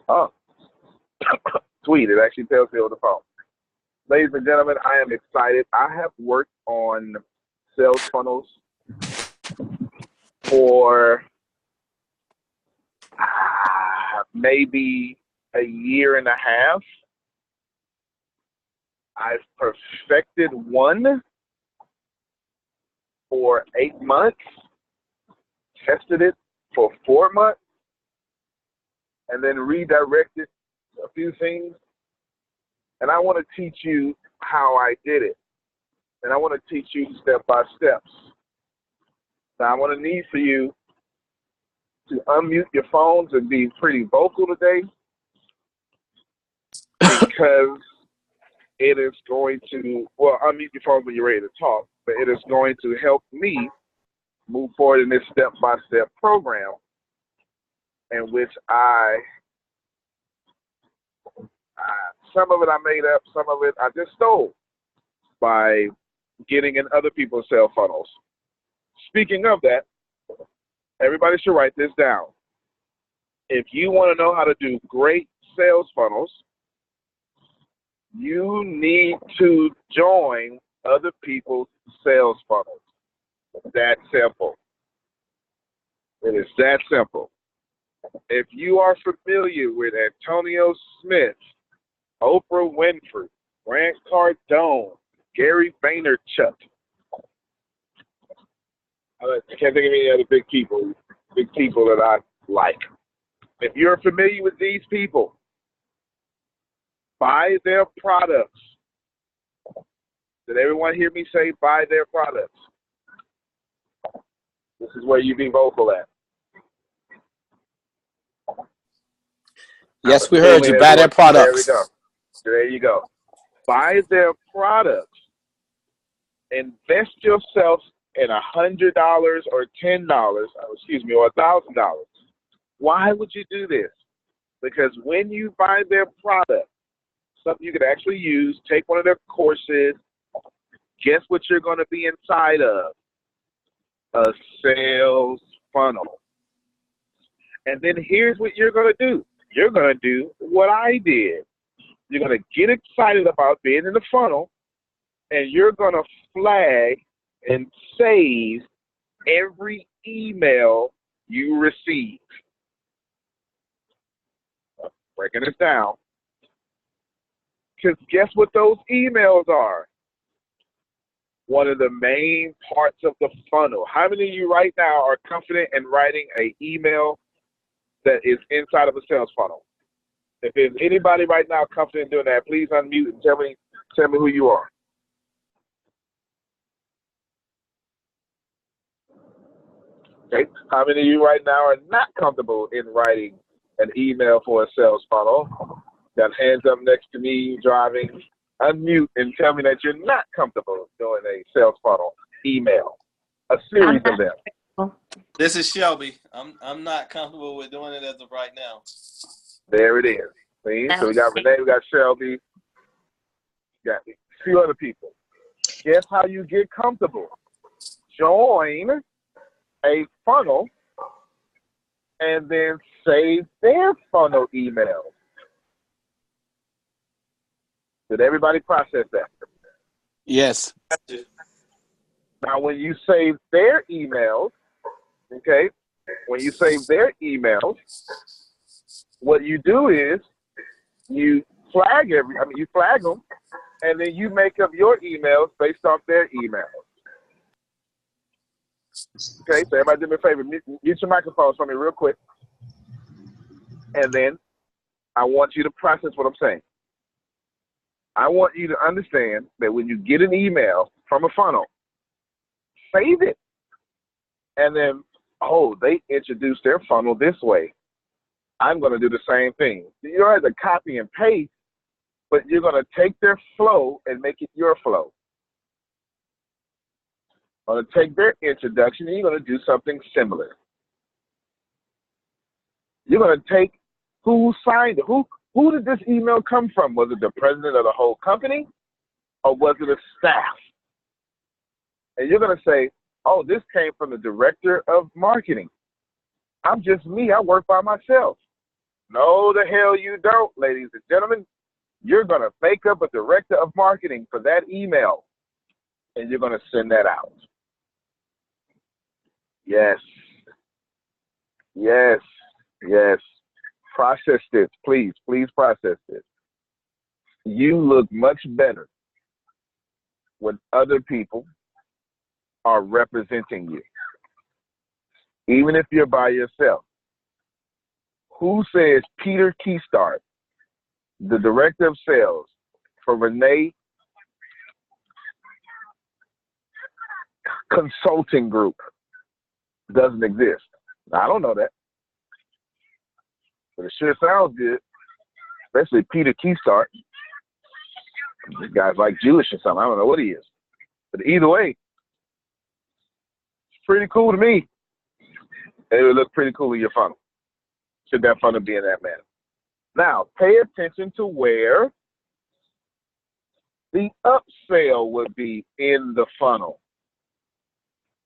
Oh, sweet. It actually tells me on the phone. Ladies and gentlemen, I am excited. I have worked on sales funnels for maybe a year and a half. I've perfected one for 8 months, tested it for 4 months, and then redirected a few things. And I want to teach you how I did it. And I want to teach you step by steps. Now, I want to need for you to unmute your phones and be pretty vocal today, because it is going to, well, unmute your phones when you're ready to talk, but it is going to help me move forward in this step-by-step program in which some of it I made up, some of it I just stole by getting in other people's sales funnels. Speaking of that, everybody should write this down. If you want to know how to do great sales funnels, you need to join other people's sales funnels. That simple. It is that simple. If you are familiar with Antonio Smith, Oprah Winfrey, Grant Cardone, Gary Vaynerchuk, I can't think of any other big people that I like. If you're familiar with these people, buy their products. Did everyone hear me say buy their products? This is where you be vocal at. Yes, we heard you. Buy their products. There we go. There you go. Buy their products. Invest yourself in $100 or $10, or $1,000. Why would you do this? Because when you buy their product, something you could actually use, take one of their courses, guess what you're going to be inside of? A sales funnel. And then here's what you're going to do. You're going to do what I did. You're going to get excited about being in the funnel, and you're going to flag and save every email you receive. Breaking this down. Because guess what those emails are? One of the main parts of the funnel. How many of you right now are confident in writing an email that is inside of a sales funnel? If there's anybody right now confident in doing that, please unmute and tell me who you are. Okay. How many of you right now are not comfortable in writing an email for a sales funnel? Got hands up next to me, driving. Unmute and tell me that you're not comfortable doing a sales funnel email. A series of them. This is Shelby. I'm not comfortable with doing it as of right now. There it is. See? So we got Renee, we got Shelby, we got a few other people. Guess how you get comfortable? Join a funnel and then save their funnel email. Did everybody process that? Yes. Now, when you save their emails, okay, when you save their emails, what you do is you flag them, and then you make up your emails based off their emails. Okay, so everybody do me a favor, mute your microphones for me real quick. And then I want you to process what I'm saying. I want you to understand that when you get an email from a funnel, save it. And then, oh, they introduced their funnel this way. I'm going to do the same thing. You don't have to copy and paste, but you're going to take their flow and make it your flow. You're going to take their introduction and you're going to do something similar. You're going to take who signed it. Who did this email come from? Was it the president of the whole company, or was it a staff? And you're going to say, oh, this came from the director of marketing. I'm just me. I work by myself. No, the hell you don't, ladies and gentlemen. You're going to make up a director of marketing for that email, and you're going to send that out. Yes. Yes. Yes. Process this. Please process this. You look much better when other people are representing you, even if you're by yourself. Who says Peter Keystart, the director of sales for Renee Consulting Group, doesn't exist? I don't know that, but it sure sounds good, especially Peter Keystart. This guy's like Jewish or something. I don't know what he is, but either way, it's pretty cool to me. It would look pretty cool in your funnel. Should that funnel be in that manner? Now, pay attention to where the upsell would be in the funnel.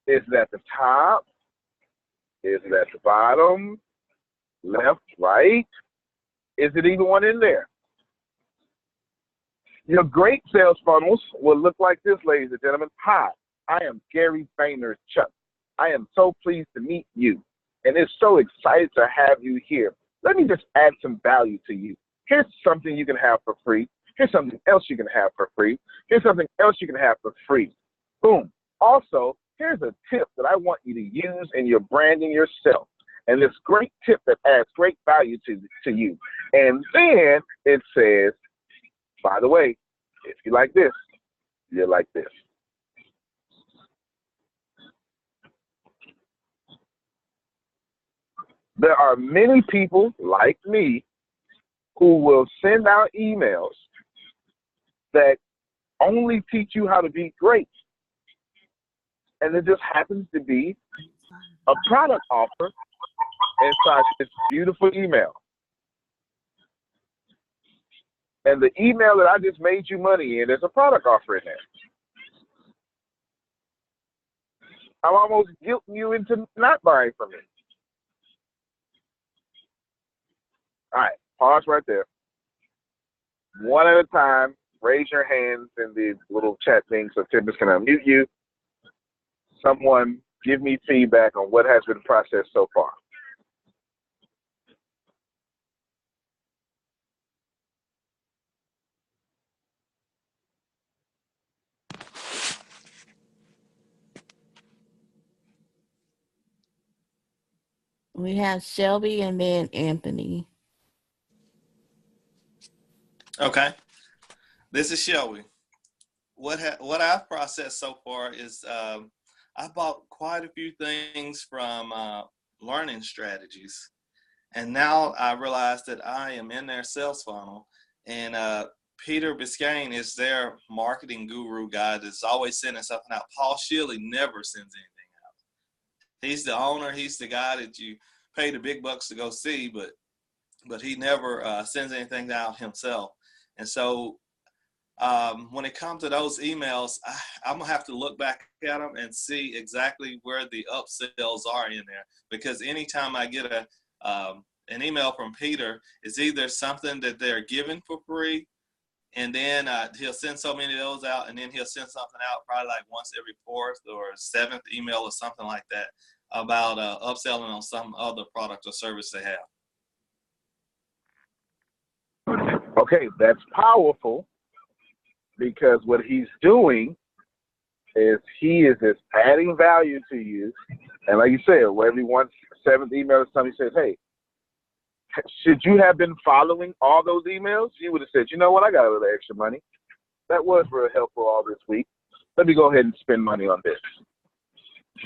Is it at the top? Is it at the bottom? Left, right? Is it even one in there? Your great sales funnels will look like this, ladies and gentlemen. Hi, I am Gary Vaynerchuk. I am so pleased to meet you, and it's so excited to have you here. Let me just add some value to you. Here's something you can have for free. Here's something else you can have for free. Here's something else you can have for free. Boom. Also, here's a tip that I want you to use in your branding yourself. And this great tip that adds great value to you. And then it says, by the way, if you like this, you're like this. There are many people like me who will send out emails that only teach you how to be great. And it just happens to be a product offer inside this beautiful email. And the email that I just made you money in, there's a product offer in there. I'm almost guilting you into not buying from me. All right, pause right there. One at a time, raise your hands in the little chat thing so Timbers can unmute you. Someone give me feedback on what has been processed so far. We have Shelby and then Anthony. Okay. This is Shelby. What I've processed so far is I bought quite a few things from learning strategies. And now I realize that I am in their sales funnel. And Peter Biscayne is their marketing guru guy that's always sending something out. Paul Shealy never sends anything out. He's the owner. He's the guy that you pay the big bucks to go see, but he never sends anything out himself. And so when it comes to those emails, I'm going to have to look back at them and see exactly where the upsells are in there. Because anytime I get an email from Peter, it's either something that they're giving for free, and then he'll send so many of those out, and then he'll send something out probably like once every fourth or seventh email or something like that about upselling on some other product or service they have. Okay, that's powerful, because what he's doing is he is just adding value to you. And like you said, every seventh email or something, he says, hey, should you have been following all those emails? You would have said, you know what, I got a little extra money. That was real helpful all this week. Let me go ahead and spend money on this.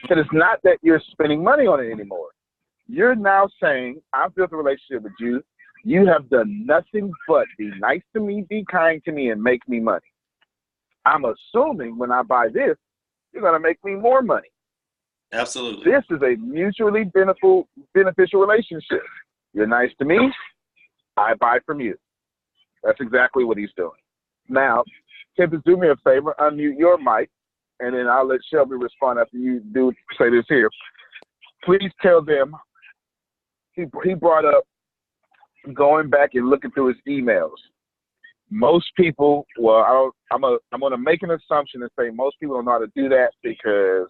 And it's not that you're spending money on it anymore. You're now saying, I've built a relationship with you. You have done nothing but be nice to me, be kind to me, and make me money. I'm assuming when I buy this, you're going to make me more money. Absolutely. This is a mutually beneficial relationship. You're nice to me, I buy from you. That's exactly what he's doing. Now, Tempest, do me a favor, unmute your mic, and then I'll let Shelby respond after you do say this here. Please tell them, he brought up going back and looking through his emails. Most people, well, I'm going to make an assumption and say most people don't know how to do that because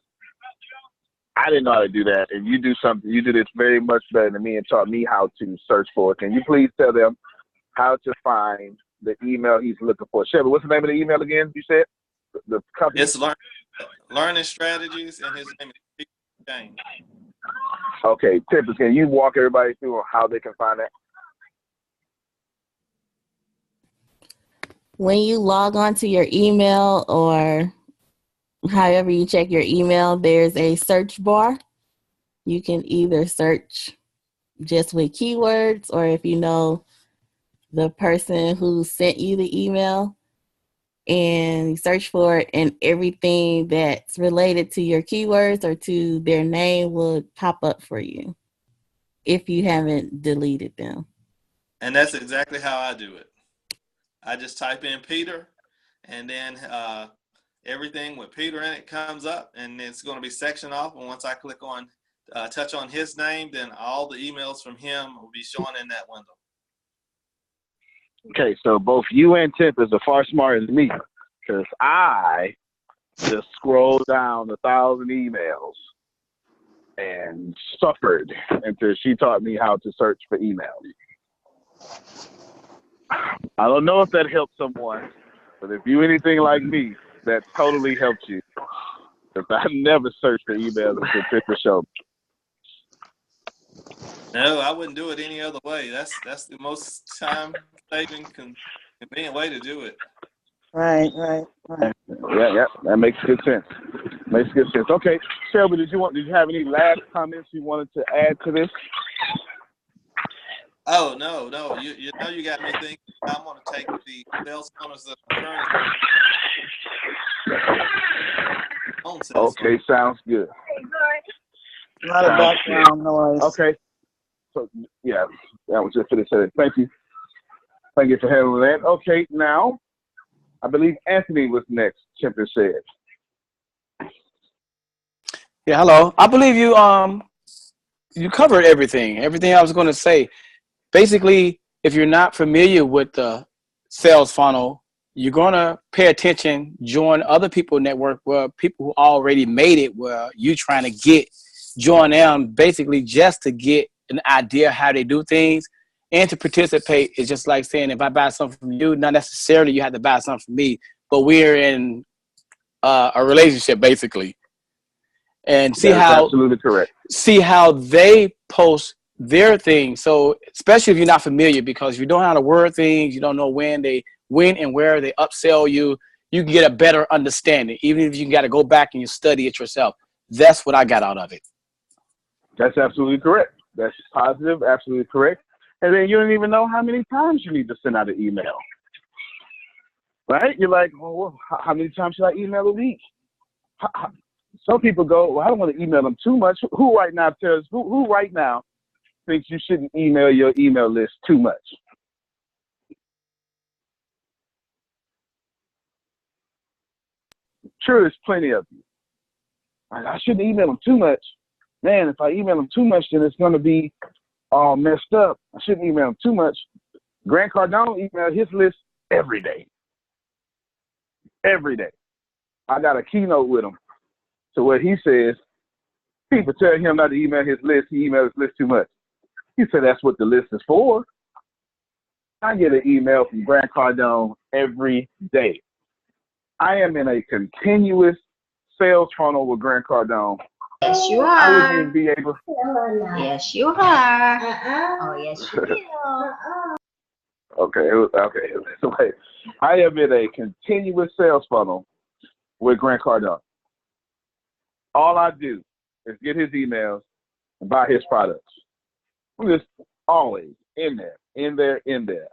I didn't know how to do that. And you do this very much better than me and taught me how to search for it. Can you please tell them how to find the email he's looking for? Shelby, what's the name of the email again? You said the company. It's Learning Strategies, and his name is Peter James. Okay, Tempest, can you walk everybody through how they can find that? When you log on to your email or however you check your email, there's a search bar. You can either search just with keywords, or if you know the person who sent you the email, and search for it, and everything that's related to your keywords or to their name will pop up for you if you haven't deleted them. And that's exactly how I do it. I just type in Peter, and then everything with Peter in it comes up, and it's going to be sectioned off. And once I click on, touch on his name, then all the emails from him will be shown in that window. Okay, so both you and Tempest are far smarter than me because I just scrolled down 1,000 emails and suffered until she taught me how to search for emails. I don't know if that helped someone, but if you're anything like me, that totally helps you. Because I never searched for emails until Tempest showed me. No, I wouldn't do it any other way. That's the most time-saving, convenient way to do it. Right. Yeah, that makes good sense. Okay, Shelby, did you have any last comments you wanted to add to this? Oh, no. You know you got me thinking. I'm going to take the sales funnels that are current. Okay, sounds good. A lot of background noise. Okay. So, yeah, that was just for the setting. Thank you. Thank you for handling that. Okay, now, I believe Anthony was next, Tempest said. Yeah, hello. I believe you covered everything I was going to say. Basically, if you're not familiar with the sales funnel, you're going to pay attention, join other people network where people who already made it, where you trying to join them basically just to get an idea how they do things and to participate. Is just like saying, if I buy something from you, not necessarily you have to buy something from me, but we're in a relationship basically. And see absolutely correct. See how they post their thing. So especially if you're not familiar, because you don't know how to word things, you don't know when and where they upsell you, you can get a better understanding, even if you got to go back and you study it yourself. That's what I got out of it. That's absolutely correct. That's positive, absolutely correct. And then you don't even know how many times you need to send out an email. Right? You're like, well, how many times should I email a week? Some people go, well, I don't want to email them too much. Who right now thinks you shouldn't email your email list too much? Sure, there's plenty of you. I shouldn't email them too much. Man, if I email them too much, then it's going to be all messed up. I shouldn't email them too much. Grant Cardone emailed his list every day. Every day. I got a keynote with him. So what he says, people tell him not to email his list. He emails his list too much. He said that's what the list is for. I get an email from Grant Cardone every day. I am in a continuous sales funnel with Grant Cardone. Yes, you are. I wouldn't even be able. Yes, you are. Oh, yes, you will. Okay. So, wait. I am in a continuous sales funnel with Grant Cardone. All I do is get his emails and buy his products. I'm just always in there.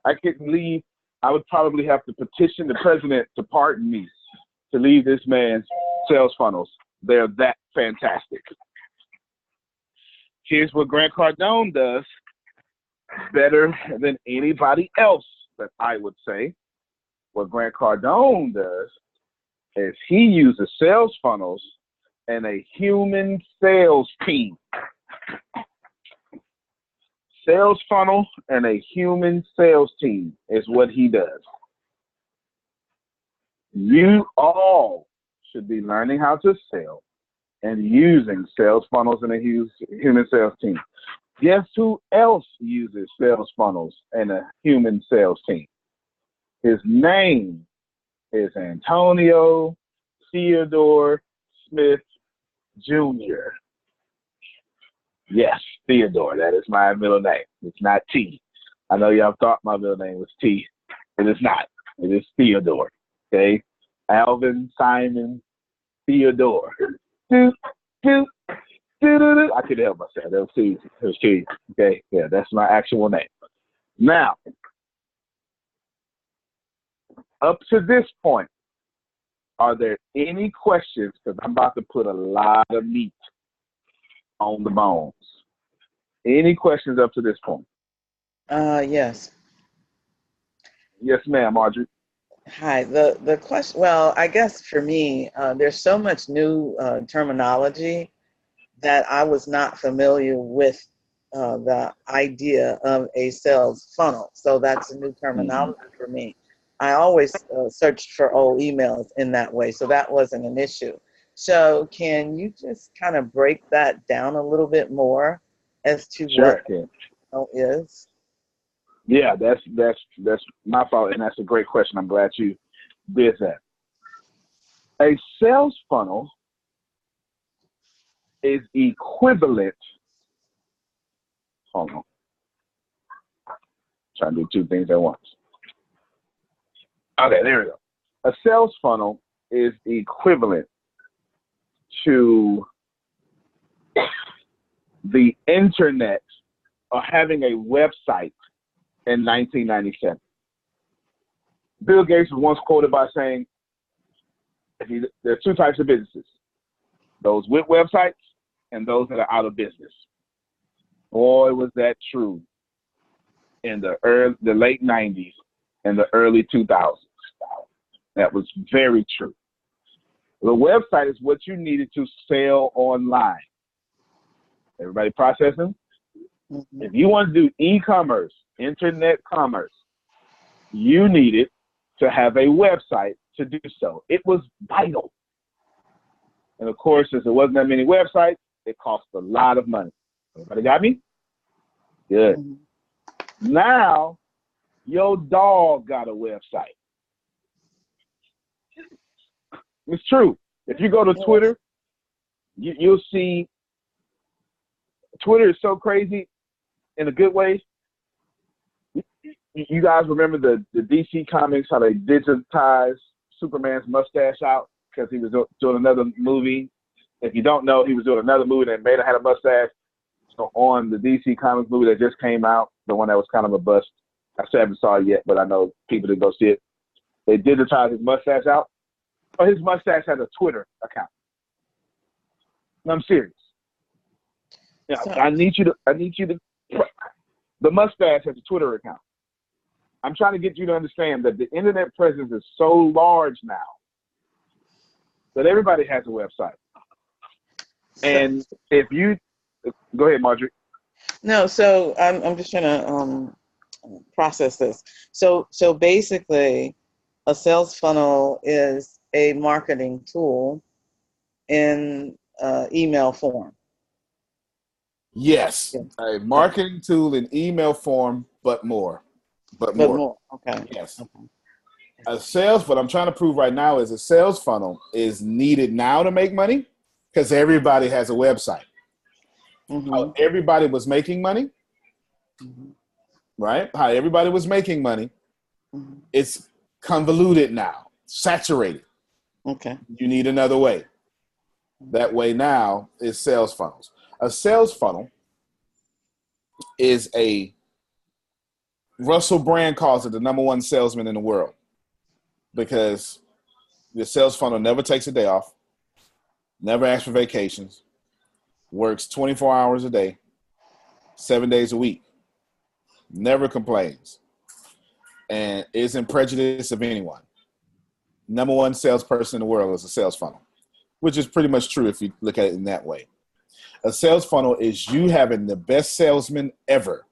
I couldn't leave. I would probably have to petition the president to pardon me to leave this man's sales funnels. They're that fantastic. Here's what Grant Cardone does better than anybody else that I would say. What Grant Cardone does is he uses sales funnels and a human sales team. sales funnel and a human sales team is what he does. You all should be learning how to sell and using sales funnels and a human sales team. Guess who else uses sales funnels and a human sales team? His name is Antonio Theodore Smith Jr. Yes, Theodore. That is my middle name. It's not T. I know y'all thought my middle name was T. It is not. It is Theodore. Okay? Alvin Simon Theodore. I couldn't help myself. That was too easy. Okay? Yeah, that's my actual name. Now, up to this point, are there any questions? Because I'm about to put a lot of meat on the bones. Any questions up to this point? Yes. Yes, ma'am, Audrey. Hi. The question, well, I guess for me, there's so much new terminology that I was not familiar with the idea of a sales funnel. So that's a new terminology for me. I always searched for old emails in that way, so that wasn't an issue. So can you just kind of break that down a little bit more as to Sure. what it is? Yeah, that's my fault, and that's a great question. I'm glad you did that. A sales funnel is equivalent. Hold on. Trying to do two things at once. Okay, there we go. A sales funnel is equivalent to the internet or having a website in 1997. Bill Gates was once quoted by saying, there are two types of businesses, those with websites and those that are out of business. Boy, was that true in the late 90s and the early 2000s. That was very true. The website is what you needed to sell online. Everybody processing? Mm-hmm. If you want to do e-commerce, internet commerce, you needed to have a website to do so. It was vital. And of course, since there wasn't that many websites, it cost a lot of money. Everybody got me? Good. Mm-hmm. Now, your dog got a website. It's true. If you go to Twitter, you'll see Twitter is so crazy in a good way. You guys remember the DC comics, how they digitized Superman's mustache out because he was doing another movie. If you don't know, he was doing another movie that made him have a mustache. So on the DC Comics movie that just came out, the one that was kind of a bust, I still haven't saw it yet, but I know people that go see it. They digitized his mustache out. Oh, his mustache has a Twitter account. No, I'm serious. Yeah, I need you to. The mustache has a Twitter account. I'm trying to get you to understand that the internet presence is so large now that everybody has a website. And if you go ahead, Marjorie. No, so I'm just trying to process this. So basically, a sales funnel is a marketing tool in email form. Yes, a marketing tool in email form, but more. Okay. Yes. Okay. A sales, what I'm trying to prove right now is a sales funnel is needed now to make money because everybody has a website. Mm-hmm. How everybody was making money, mm-hmm. right? How everybody was making money. Mm-hmm. It's convoluted now, saturated. Okay. You need another way. That way now is sales funnels. A sales funnel is Russell Brand calls it the number one salesman in the world because the sales funnel never takes a day off, never asks for vacations, works 24 hours a day, 7 days a week, never complains, and isn't prejudiced of anyone. Number one salesperson in the world is a sales funnel, which is pretty much true if you look at it in that way. A sales funnel is you having the best salesman ever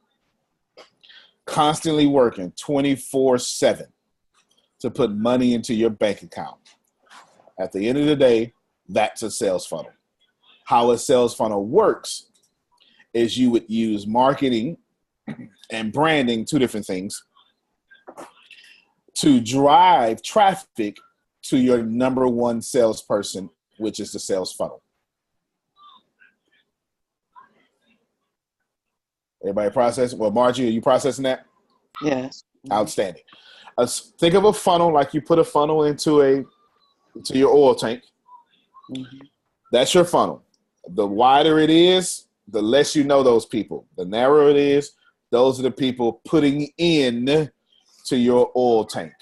constantly working 24/7 to put money into your bank account. At the end of the day, that's a sales funnel. How a sales funnel works is you would use marketing and branding, two different things, to drive traffic to your number one salesperson, which is the sales funnel. Everybody processing? Well, Margie, are you processing that? Yes. Outstanding. Think of a funnel like you put a funnel into your oil tank. Mm-hmm. That's your funnel. The wider it is, the less you know those people. The narrower it is, those are the people putting in to your oil tank,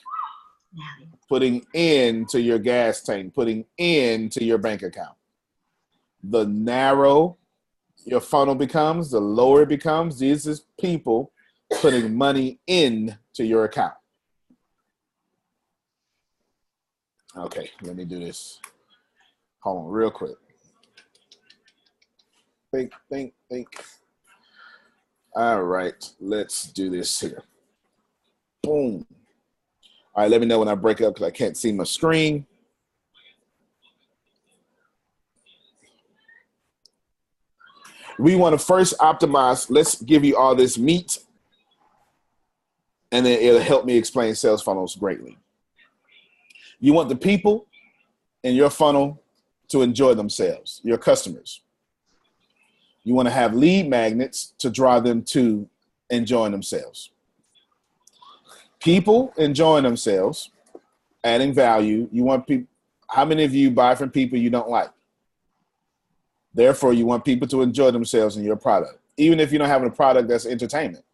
putting into your gas tank, putting into your bank account. The narrow your funnel becomes, the lower it becomes. These is people putting money in to your account. Okay, let me do this. Hold on real quick. Think. All right, let's do this here. Boom. All right, let me know when I break up because I can't see my screen. We want to first optimize. Let's give you all this meat, and then it'll help me explain sales funnels greatly. You want the people in your funnel to enjoy themselves, your customers. You want to have lead magnets to draw them to enjoying themselves. People enjoying themselves, adding value. You want people. How many of you buy from people you don't like? Therefore, you want people to enjoy themselves in your product, even if you don't have a product that's entertainment.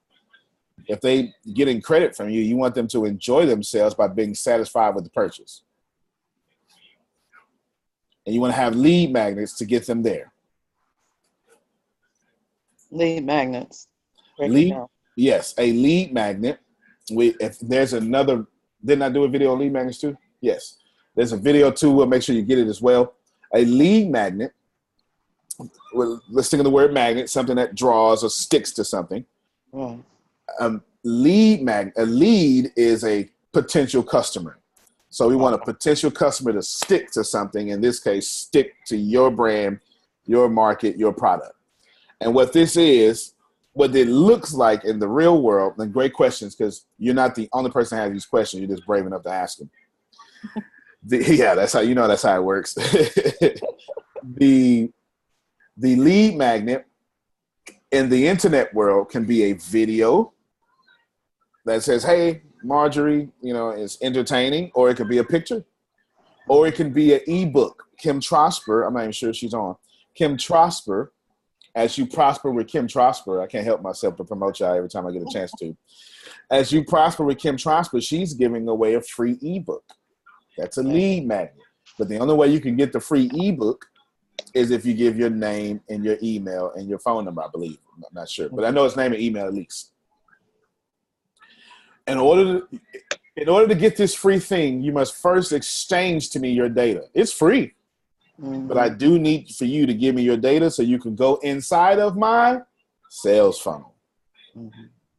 If they getting credit from you, you want them to enjoy themselves by being satisfied with the purchase. And you want to have lead magnets to get them there. Lead magnets. Yes, a lead magnet. If there's another, didn't I do a video on lead magnets too? Yes. There's a video too. We'll make sure you get it as well. A lead magnet, well, let's think of the word magnet, something that draws or sticks to something. Mm. A lead is a potential customer. So we want a potential customer to stick to something. In this case, stick to your brand, your market, your product. And what this is, what it looks like in the real world, and great questions, because you're not the only person that has these questions. You're just brave enough to ask them. That's how it works. The lead magnet in the internet world can be a video that says, hey, Marjorie, is entertaining, or it could be a picture, or it can be an ebook. Kim Trosper, I'm not even sure she's on. Kim Trosper, as you prosper with Kim Trosper, I can't help myself to promote y'all every time I get a chance to. As you prosper with Kim Trosper, she's giving away a free ebook. That's a lead magnet. But the only way you can get the free ebook is if you give your name and your email and your phone number, I believe. I'm not sure, but I know it's name and email at least. In order to get this free thing, you must first exchange to me your data. It's free, but I do need for you to give me your data so you can go inside of my sales funnel.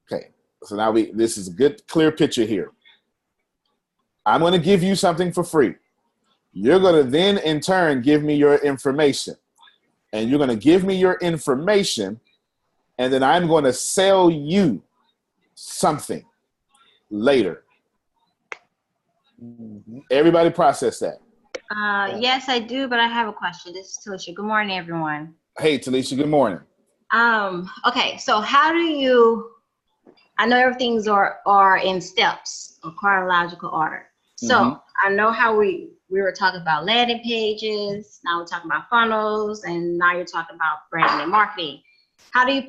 Okay, so now this is a good, clear picture here. I'm going to give you something for free. You're going to then, in turn, give me your information. And you're going to give me your information, and then I'm going to sell you something later. Everybody process that. Yes, I do, but I have a question. This is Talisha. Good morning, everyone. Hey, Talisha, good morning. Okay, so how do you, I know everything's are in steps or chronological order. So I know how we were talking about landing pages, now we're talking about funnels, and now you're talking about branding and marketing. How do you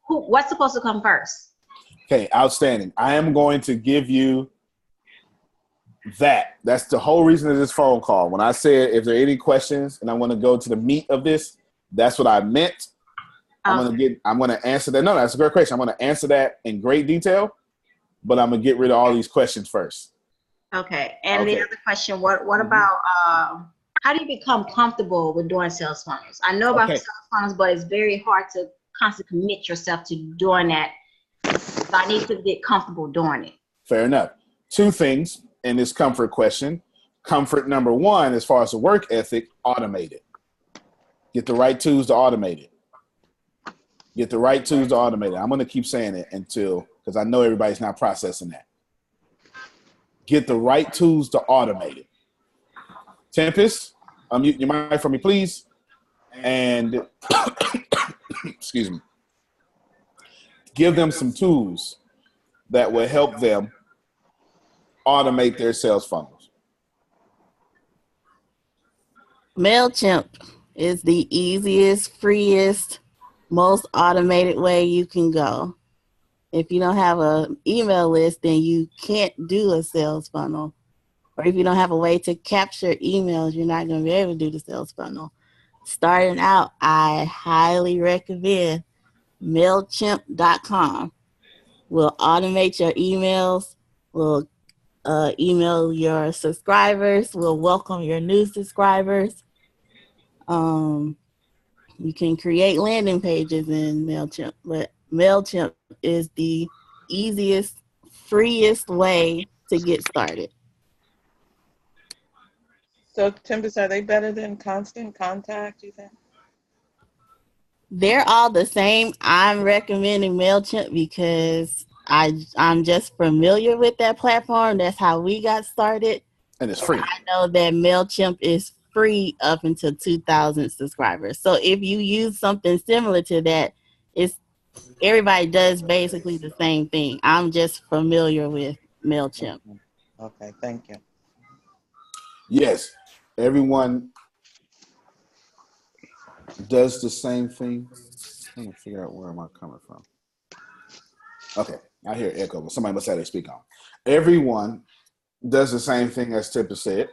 what's supposed to come first? Okay, outstanding. I am going to give you that. That's the whole reason of this phone call. When I said if there are any questions and I want to go to the meat of this, that's what I meant. I'm going to answer that. No, that's a great question. I'm going to answer that in great detail, but I'm going to get rid of all these questions first. Okay. And the other question, what about how do you become comfortable with doing sales funnels? I know about sales funnels, but it's very hard to constantly commit yourself to doing that So I need to get comfortable doing it. Fair enough. Two things in this comfort question. Comfort number one, as far as the work ethic, automate it. Get the right tools to automate it. Get the right tools to automate it. I'm going to keep saying it until, because I know everybody's not processing that. Get the right tools to automate it. Tempest, unmute your mic for me, please. And excuse me. Give them some tools that will help them automate their sales funnels. MailChimp is the easiest, freest, most automated way you can go. If you don't have an email list, then you can't do a sales funnel. Or if you don't have a way to capture emails, you're not going to be able to do the sales funnel. Starting out, I highly recommend MailChimp.com. We'll automate your emails. We'll email your subscribers. We'll welcome your new subscribers. You can create landing pages in MailChimp, but MailChimp is the easiest, freest way to get started. So, Tempest, are they better than Constant Contact, you think? They're all the same. I'm recommending MailChimp because I'm just familiar with that platform. That's how we got started. And it's free. I know that MailChimp is free up until 2,000 subscribers. So if you use something similar to that, everybody does basically the same thing. I'm just familiar with MailChimp. Okay, thank you. Yes, everyone does the same thing. I'm trying to figure out where am I coming from. Okay, I hear echo, but somebody must have their speak on. Everyone does the same thing as Tipper said.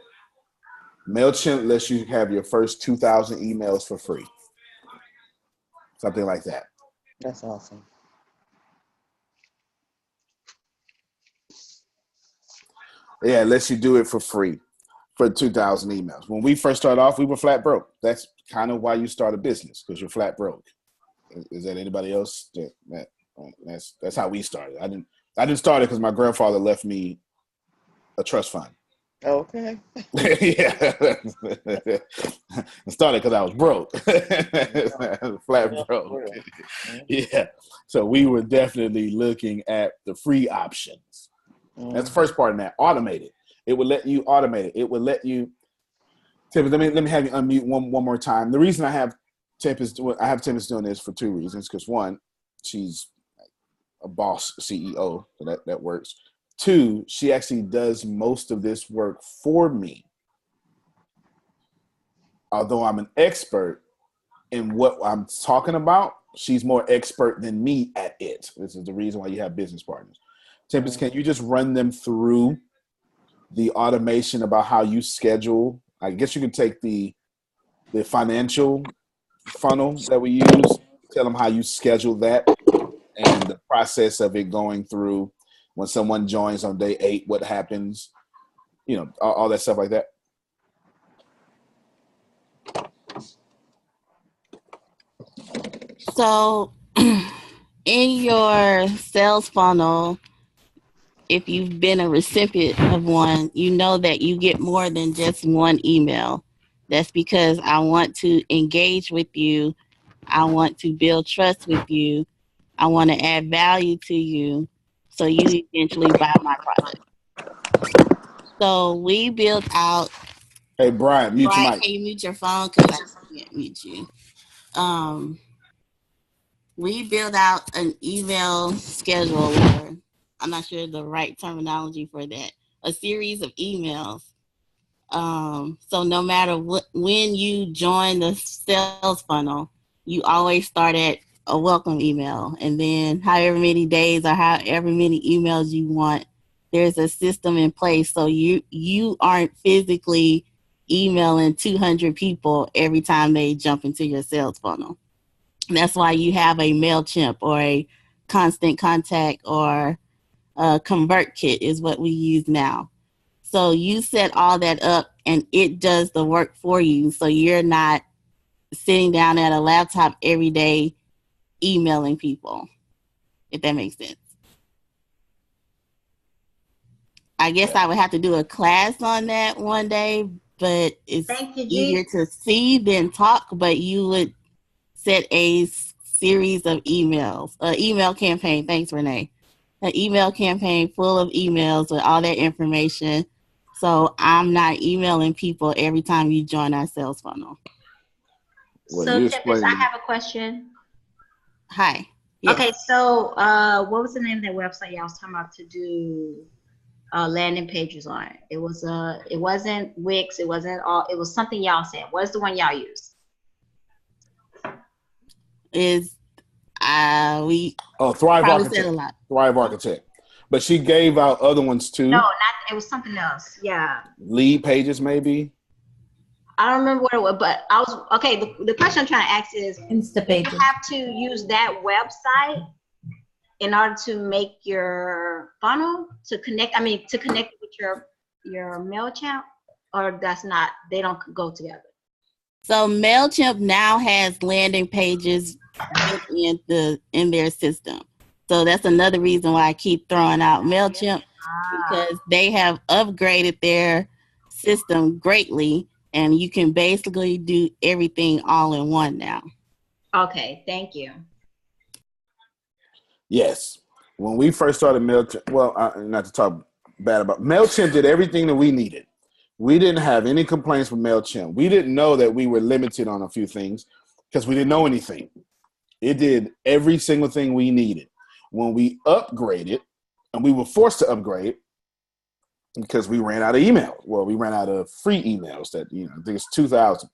MailChimp lets you have your first 2,000 emails for free. Something like that. That's awesome. Yeah, it lets you do it for free for 2,000 emails. When we first started off, we were flat broke. That's kind of why you start a business, because you're flat broke. Is that anybody else? That's how we started. I didn't start it because my grandfather left me a trust fund. Okay. Yeah. I started because I was broke. Flat broke. Yeah. So we were definitely looking at the free options. That's the first part of that. Automate it. It would let you automate it. It would let you. Tempest, let me have you unmute one more time. The reason I have Tempest doing this for two reasons. Because one, she's a boss CEO, so that works. Two, she actually does most of this work for me. Although I'm an expert in what I'm talking about, she's more expert than me at it. This is the reason why you have business partners. Tempest, can you just run them through the automation about how you schedule? I guess you can take the financial funnel that we use, tell them how you schedule that and the process of it going through. When someone joins on day 8, what happens? You know, all that stuff like that. So in your sales funnel, if you've been a recipient of one, you know that you get more than just one email. That's because I want to engage with you. I want to build trust with you. I want to add value to you so you eventually buy my product. So we build out. Hey, Bryant, mute your mic. Can you mute your phone? Because I can't mute you. We build out an email schedule, or I'm not sure the right terminology for that, a series of emails. So no matter when you join the sales funnel, you always start at a welcome email, and then however many days or however many emails you want, there's a system in place so you aren't physically emailing 200 people every time they jump into your sales funnel. That's why you have a MailChimp or a Constant Contact or a ConvertKit is what we use now. So you set all that up and it does the work for you. So you're not sitting down at a laptop every day emailing people, if that makes sense. I guess I would have to do a class on that one day, but it's Thank you, easier G. to see than talk. But you would set a series of emails, an email campaign. Thanks, Renee. An email campaign full of emails with all that information. So I'm not emailing people every time you join our sales funnel. Well, So you Tempest, I explained. have a question. Hi. Yes. Okay, so what was the name of that website y'all was talking about to do landing pages on? It wasn't Wix, it was something y'all said. What's the one y'all used? Is we Thrive probably said Architect. a lot. Thrive Architect. But she gave out other ones too. No, not it was something else. Yeah. Lead pages, maybe. I don't remember what it was, but I was okay. The question I'm trying to ask is, Instapages. you have to use that website in order to make your funnel to connect. I mean, to connect with your MailChimp, or that's not. They don't go together. So MailChimp now has landing pages in their system. So that's another reason why I keep throwing out MailChimp, because they have upgraded their system greatly, and you can basically do everything all in one now. Okay, thank you. Yes. When we first started MailChimp, well, not to talk bad about MailChimp, did everything that we needed. We didn't have any complaints with MailChimp. We didn't know that we were limited on a few things because we didn't know anything. It did every single thing we needed. When we upgraded, and we were forced to upgrade because we ran out of emails. Well, we ran out of free emails that, I think it's 2,000.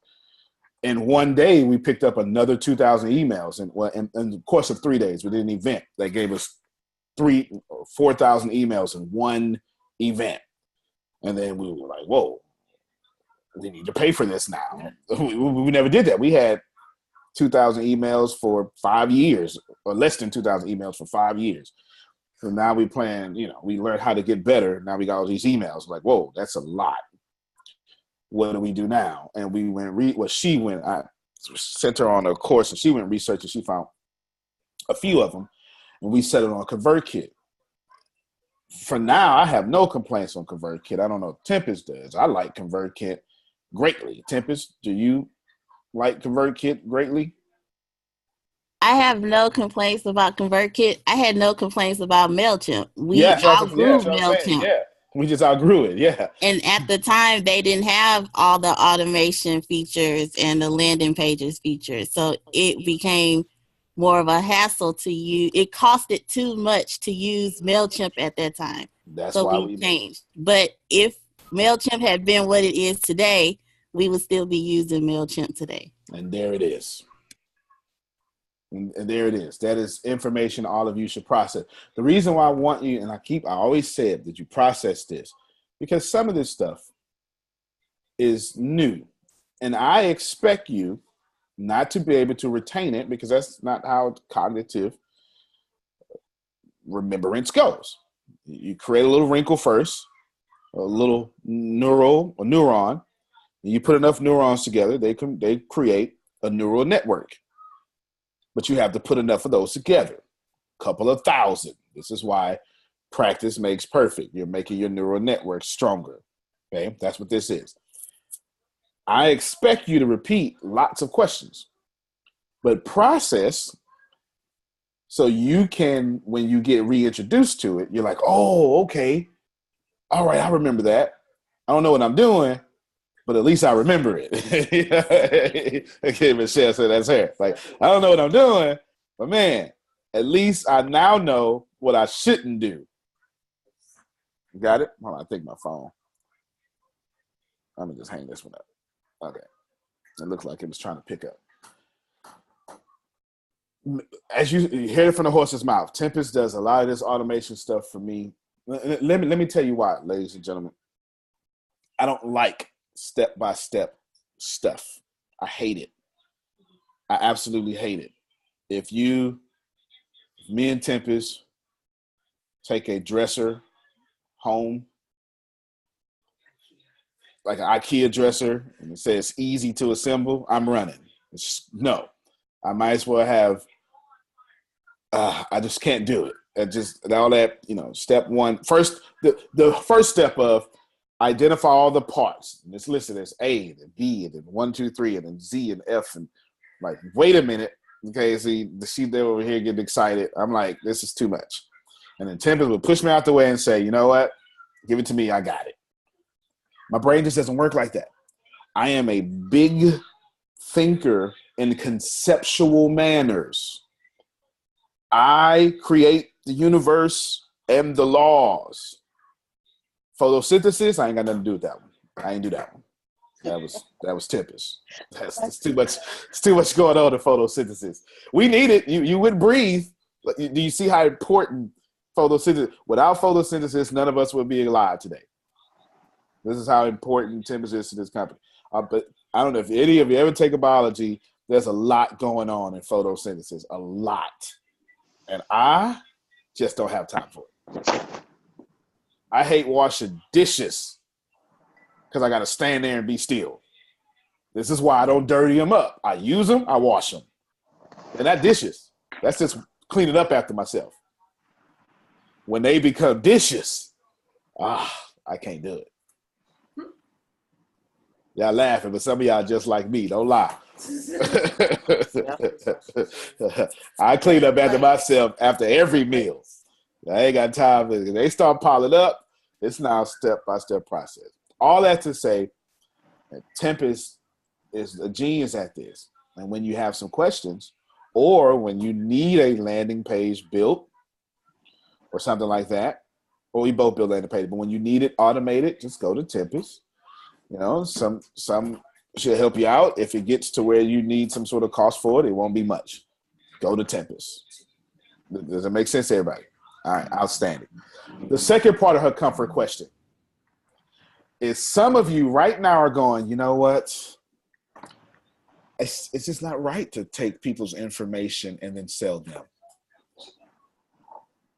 And one day we picked up another 2,000 emails. And in the course of 3 days, we did an event that gave us 3,000 or 4,000 emails in one event. And then we were like, whoa, we need to pay for this now. We never did that. We had 2,000 emails for 5 years, or less than 2,000 emails for 5 years. So now we plan, we learned how to get better. Now we got all these emails. Like, whoa, that's a lot. What do we do now? And we went, I sent her on a course, and she went research, and she found a few of them, and we set it on ConvertKit. For now, I have no complaints on ConvertKit. I don't know if Tempest does. I like ConvertKit greatly. Tempest, do you like ConvertKit greatly? I have no complaints about ConvertKit. I had no complaints about MailChimp. We outgrew MailChimp. Yeah, we just outgrew it. Yeah. And at the time, they didn't have all the automation features and the landing pages features. So it became more of a hassle to use. It costed too much to use MailChimp at that time. That's so why we changed. But if MailChimp had been what it is today, we would still be using MailChimp today. And there it is. And there it is. That is information all of you should process. The reason why I want you, and I always said that you process this, because some of this stuff is new. And I expect you not to be able to retain it, because that's not how cognitive remembrance goes. You create a little wrinkle first, a little neuron, and you put enough neurons together, they create a neural network. But you have to put enough of those together, a couple of thousand. This is why practice makes perfect. You're making your neural network stronger. Okay, that's what this is. I expect you to repeat lots of questions, but process so you can, when you get reintroduced to it, you're like, oh, okay. All right, I remember that. I don't know what I'm doing, but at least I remember it. Okay, Michelle said that's her. Like, I don't know what I'm doing, but man, at least I now know what I shouldn't do. Got it? Hold on, I think my phone. Let me just hang this one up. Okay. It looks like it was trying to pick up. As you hear it from the horse's mouth, Tempest does a lot of this automation stuff for me. Let me tell you why, ladies and gentlemen. I don't like step-by-step stuff. I hate it. I absolutely hate it. If me and Tempest take a dresser home, like an IKEA dresser, and it says easy to assemble, I'm running. No. I might as well have, I just can't do it. And just all that, step one. First, the first step of identify all the parts. And it's listed as A and B and then 1, 2, 3 and then Z and F. And like, wait a minute. Okay, see, they're over here getting excited. I'm like, this is too much. And then Tempest would push me out the way and say, you know what? Give it to me. I got it. My brain just doesn't work like that. I am a big thinker in conceptual manners. I create the universe and the laws. Photosynthesis, I ain't got nothing to do with that one. I ain't do that one. That was Tempest. That's too much. It's too much going on in photosynthesis. We need it. You would breathe. Do you see how important photosynthesis? Without photosynthesis, none of us would be alive today. This is how important Tempest is to this company. But I don't know if any of you ever take a biology. There's a lot going on in photosynthesis. A lot. And I just don't have time for it. I hate washing dishes because I got to stand there and be still. This is why I don't dirty them up. I use them, I wash them. And that dishes. That's just cleaning up after myself. When they become dishes, I can't do it. Y'all laughing, but some of y'all just like me. Don't lie. I clean up after myself after every meal. I ain't got time. They start piling up. It's now a step-by-step process. All that to say that Tempest is a genius at this. And when you have some questions or when you need a landing page built or something like that, or we both build landing page, but when you need it automated, just go to Tempest. Some should help you out. If it gets to where you need some sort of cost for it, it won't be much. Go to Tempest. Does it make sense to everybody? All right, outstanding. The second part of her comfort question is some of you right now are going, you know what? It's just not right to take people's information and then sell them.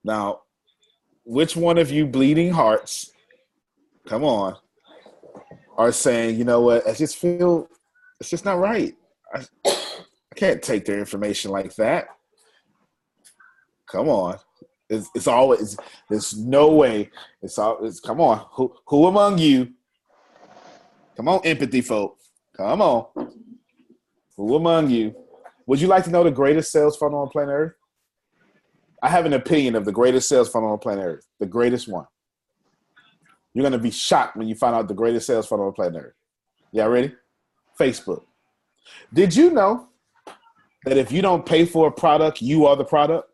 Now, which one of you bleeding hearts, come on, are saying, you know what, I just feel it's just not right. I can't take their information like that. Come on. It's always, there's no way. Come on. Who among you? Come on, empathy folk. Come on. Who among you? Would you like to know the greatest sales funnel on planet Earth? I have an opinion of the greatest sales funnel on planet Earth. The greatest one. You're going to be shocked when you find out the greatest sales funnel on planet Earth. Y'all ready? Facebook. Did you know that if you don't pay for a product, you are the product?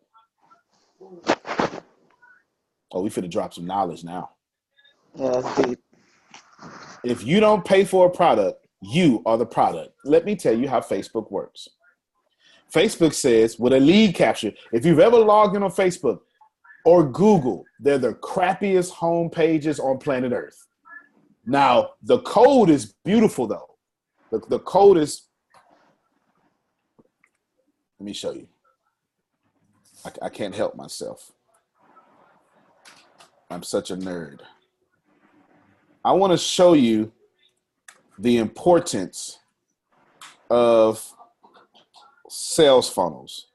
Oh, we finna drop some knowledge now. Yeah, that's deep. If you don't pay for a product, you are the product. Let me tell you how Facebook works. Facebook says with a lead capture, if you've ever logged in on Facebook or Google, they're the crappiest home pages on planet Earth. Now, the code is beautiful though. The code is, let me show you. I can't help myself. I'm such a nerd. I want to show you the importance of sales funnels.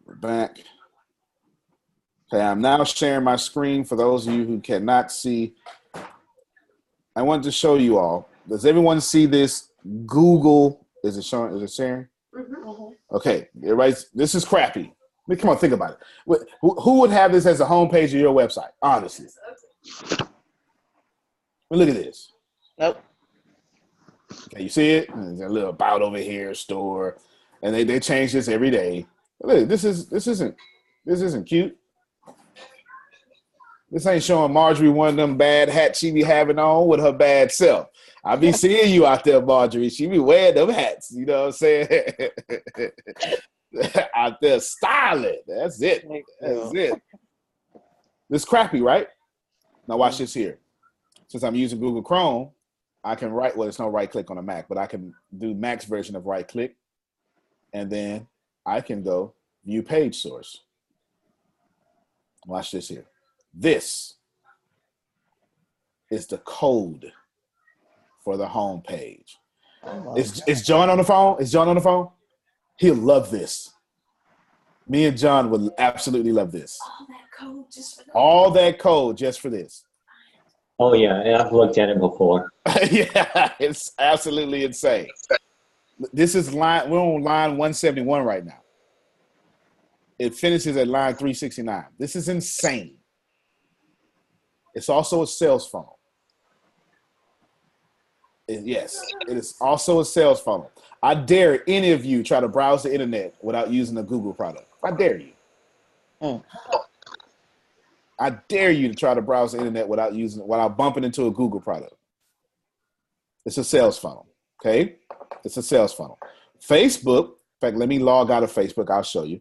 We're back. Okay, I'm now sharing my screen for those of you who cannot see. I want to show you all. Does everyone see this Google? Is it showing? Is it sharing? Mm-hmm. Okay, everybody, this is crappy. I mean, come on, think about it. Who would have this as a homepage of your website? Honestly. Well, look at this. Nope. Okay, you see it? There's a little about over here store, and they change this every day. Look, this isn't cute. This ain't showing Marjorie one of them bad hats she be having on with her bad self. I be seeing you out there, Marjorie. She be wearing them hats. You know what I'm saying? Out there styling. That's it. That's it. This crappy, right? Now watch this here. Since I'm using Google Chrome, I can right. Well, it's no right click on a Mac, but I can do Mac's version of right click, and then I can go view page source. Watch this here. This is the code for the home page. Is John on the phone? Is John on the phone? He'll love this. Me and John would absolutely love this. All that code just for All that code just for this. Oh yeah, I've looked at it before. Yeah, it's absolutely insane. This is we're on line 171 right now. It finishes at line 369. This is insane. It's also a sales funnel. Yes, it is also a sales funnel. I dare any of you try to browse the internet without using a Google product. I dare you. I dare you to try to browse the internet without bumping into a Google product. It's a sales funnel. Okay? It's a sales funnel. Facebook, in fact, let me log out of Facebook. I'll show you.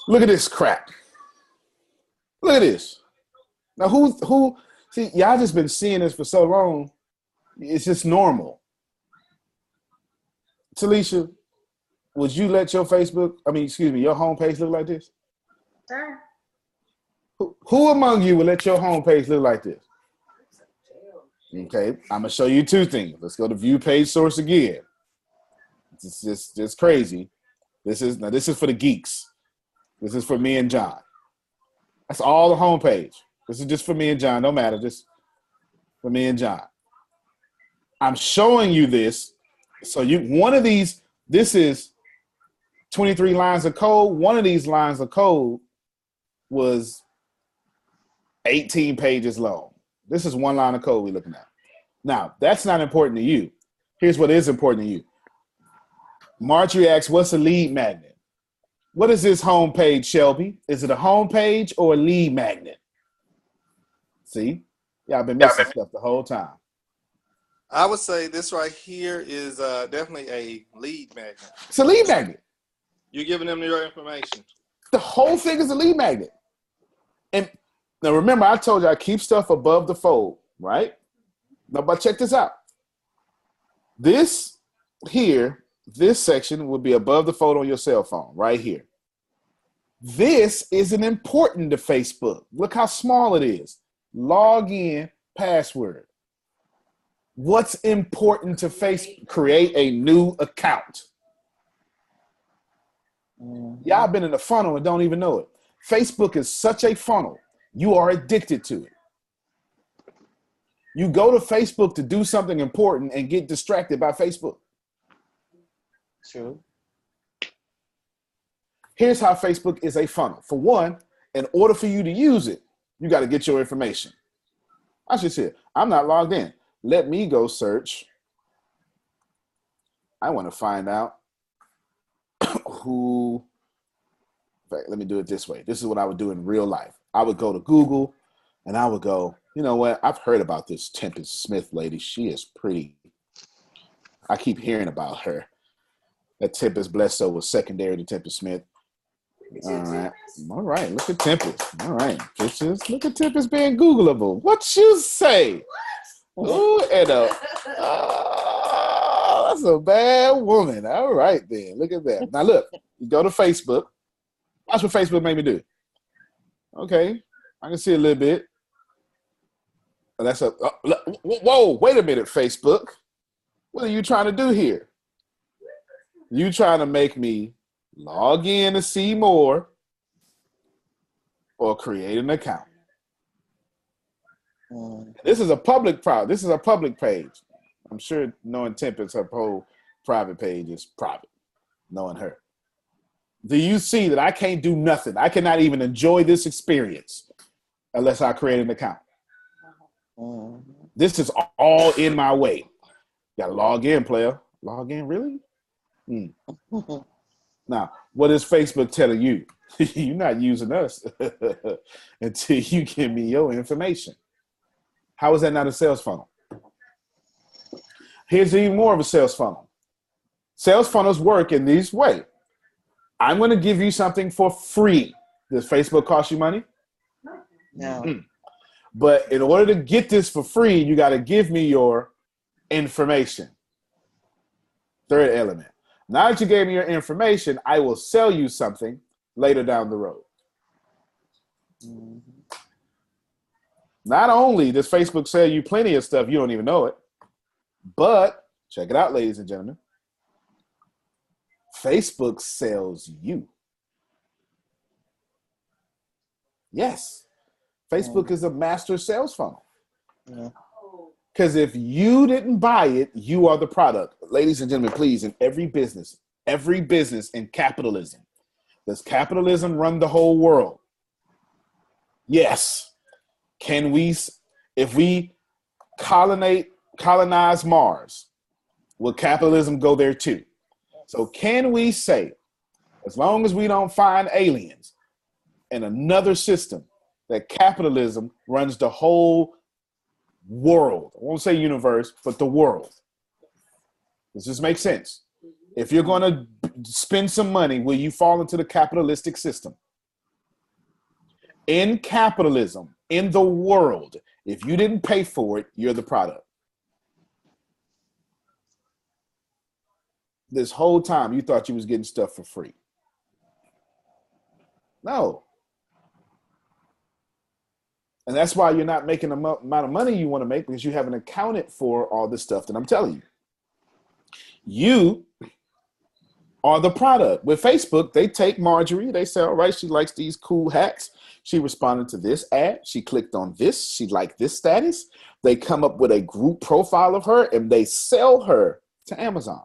Look at this crap. Look at this. Now, see, y'all just been seeing this for so long. It's just normal. Talisha, would you let your your homepage look like this? Sure. Who among you would let your homepage look like this? Okay, I'm gonna show you two things. Let's go to view page source again. It's just crazy. This is for the geeks. This is for me and John. That's all the homepage. This is just for me and John. Don't matter. Just for me and John. I'm showing you this. So one of these, this is 23 lines of code. One of these lines of code was 18 pages long. This is one line of code we're looking at. Now, that's not important to you. Here's what is important to you. Marjorie asks, what's a lead magnet? What is this homepage, Shelby? Is it a homepage or a lead magnet? See? Y'all been missing stuff the whole time. I would say this right here is definitely a lead magnet. It's a lead magnet. You're giving them your information. The whole thing is a lead magnet. And now remember, I told you I keep stuff above the fold, right? Now, but check this out. This here, this section would be above the fold on your cell phone, right here. This isn't important to Facebook. Look how small it is. Log in, password. What's important to Facebook? Create a new account. Y'all been in a funnel and don't even know it. Facebook is such a funnel. You are addicted to it. You go to Facebook to do something important and get distracted by Facebook. True. Here's how Facebook is a funnel. For one, in order for you to use it, you got to get your information. I should say, I'm not logged in. Let me go search. I want to find out who. In fact, let me do it this way. This is what I would do in real life. I would go to Google and I would go, you know what? I've heard about this Tempest Smith lady. She is pretty. I keep hearing about her. That Tempest Bledsoe was secondary to Tempest Smith. All right. Look at Tempest. All right. Pictures. Look at Tempest being Googleable. What you say? Ooh, and that's a bad woman. All right, then. Look at that. Now, look. You go to Facebook. Watch what Facebook made me do. Okay. I can see a little bit. Whoa, wait a minute, Facebook. What are you trying to do here? You trying to make me log in to see more or create an account. This is a public product. This is a public page. I'm sure knowing Tempest, her whole private page is private, knowing her. Do you see that I can't do nothing? I cannot even enjoy this experience unless I create an account. This is all in my way. Got to log in, player. Log in, really? Now, what is Facebook telling you? You're not using us until you give me your information. How is that not a sales funnel? Here's even more of a sales funnel. Sales funnels work in this way. I'm going to give you something for free. Does Facebook cost you money? No. But in order to get this for free, you got to give me your information. Third element. Now that you gave me your information, I will sell you something later down the road. Mm-hmm. Not only does Facebook sell you plenty of stuff, you don't even know it, but check it out, ladies and gentlemen. Facebook sells you. Yes. Facebook is a master sales funnel. Because if you didn't buy it, you are the product. Ladies and gentlemen, please, in every business in capitalism, does capitalism run the whole world? Yes. Can we, if we colonize Mars, will capitalism go there too? So can we say, as long as we don't find aliens in another system, that capitalism runs the whole world? I won't say universe, but the world. Does this make sense? If you're going to spend some money, will you fall into the capitalistic system? In capitalism, in the world, if you didn't pay for it, you're the product. This whole time, you thought you was getting stuff for free. No. And that's why you're not making the amount of money you want to make, because you haven't accounted for all the stuff that I'm telling you. You are the product. With Facebook, they take Marjorie. They say, all right, she likes these cool hats. She responded to this ad. She clicked on this. She liked this status. They come up with a group profile of her, and they sell her to Amazon.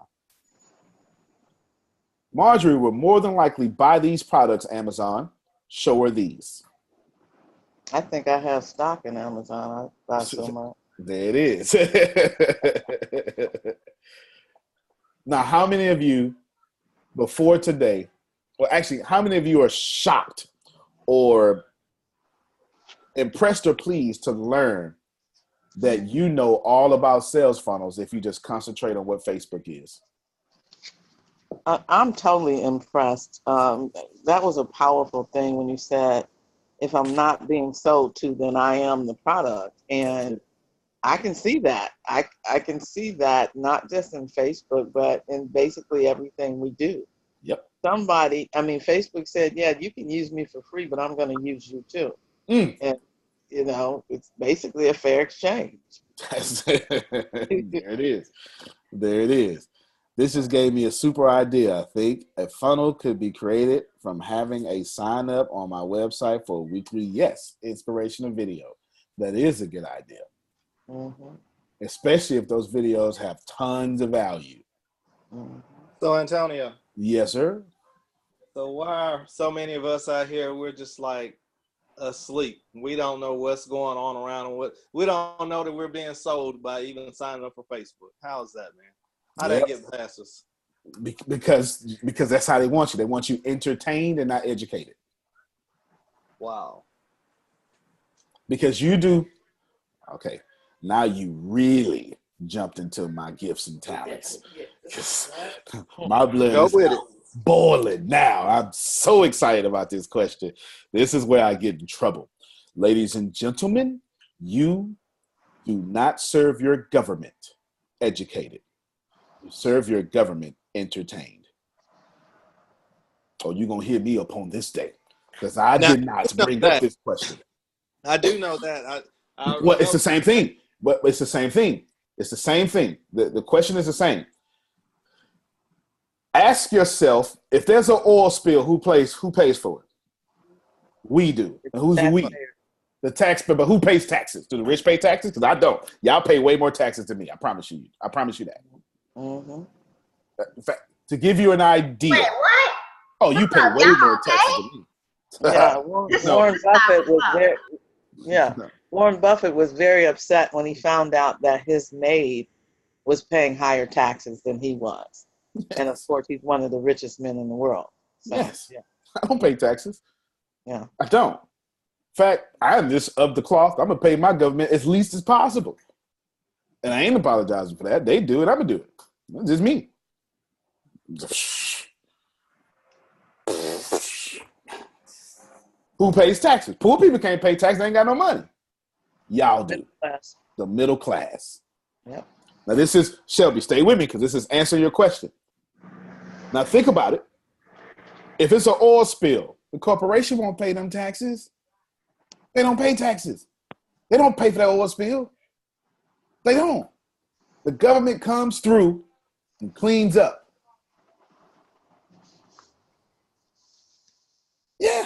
Marjorie will more than likely buy these products, Amazon. Show her these. I think I have stock in Amazon. I buy so much. There it is. Now, how many of you before today, well, actually, how many of you are shocked or impressed or pleased to learn that you know all about sales funnels if you just concentrate on what Facebook is? I'm totally impressed. That was a powerful thing when you said, if I'm not being sold to, then I am the product. And I can see that. I can see that not just in Facebook, but in basically everything we do. Yep. Facebook said, yeah, you can use me for free, but I'm going to use you too. And, it's basically a fair exchange. There it is. There it is. This just gave me a super idea. I think a funnel could be created from having a sign up on my website for a weekly, inspirational video. That is a good idea. Mm-hmm. Especially if those videos have tons of value. Mm-hmm. So, Antonio. Yes, sir. So why are so many of us out here, we're just like asleep? We don't know what's going on around, and we don't know that we're being sold by even signing up for Facebook. How is that, man? How did that get past us? Because that's how they want you. They want you entertained and not educated. Wow. Because you do. Okay. Now you really jumped into my gifts and talents. My blood is boiling now. I'm so excited about this question. This is where I get in trouble. Ladies and gentlemen, you do not serve your government educated. You serve your government entertained. Oh, you're going to hear me upon this day, because I did not bring up this question. I do know that. Well, it's the same thing. But it's the same thing. It's the same thing. The question is the same. Ask yourself, if there's an oil spill, who pays for it? We do. And who's the we? The taxpayer. But who pays taxes? Do the rich pay taxes? Because I don't. Y'all pay way more taxes than me. I promise you. I promise you that. Mm-hmm. In fact, to give you an idea. Wait, what? Oh, you pay way more taxes than me. Yeah, Warren Buffett was there. Yeah. No. Warren Buffett was very upset when he found out that his maid was paying higher taxes than he was. Yes. And of course, he's one of the richest men in the world. So, yes. Yeah. I don't pay taxes. Yeah. I don't. In fact, I'm just of the cloth. I'm going to pay my government as least as possible. And I ain't apologizing for that. They do it. I'm going to do it. It's just me. Who pays taxes? Poor people can't pay taxes. They ain't got no money. Y'all do. The middle class. Yep. Now this is, Shelby, stay with me because this is answering your question. Now think about it. If it's an oil spill, the corporation won't pay them taxes. They don't pay taxes. They don't pay for that oil spill. They don't. The government comes through and cleans up. Yeah.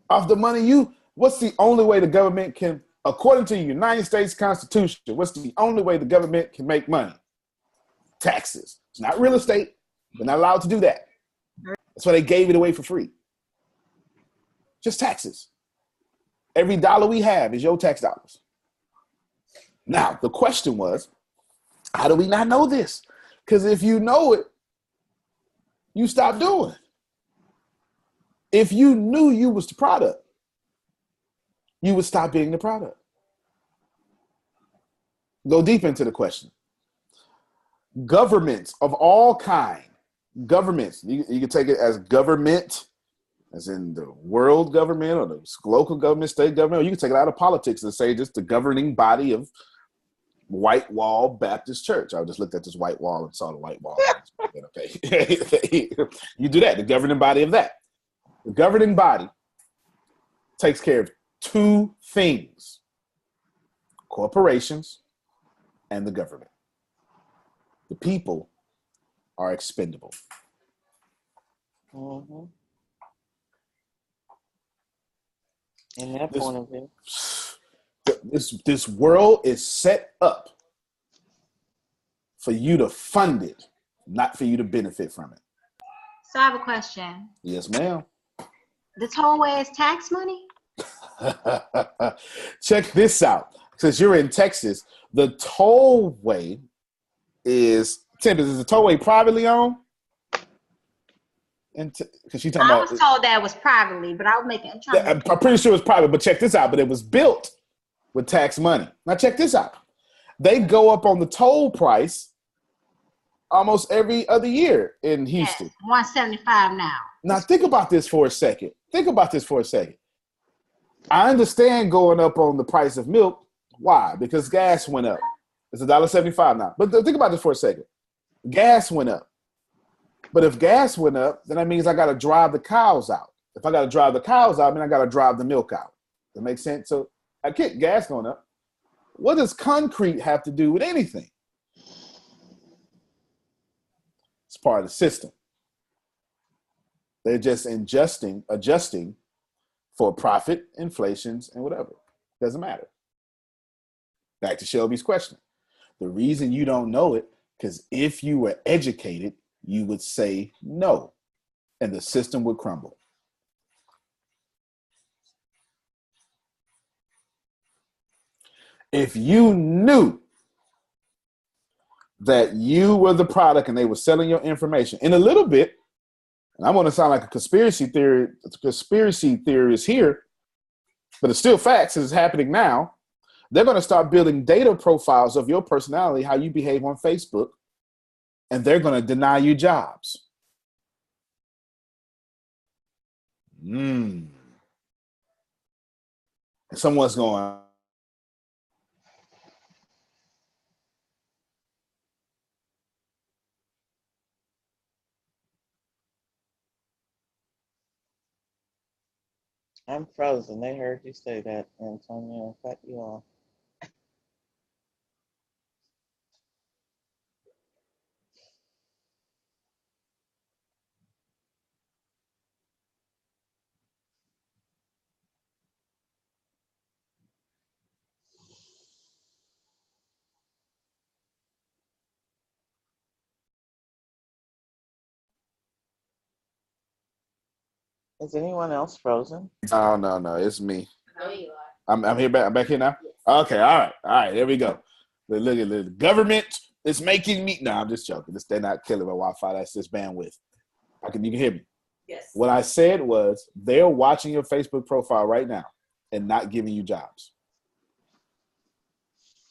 Off the money what's the only way the government can, according to the United States Constitution, what's the only way the government can make money? Taxes. It's not real estate. They're not allowed to do that. That's why they gave it away for free. Just taxes. Every dollar we have is your tax dollars. Now, the question was, how do we not know this? Because if you know it, you stop doing it. If you knew you was the product, you would stop being the product. Go deep into the question. Governments of all kind, governments, you can take it as government, as in the world government or the local government, state government, or you can take it out of politics and say just the governing body of White Wall Baptist Church. I just looked at this white wall and saw the white wall. Okay. You do that, the governing body of that. The governing body takes care of two things: corporations and the government. The people are expendable. Mm-hmm. In that point of view. This world is set up for you to fund it, not for you to benefit from it. So I have a question. Yes, ma'am. The tollway is tax money? Check this out. Since you're in Texas, the tollway is the tollway privately owned? Because she's talking I about. was told that it was privately, but I was making. I'm pretty sure it was private, but check this out. But it was built with tax money. Now check this out. They go up on the toll price almost every other year in Houston. Yes, $175 now. Now think about this for a second. I understand going up on the price of milk. Why? Because gas went up. It's $1.75 now. But think about this for a second. Gas went up. But if gas went up, then that means I got to drive the cows out. If I got to drive the cows out, then I got to drive the milk out. That makes sense? So I get gas going up. What does concrete have to do with anything? It's part of the system. They're just adjusting for profit, inflations, and whatever. Doesn't matter. Back to Shelby's question. The reason you don't know it, because if you were educated, you would say no, and the system would crumble. If you knew that you were the product and they were selling your information in a little bit, and I'm going to sound like a conspiracy theorist here, but it's still facts, it's happening now. They're going to start building data profiles of your personality, how you behave on Facebook, and they're going to deny you jobs. And someone's going, I'm frozen. They heard you say that, Antonio. Cut you off. Is anyone else frozen? oh, no, it's me. I'm here back. I'm back here now. Okay, all right, there we go. Look at the government is making me. No, I'm just joking. They're not killing my Wi-Fi. That's just bandwidth. You can hear me. Yes. What I said was they're watching your Facebook profile right now and not giving you jobs.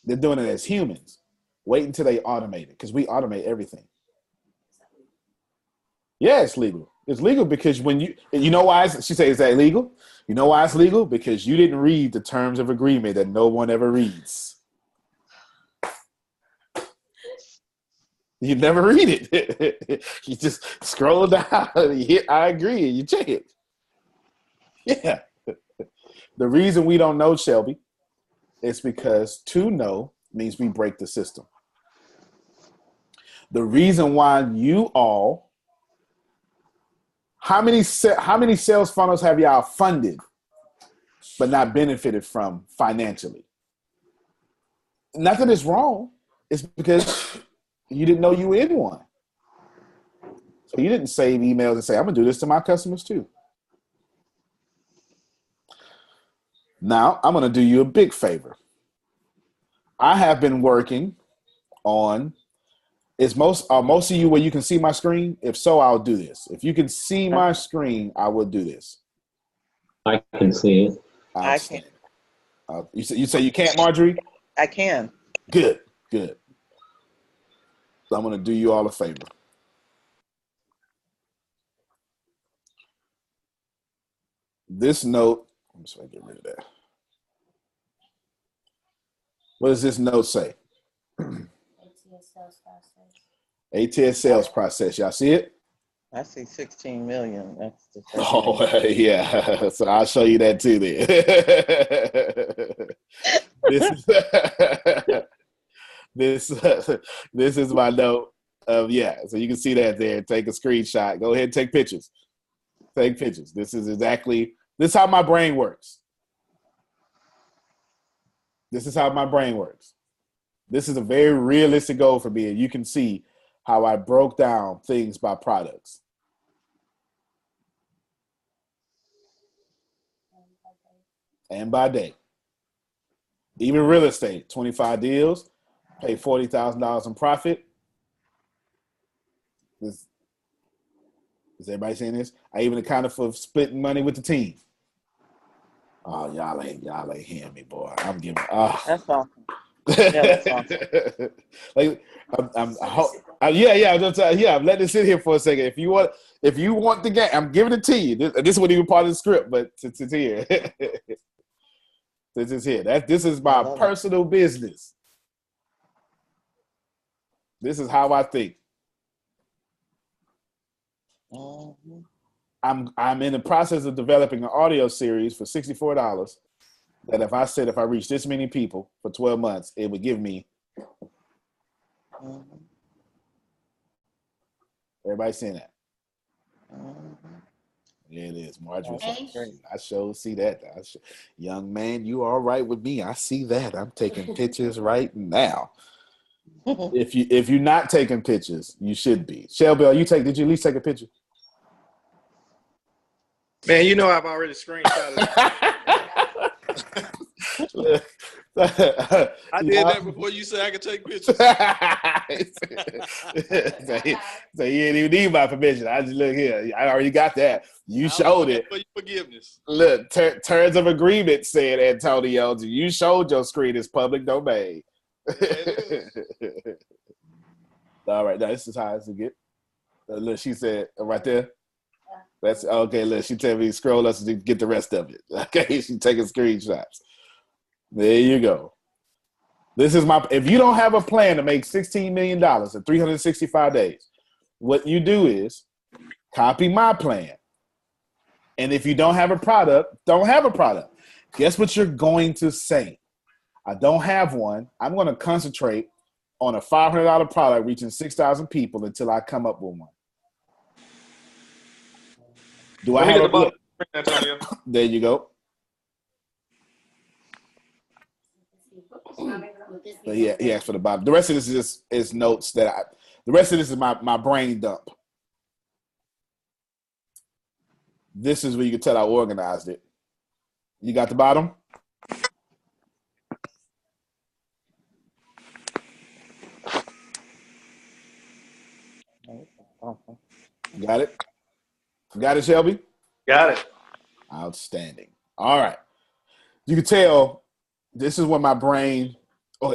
They're doing it as humans. Wait until they automate it, because we automate everything. Yeah, it's legal. It's legal because when you know why she said, is that legal? You know why it's legal? Because you didn't read the terms of agreement that no one ever reads. You never read it. You just scroll down, you hit I agree, and you check it. Yeah. The reason we don't know, Shelby, is because to know means we break the system. The reason why you all, how many sales funnels have y'all funded but not benefited from financially? Not that it's wrong. It's because you didn't know you were in one. So you didn't save emails and say, I'm going to do this to my customers too. Now, I'm going to do you a big favor. I have been working on, is most of you where you can see my screen? If so, I'll do this. If you can see my screen, I will do this. I can see it. I can. You say you can't, Marjorie? I can. Good. So I'm going to do you all a favor. This note, I'm just going to get rid of that. What does this note say? ATS sales process. Y'all see it? I see 16 million. That's the first Oh, thing. yeah. So I'll show you that too then. This is my note of, yeah. So you can see that there. Take a screenshot. Go ahead and take pictures. Take pictures. This is how my brain works. This is how my brain works. This is a very realistic goal for me, and you can see how I broke down things by products. And by day. Even real estate, 25 deals, pay $40,000 in profit. Is everybody saying this? I even accounted for splitting money with the team. Oh, y'all ain't hearing me, boy. I'm giving. That's awesome. Yeah, that's awesome. I'm letting it sit here for a second. If you want the game, I'm giving it to you. This wasn't even part of the script, but it's here. This is here. This is my personal business. This is how I think. Mm-hmm. I'm in the process of developing an audio series for $64 that if I reach this many people for 12 months, it would give me. Mm-hmm. Everybody saying that? Mm-hmm. Yeah, it is. Marjorie. Okay. I sure see that. Young man, you all right with me? I see that. I'm taking pictures right now. If you're not taking pictures, you should be. Shelby, did you at least take a picture? Man, you know I've already screenshotted it. I did that before you said I could take pictures. So you didn't even need my permission. I just look here. I already got that. You showed it. For your forgiveness. Look, terms of agreement said, Antonio, you showed your screen is public domain. All right, now this is how it's to get. Look, she said right there. That's okay. Look, she tell me scroll us to get the rest of it. Okay, she taking screenshots. There you go. This is if you don't have a plan to make $16 million in 365 days, what you do is copy my plan. And if you don't have a product, don't have a product. Guess what you're going to say? I don't have one. I'm going to concentrate on a $500 product reaching 6,000 people until I come up with one. Do I have a look? There you go. But yeah, he asked for the bottom. The rest of this is notes the rest of this is my brain dump. This is where you can tell I organized it. You got the bottom? Got it? Got it, Shelby? Got it. Outstanding. All right. You can tell this is when my brain,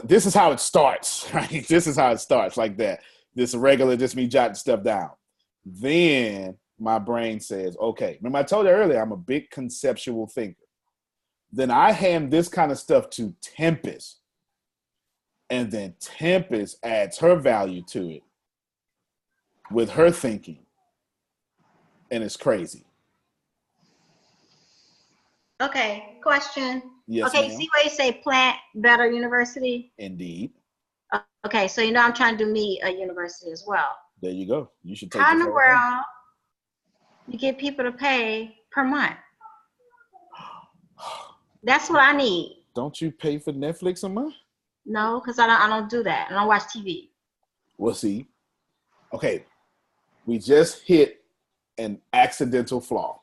this is how it starts, right? This is how it starts, like that. This regular, just me jotting stuff down. Then my brain says, okay, remember I told you earlier, I'm a big conceptual thinker. Then I hand this kind of stuff to Tempest. And then Tempest adds her value to it. with her thinking, and it's crazy. Okay, question. Yes, okay, ma'am. see where you say Plant Better University? Indeed. Okay, so you know I'm trying to do me a university as well. There you go. You should take How in the whole world you get people to pay per month? That's what I need. Don't you pay for Netflix a month? No, because I don't do that. I don't watch TV. Well, see. Okay. We just hit an accidental flaw.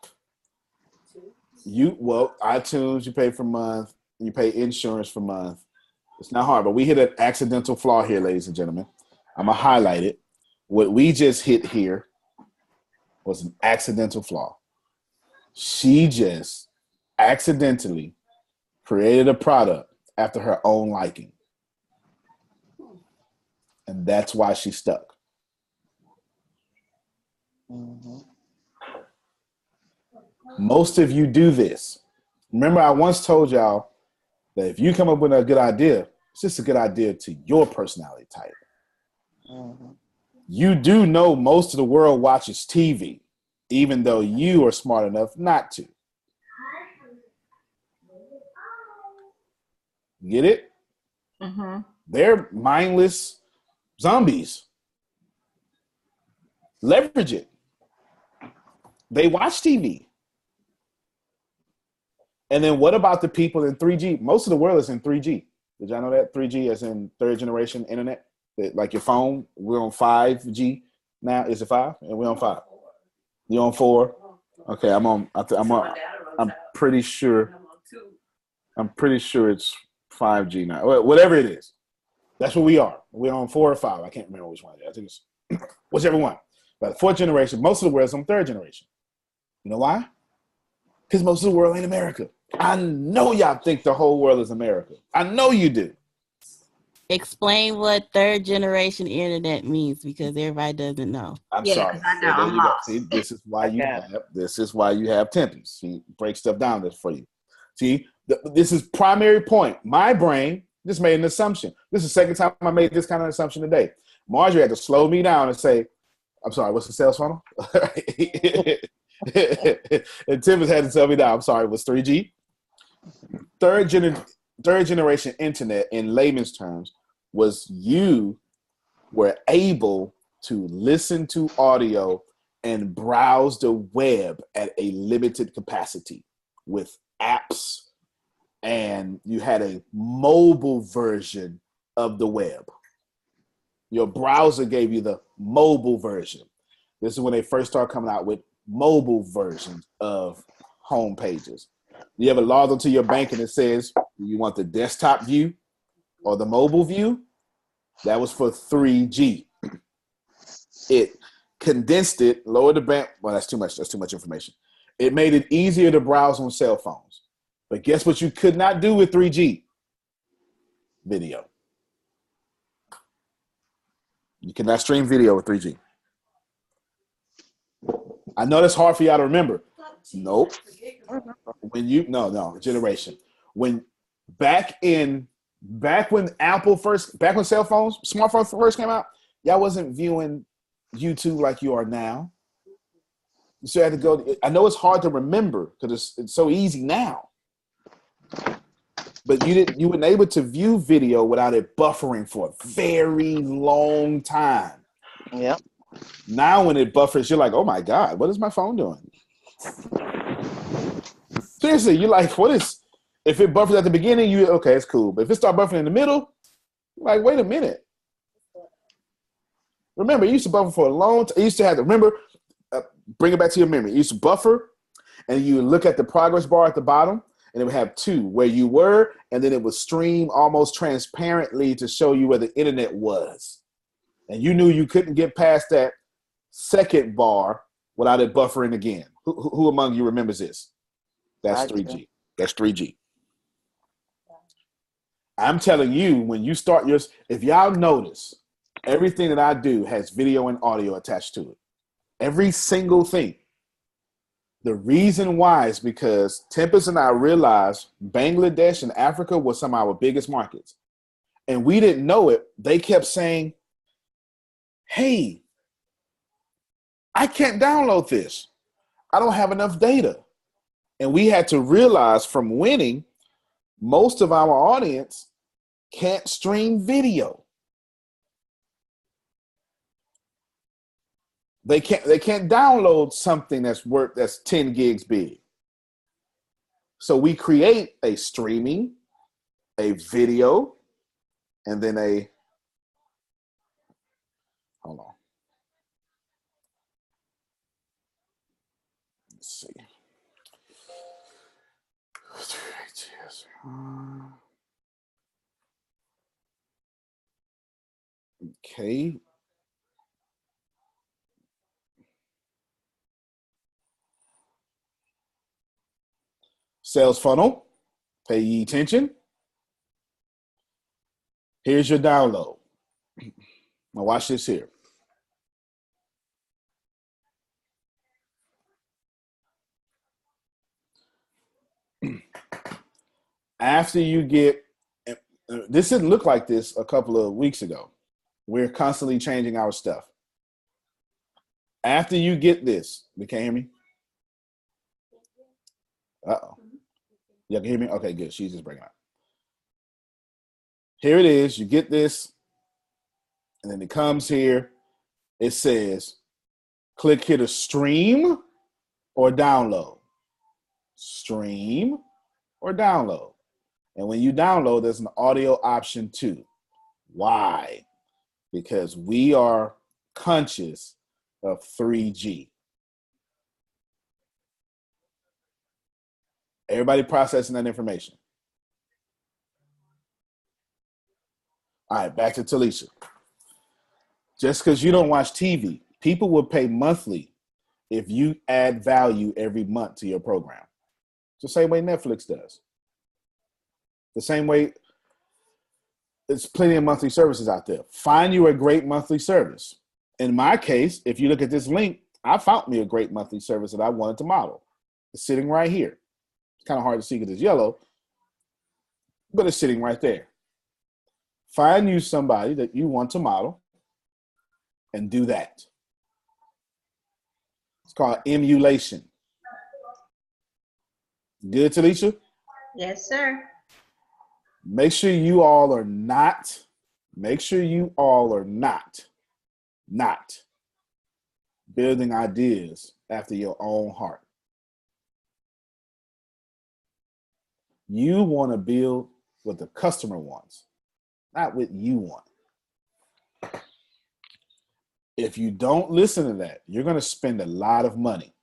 iTunes, you pay for month. You pay insurance for month. It's not hard, but we hit an accidental flaw here, ladies and gentlemen. I'm going to highlight it. What we just hit here was an accidental flaw. She just accidentally created a product after her own liking. And that's why she's stuck. Mm-hmm. Most of you do this. Remember, I once told y'all that if you come up with a good idea, it's just a good idea to your personality type. Mm-hmm. You do know most of the world watches TV, even though you are smart enough not to. Get it? Mm-hmm. They're mindless zombies. Leverage it. They watch TV. And then what about the people in 3G? Most of the world is in 3G. Did y'all know that? 3G is in third generation internet. Like your phone, we're on 5G now. Is it 5? And we're on 5. You on 4? Okay, I'm pretty sure. I'm pretty sure it's 5G now. Whatever it is. That's what we are. We're on 4 or 5. I can't remember which one it is. I think it's whichever one. But fourth generation, most of the world is on third generation. You know why? Because most of the world ain't America. I know y'all think the whole world is America. I know you do. Explain what third generation internet means, because everybody doesn't know. I'm sorry. I know. I'm lost. See, this is why you have Tempest. She breaks stuff down this for you. See, this is primary point. My brain just made an assumption. This is the second time I made this kind of assumption today. Marjorie had to slow me down and say, I'm sorry, what's the sales funnel? And Tempest had to tell me that, I'm sorry, it was 3G. Third generation internet, in layman's terms, was you were able to listen to audio and browse the web at a limited capacity with apps, and you had a mobile version of the web. Your browser gave you the mobile version. This is when they first started coming out with mobile versions of home pages. You ever log into your bank and it says, do you want the desktop view or the mobile view? That was for 3G. It condensed it, lowered the bank. Well, that's too much information. It made it easier to browse on cell phones. But guess what you could not do with 3G? Video. You cannot stream video with 3G. I know that's hard for y'all to remember. Nope. Generation. Back when cell phones, smartphones first came out, y'all wasn't viewing YouTube like you are now. You still had to go. I know it's hard to remember because it's so easy now. But you weren't able to view video without it buffering for a very long time. Yep. Now when it buffers, you're like, oh my God, what is my phone doing? Seriously, you're like, if it buffers at the beginning, okay, it's cool. But if it starts buffering in the middle, you're like, wait a minute. Remember, it used to buffer for a long time. You used to have to bring it back to your memory. It used to buffer, and you would look at the progress bar at the bottom, and it would have 2, where you were, and then it would stream almost transparently to show you where the internet was. And you knew you couldn't get past that second bar without it buffering again. Who among you remembers this? That's 3G. That's 3G. I'm telling you, when you start if y'all notice, everything that I do has video and audio attached to it. Every single thing. The reason why is because Tempest and I realized Bangladesh and Africa were some of our biggest markets. And we didn't know it. They kept saying, hey, I can't download this. I don't have enough data. And we had to realize from winning, most of our audience can't stream video. They can't download something that's 10 gigs big. So we create a streaming, a video, and then hold on. Let's see. Okay. Sales funnel. Pay ye attention. Here's your download. Now watch this here. After you get, this didn't look like this a couple of weeks ago. We're constantly changing our stuff. After you get this, you can't hear me? Uh-oh. You can hear me? Okay, good. She's just bringing it up. Here it is. You get this, and then it comes here. It says, click here to stream or download. Stream or download. And when you download, there's an audio option too. Why? Because we are conscious of 3G. Everybody processing that information. All right, back to Talisha. Just because you don't watch TV, people will pay monthly if you add value every month to your program. It's the same way Netflix does. The same way, there's plenty of monthly services out there. Find you a great monthly service. In my case, if you look at this link, I found me a great monthly service that I wanted to model. It's sitting right here. It's kind of hard to see because it's yellow, but it's sitting right there. Find you somebody that you want to model and do that. It's called emulation. Good, Talisha? Yes, sir. Make sure you all are not building ideas after your own heart. You want to build what the customer wants, not what you want. If you don't listen to that, you're going to spend a lot of money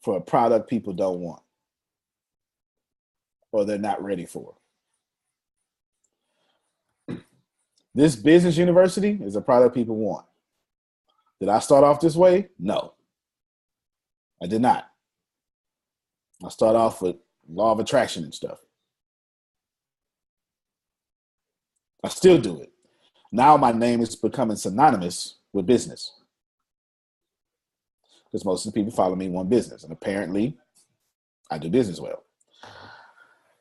for a product people don't want or they're not ready for. This business university is a product people want. Did I start off this way? No, I did not. I start off with law of attraction and stuff. I still do it. Now my name is becoming synonymous with business. Because most of the people follow me want business. And apparently, I do business well.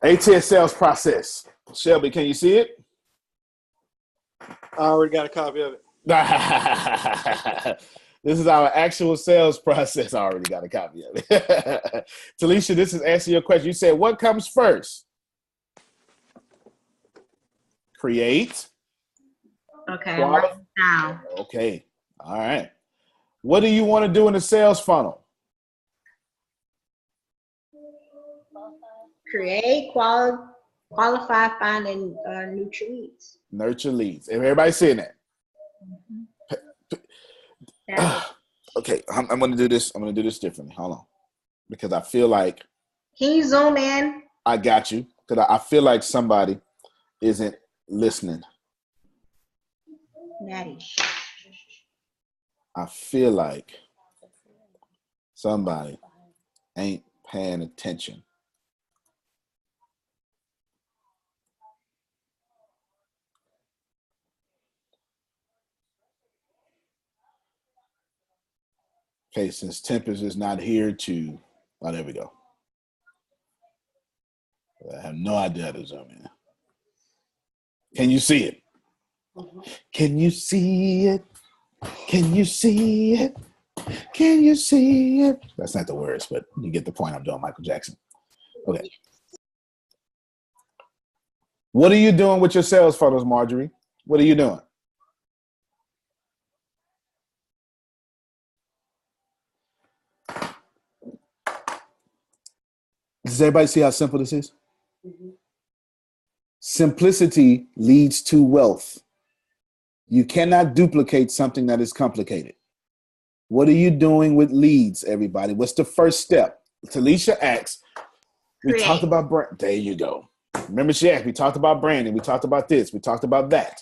ATS sales process. Shelby, can you see it? I already got a copy of it. This is our actual sales process. I already got a copy of it. Talisha, this is answering your question. You said, what comes first? Create. Okay, I'm writing it down. Okay. All right. What do you want to do in the sales funnel? Create, qualify, find, and nurture leads. Nurture leads. Everybody seeing that? Okay, I'm going to do this. I'm going to do this differently. Hold on. Because I feel like. Can you zoom in? I got you. Because I feel like somebody isn't listening. Maddie. I feel like somebody ain't paying attention. Okay, since Tempest is not here to, oh, there we go. I have no idea how to zoom in. Can you see it? Can you see it? Can you see it? Can you see it? That's not the words, but you get the point. I'm doing Michael Jackson. Okay. What are you doing with your sales funnels, Marjorie? What are you doing? Does everybody see how simple this is? Mm-hmm. Simplicity leads to wealth. You cannot duplicate something that is complicated. What are you doing with leads, everybody? What's the first step? Talisha asks, we talked about brand. There you go. Remember she asked, we talked about branding. We talked about this. We talked about that.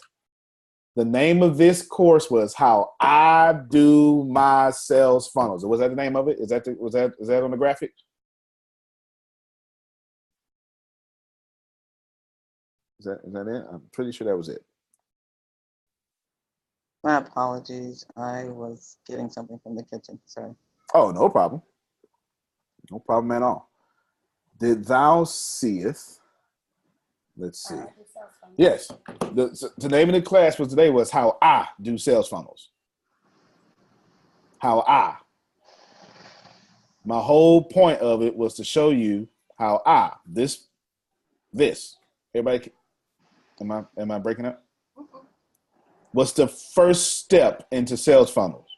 The name of this course was How I Do My Sales Funnels. Was that the name of it? Is that on the graphic? Is that it? I'm pretty sure that was it. My apologies. I was getting something from the kitchen. Sorry. Oh, no problem. No problem at all. Did thou seest? Let's see. Yes. The name of the class for today was How I Do Sales Funnels. How I. My whole point of it was to show you how this. Everybody, am I breaking up? What's the first step into sales funnels?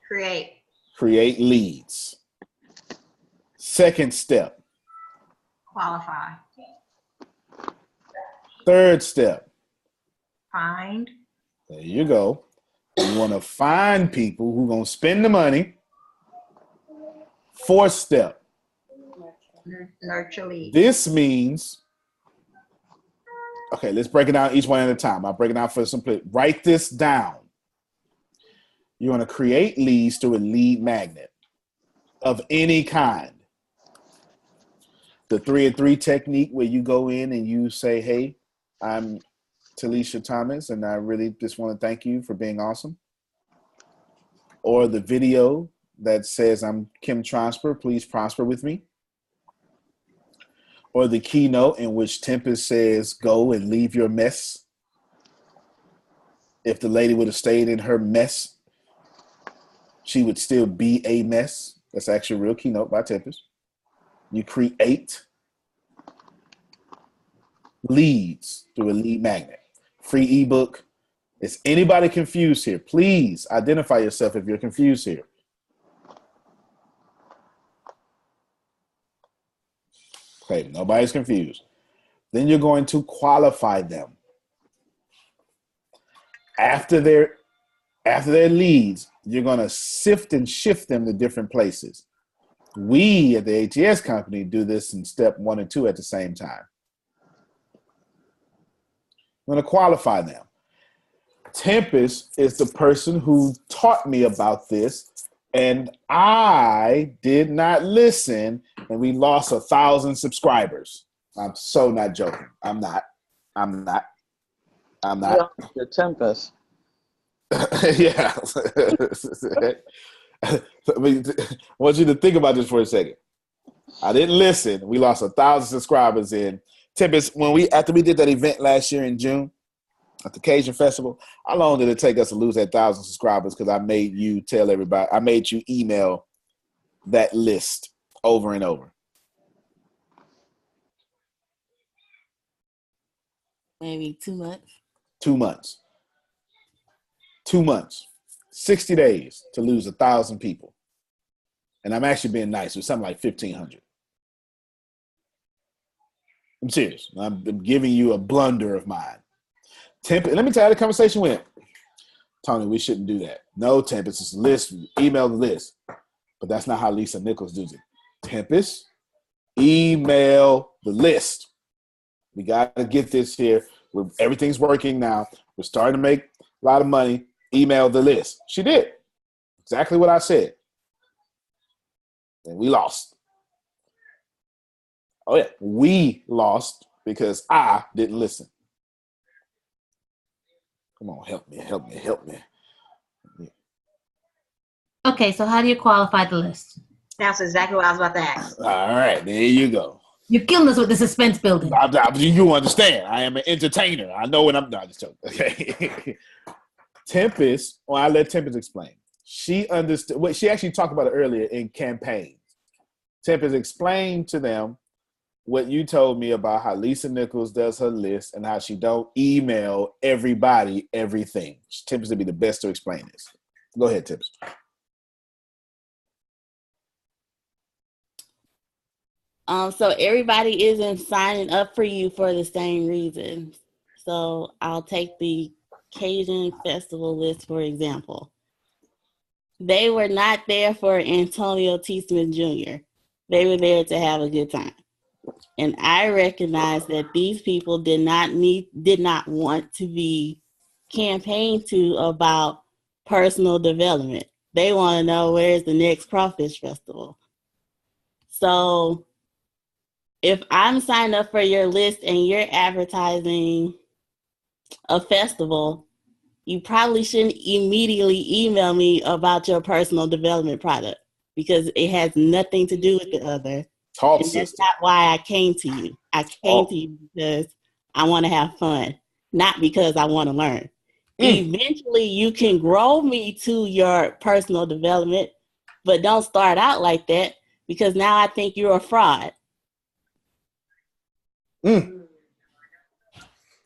Create leads. Second step. Qualify. Third step. Find. There you go. You want to find people who are going to spend the money. Fourth step. Nurture leads. This means, okay, let's break it down each one at a time. I'll break it down for simplicity. Write this down. You want to create leads through a lead magnet of any kind. The 3 and 3 technique where you go in and you say, hey, I'm Talisha Thomas, and I really just want to thank you for being awesome. Or the video that says, I'm Kim Trosper, please prosper with me. Or the keynote in which Tempest says, go and leave your mess. If the lady would have stayed in her mess, she would still be a mess. That's actually a real keynote by Tempest. You create leads through a lead magnet. Free ebook. Is anybody confused here? Please identify yourself if you're confused here. Okay, nobody's confused. Then you're going to qualify them. After their leads, you're going to sift and shift them to different places. We at the ATS company do this in step 1 and 2 at the same time. I'm going to qualify them. Tempest is the person who taught me about this, and I did not listen, and we lost 1,000 subscribers. I'm so not joking. I'm not. Your Tempest. Yeah. I want you to think about this for a second. I didn't listen. We lost 1,000 subscribers in Tempest. After we did that event last year in June at the Cajun Festival, how long did it take us to lose that 1,000 subscribers? Because I made you tell everybody. I made you email that list over and over. Maybe 2 months. 2 months. 2 months. 60 days to lose 1,000 people. And I'm actually being nice. It was something like 1,500. I'm serious. I'm giving you a blunder of mine. Tempest, let me tell you how the conversation went. Tony, we shouldn't do that. No, Tempest, it's a list. Email the list. But that's not how Lisa Nichols does it. Tempest, email the list. We got to get this here. Everything's working now. We're starting to make a lot of money. Email the list. She did. Exactly what I said. And we lost. Oh, yeah. We lost because I didn't listen. Come on, help me. Okay, so how do you qualify the list? That's exactly what I was about to ask. All right, there you go. You're killing us with the suspense building. You understand? I am an entertainer. I know when I'm not just joking. Okay. Tempest. Well, I let Tempest explain. She understood. What she actually talked about it earlier in campaigns. Tempest explained to them what you told me about how Lisa Nichols does her list and how she don't email everybody everything. Tempest would be the best to explain this. Go ahead, Tempest. So everybody isn't signing up for you for the same reason. So I'll take the Cajun Festival list, for example. They were not there for Antonio T. Smith Jr. They were there to have a good time. And I recognize that these people did not want to be campaigned to about personal development. They want to know where's the next Crawfish Festival. So if I'm signed up for your list and you're advertising a festival, you probably shouldn't immediately email me about your personal development product because it has nothing to do with the other. Talk, and that's sister. not why I came to you. I came to you because I want to have fun, not because I want to learn. Eventually, you can grow me to your personal development, but don't start out like that because now I think you're a fraud.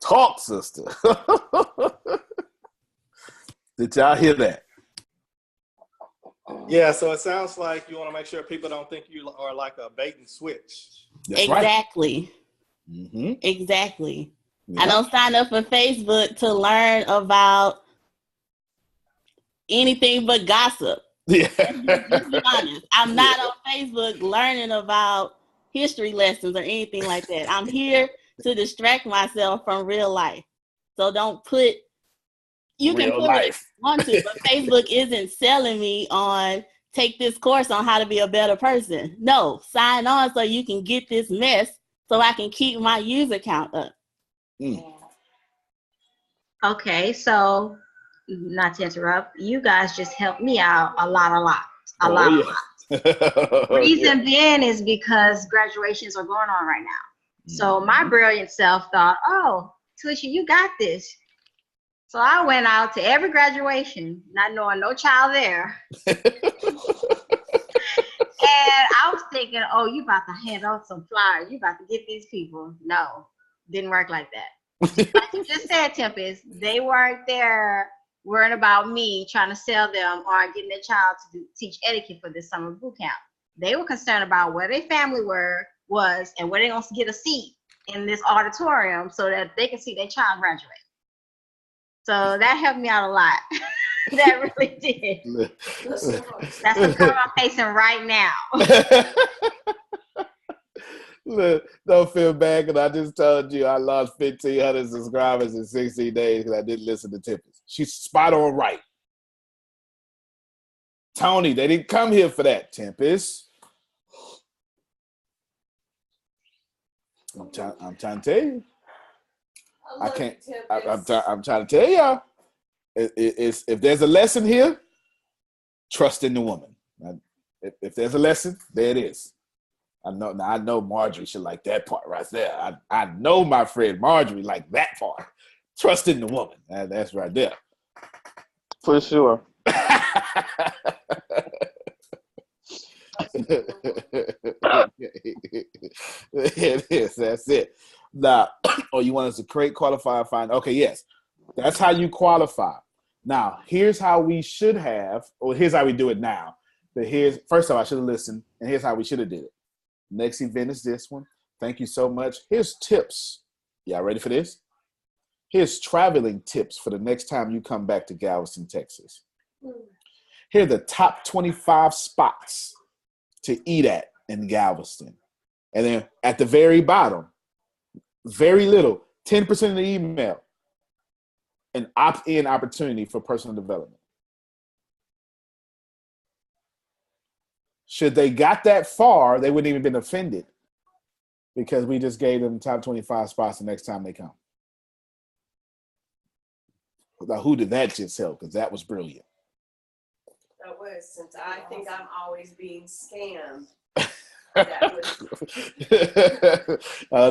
Talk, sister. Did y'all hear that? Yeah, so it sounds like you want to make sure people don't think you are like a bait and switch. That's exactly. Right. Mm-hmm. Exactly. Yeah. I don't sign up for Facebook to learn about anything but gossip. Yeah. Let's be honest. I'm not on Facebook learning about history lessons or anything like that. I'm here to distract myself from real life. So don't put, you can put what you want to, but Facebook isn't selling me on take this course on how to be a better person. No, sign on so you can get this mess so I can keep my user count up. Okay, so not to interrupt, you guys just helped me out a lot. Reason being is because graduations are going on right now. So my brilliant self thought, oh, Talisha, you got this. So I went out to every graduation, not knowing no child there. And I was thinking, oh, you about to hand out some flyers. You about to get these people. No, didn't work like that. Just like you just said, Tempest, they weren't there worrying about me trying to sell them or getting their child to teach etiquette for this summer boot camp. They were concerned about where their family was and where they're going to get a seat in this auditorium so that they can see their child graduate. So that helped me out a lot. That really did. That's the problem I'm facing right now. Look, don't feel bad because I just told you I lost 1,500 subscribers in 16 days because I didn't listen to Tempest. She's spot on right. Tony, they didn't come here for that, Tempest. I'm trying to tell you. I can't. I'm trying to tell y'all. If there's a lesson here, trust in the woman. If there's a lesson, there it is. I know Marjorie should like that part right there. I know my friend Marjorie like that part. Trust in the woman. That's right there. For sure. It is. That's it. Now, you want us to create, qualify, find. Okay, yes. That's how you qualify. Now, here's how we should have, or here's how we do it now. But first of all, I should have listened, and here's how we should have did it. Next event is this one. Thank you so much. Here's tips. Y'all ready for this? Here's traveling tips for the next time you come back to Galveston, Texas. Here are the top 25 spots to eat at in Galveston. And then at the very bottom, very little, 10% of the email, an opt-in opportunity for personal development. Should they got that far, they wouldn't even been offended because we just gave them top 25 spots the next time they come. Now, who did that just help? Because that was brilliant. That was, since I think I'm always being scammed. don't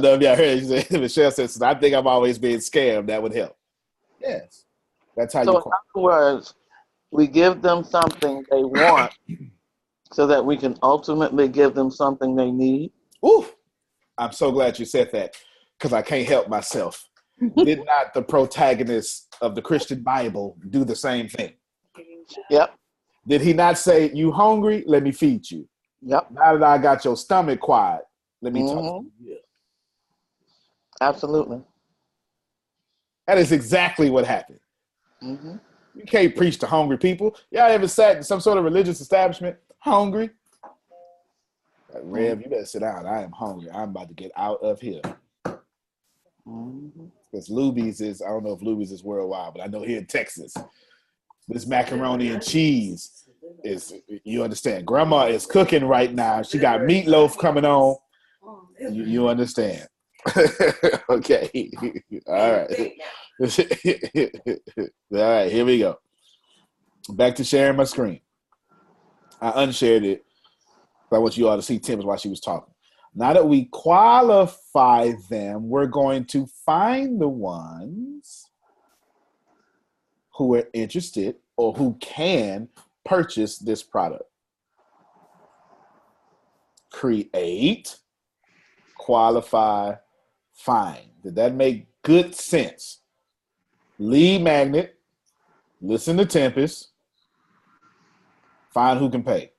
know if y'all heard. Michelle says, "I think I'm always being scammed. That would help." Yes, that's how So you. in other words, we give them something they want, so that we can ultimately give them something they need. Ooh, I'm so glad you said that because I can't help myself. Did not the protagonist of the Christian Bible do the same thing? Yep. Did he not say, "You hungry? Let me feed you"? Yep. Now that I got your stomach quiet, let me talk to you. Absolutely. That is exactly what happened. Mm-hmm. You can't preach to hungry people. Y'all ever sat in some sort of religious establishment hungry? Like, Rev, you better sit down. I am hungry. I'm about to get out of here. Because Luby's is, I don't know if Luby's is worldwide, but I know here in Texas, this macaroni and cheese is, you understand. Grandma is cooking right now. She got meatloaf coming on. You understand. Okay. All right. All right, here we go. Back to sharing my screen. I unshared it. I want you all to see Tim's while she was talking. Now that we qualify them, we're going to find the ones who are interested or who can purchase this product. Create, qualify, find. Did that make good sense? Lead magnet, listen to Tempest, find who can pay.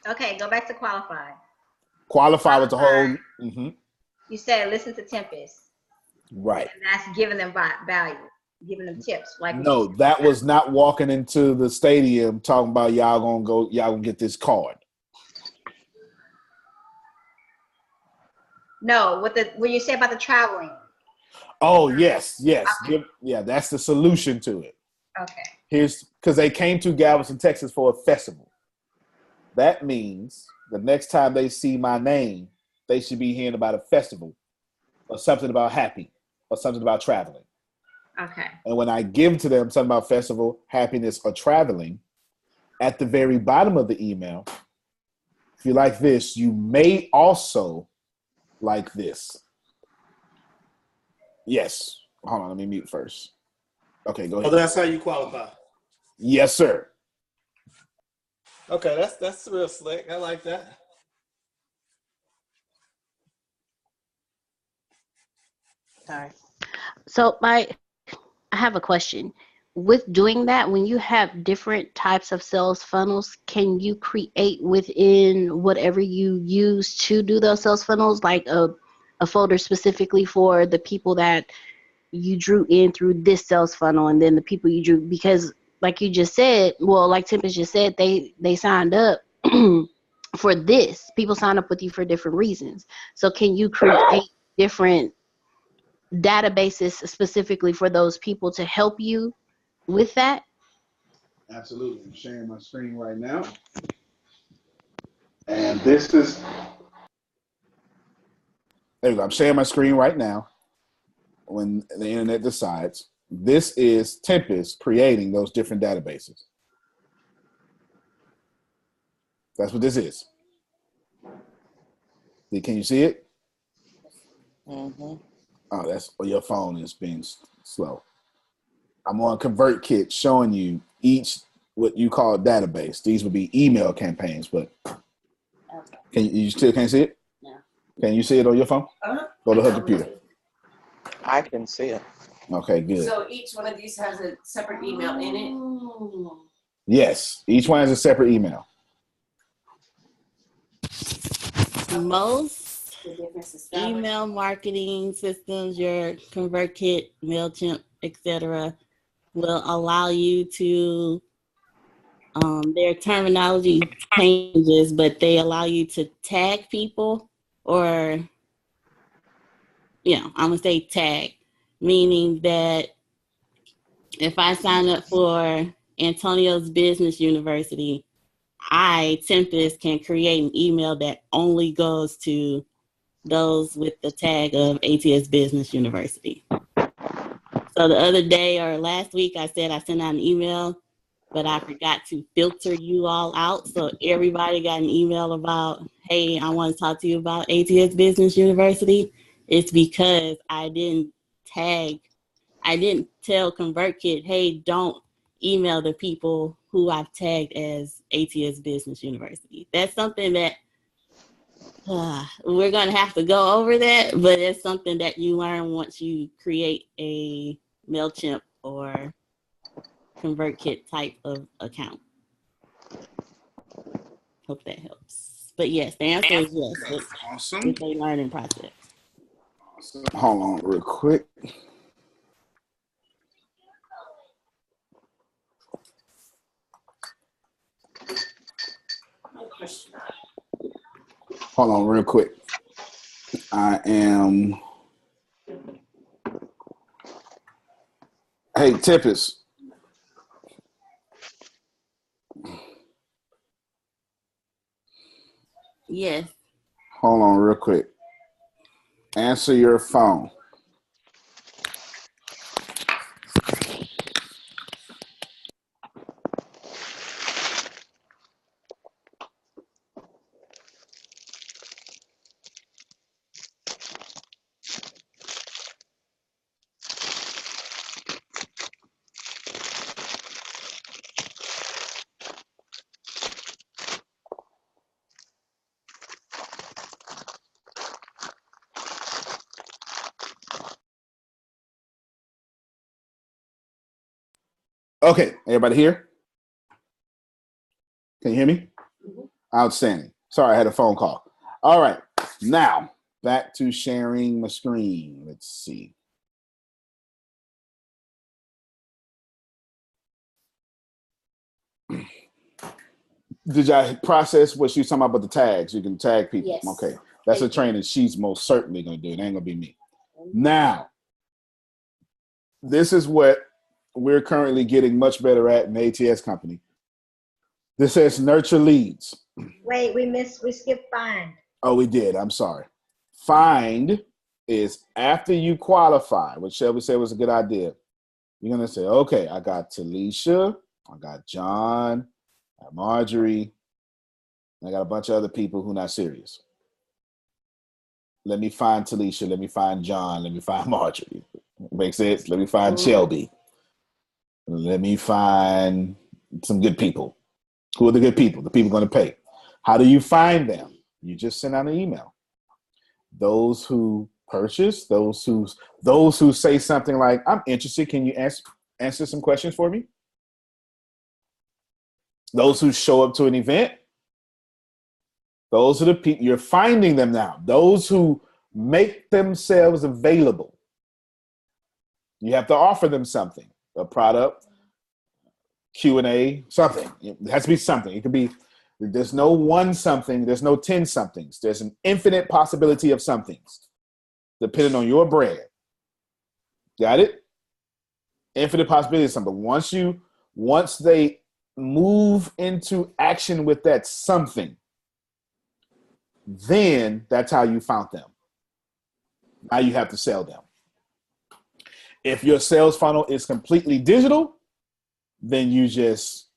Okay, go back to qualify. Qualify with the whole. Mm-hmm. You said listen to Tempest. Right. And that's giving them value, giving them tips. Like no, that was not walking into the stadium talking about y'all gonna get this card. No, when you say about the traveling. Oh yes. Okay. That's the solution to it. Okay. Here's because they came to Galveston, Texas for a festival. That means the next time they see my name, they should be hearing about a festival or something about happy or something about traveling. Okay. And when I give to them something about festival, happiness, or traveling, at the very bottom of the email, if you like this, you may also like this. Yes. Hold on, let me mute first. Okay, go ahead. Oh, that's how you qualify. Yes, sir. Okay, that's real slick. I like that. Sorry. So I have a question. With doing that, when you have different types of sales funnels, can you create within whatever you use to do those sales funnels, like a folder specifically for the people that you drew in through this sales funnel, and then the people you drew, because like you just said, well, like Tempest just said, they signed up for this. People sign up with you for different reasons. So can you create different databases specifically for those people to help you with that? Absolutely. I'm sharing my screen right now. And this is... There we go. I'm sharing my screen right now. When the internet decides, this is Tempest creating those different databases. That's what this is. Can you see it? Mm-hmm. Oh, your phone is being slow. I'm on ConvertKit showing you each what you call a database. These would be email campaigns, but you still can't see it? No. Can you see it on your phone? Go to her computer. I can see it. Okay, good. So each one of these has a separate email in it? Yes, each one has a separate email. Most email marketing systems, your ConvertKit, MailChimp, etc., will allow you to, their terminology changes, but they allow you to tag people, or, I'm going to say tag, meaning that if I sign up for Antonio's Business University, Tempest, can create an email that only goes to those with the tag of ATS Business University. So the other day or last week, I said I sent out an email but I forgot to filter you all out. So everybody got an email about, hey, I want to talk to you about ATS Business University. It's because I didn't tell ConvertKit, hey, don't email the people who I've tagged as ATS Business University. That's something that we're going to have to go over that, but it's something that you learn once you create a MailChimp or ConvertKit type of account. Hope that helps. But yes, the answer is yes. Awesome. It's a learning process. Awesome. Hold on real quick. Hold on real quick. I am. Hey, Tippis. Yes. Hold on real quick. Answer your phone. Okay, everybody here? Can you hear me? Outstanding. Sorry, I had a phone call. All right, now back to sharing my screen. Let's see. Did y'all process what she was talking about the tags? You can tag people. Yes. Okay, that's a training she's most certainly going to do. It ain't going to be me. Now, this is what we're currently getting much better at in the ATS company. This says nurture leads. Wait, we skipped find. Oh, we did. I'm sorry. Find is after you qualify, which Shelby said was a good idea. You're going to say, okay, I got Talisha, I got John, I got Marjorie, I got a bunch of other people who are not serious. Let me find Talisha, let me find John, let me find Marjorie. Makes sense? Let me find Shelby. Let me find some good people. Who are the good people? The people going to pay. How do you find them? You just send out an email. Those who purchase, those who say something like, I'm interested, can you answer some questions for me? Those who show up to an event, those are the people, you're finding them now. Those who make themselves available. You have to offer them something, a product, Q&A, something. It has to be something. It could be, there's no one something, there's no 10 somethings. There's an infinite possibility of somethings, depending on your brand. Got it? Infinite possibility of something. Once they move into action with that something, then that's how you found them. Now you have to sell them. If your sales funnel is completely digital, then you just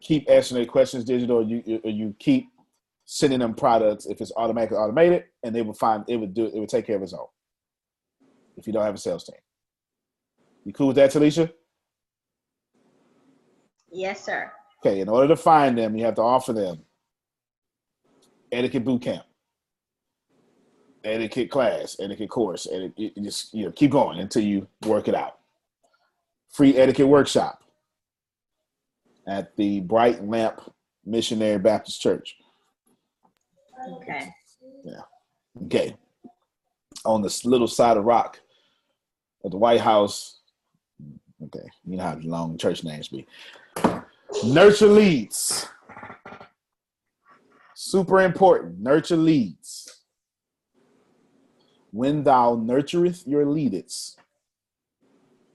keep asking their questions digital, or you keep sending them products if it's automatically automated, and they will find it would take care of its own if you don't have a sales team. You cool with that, Talisha? Yes, sir. Okay, in order to find them, you have to offer them etiquette boot camp, etiquette class, etiquette course, and just keep going until you work it out. Free etiquette workshop at the Bright Lamp Missionary Baptist Church. Okay. Yeah. Okay. On this little side of rock at the White House. Okay. You know how long church names be. Nurture leads. Super important. Nurture leads. When thou nurtureth your leaders,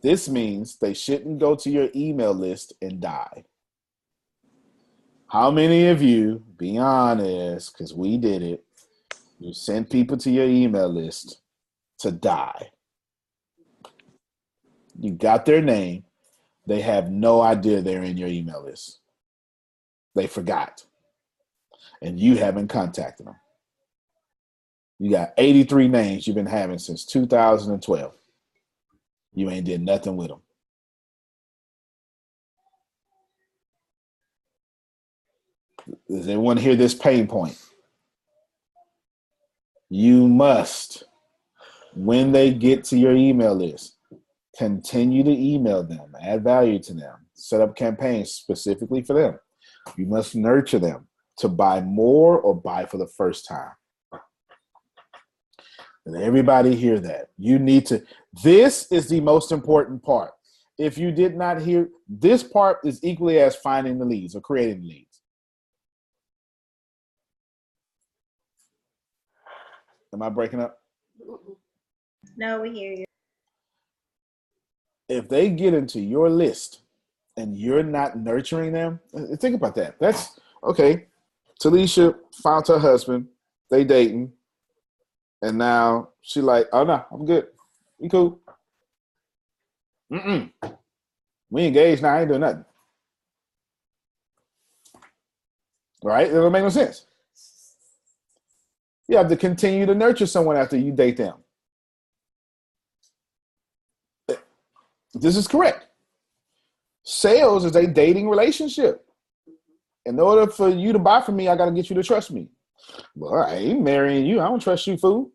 this means they shouldn't go to your email list and die. How many of you, be honest, because we did it, you sent people to your email list to die? You got their name, They have no idea they're in your email list. They forgot. And you haven't contacted them. You got 83 names you've been having since 2012. You ain't did nothing with them. Does anyone hear this pain point? You must, when they get to your email list, continue to email them, add value to them, set up campaigns specifically for them. You must nurture them to buy more or buy for the first time. And everybody hear that. You need to, this is the most important part. If you did not hear, this part is equally as finding the leads or creating the leads. Am I breaking up? No, we hear you. If they get into your list and you're not nurturing them, think about that. That's okay. Talisha found her husband, they dating, and now she like, oh no, I'm good. We cool. We engaged now, I ain't doing nothing. Right? It don't make no sense. You have to continue to nurture someone after you date them. This is correct. Sales is a dating relationship. In order for you to buy from me, I got to get you to trust me. Well, I ain't marrying you. I don't trust you, fool.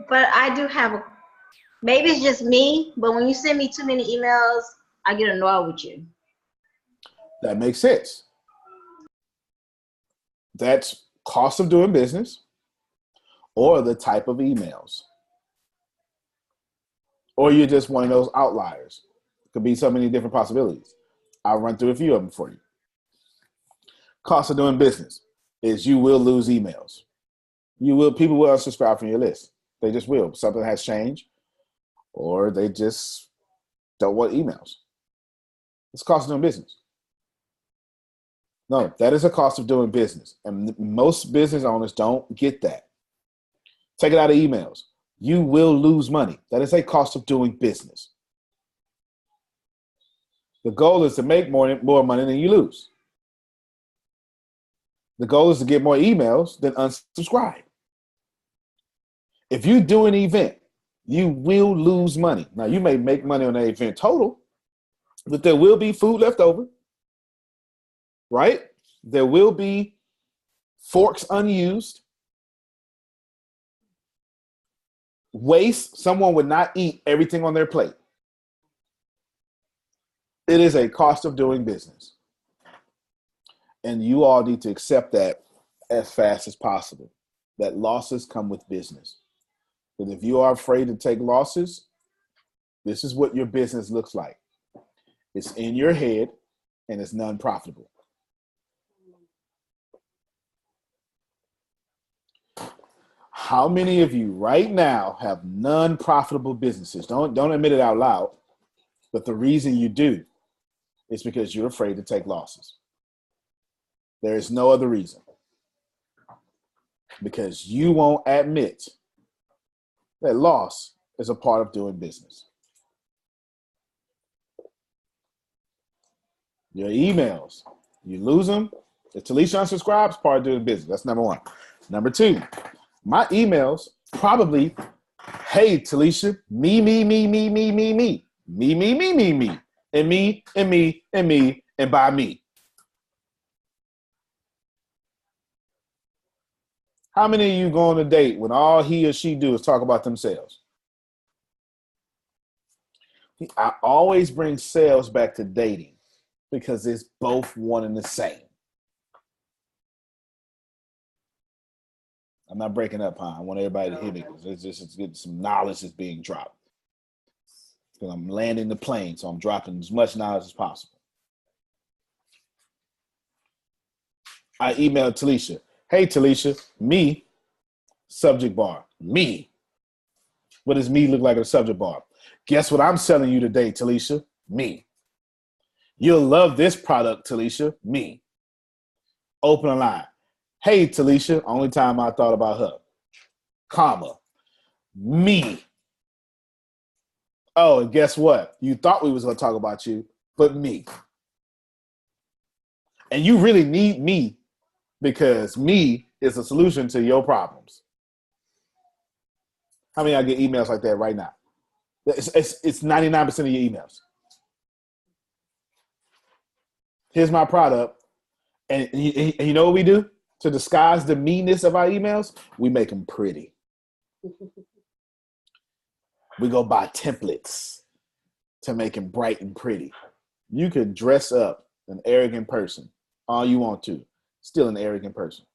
But I do have a, maybe it's just me, but when you send me too many emails, I get annoyed with you. That makes sense. That's cost of doing business or the type of emails. Or you're just one of those outliers. It could be so many different possibilities. I'll run through a few of them for you. Cost of doing business is you will lose emails. People will unsubscribe from your list. They just will. Something has changed or they just don't want emails. It's cost of doing business. No, that is a cost of doing business. And most business owners don't get that. Take it out of emails. You will lose money. That is a cost of doing business. The goal is to make more money than you lose. The goal is to get more emails than unsubscribe. If you do an event, you will lose money. Now, you may make money on that event total, but there will be food left over. Right? There will be forks unused. Waste, someone would not eat everything on their plate. It is a cost of doing business. And you all need to accept that as fast as possible, that losses come with business. But if you are afraid to take losses, this is what your business looks like. It's in your head and it's non-profitable. How many of you right now have non-profitable businesses? Don't admit it out loud, but the reason you do is because you're afraid to take losses. There is no other reason. Because you won't admit that loss is a part of doing business. Your emails, you lose them. If Talisha unsubscribes, part of doing business. That's number one. Number two, my emails probably, hey, Talisha, me, and by me. How many of you go on a date when all he or she do is talk about themselves? I always bring sales back to dating because it's both one and the same. I'm not breaking up, huh? I want everybody to hear me because it's getting some knowledge is being dropped. Because I'm landing the plane, so I'm dropping as much knowledge as possible. I emailed Talisha. Hey, Talisha, me, subject bar, me. What does me look like at a subject bar? Guess what I'm selling you today, Talisha? Me. You'll love this product, Talisha. Me. Open a line. Hey, Talisha, only time I thought about her. Comma. Me. Oh, and guess what? You thought we was going to talk about you, but me. And you really need me because me is a solution to your problems. How many of y'all get emails like that right now? It's 99% of your emails. Here's my product. And you know what we do? To disguise the meanness of our emails, we make them pretty. We go buy templates to make them bright and pretty. You could dress up an arrogant person all you want to. Still an arrogant person.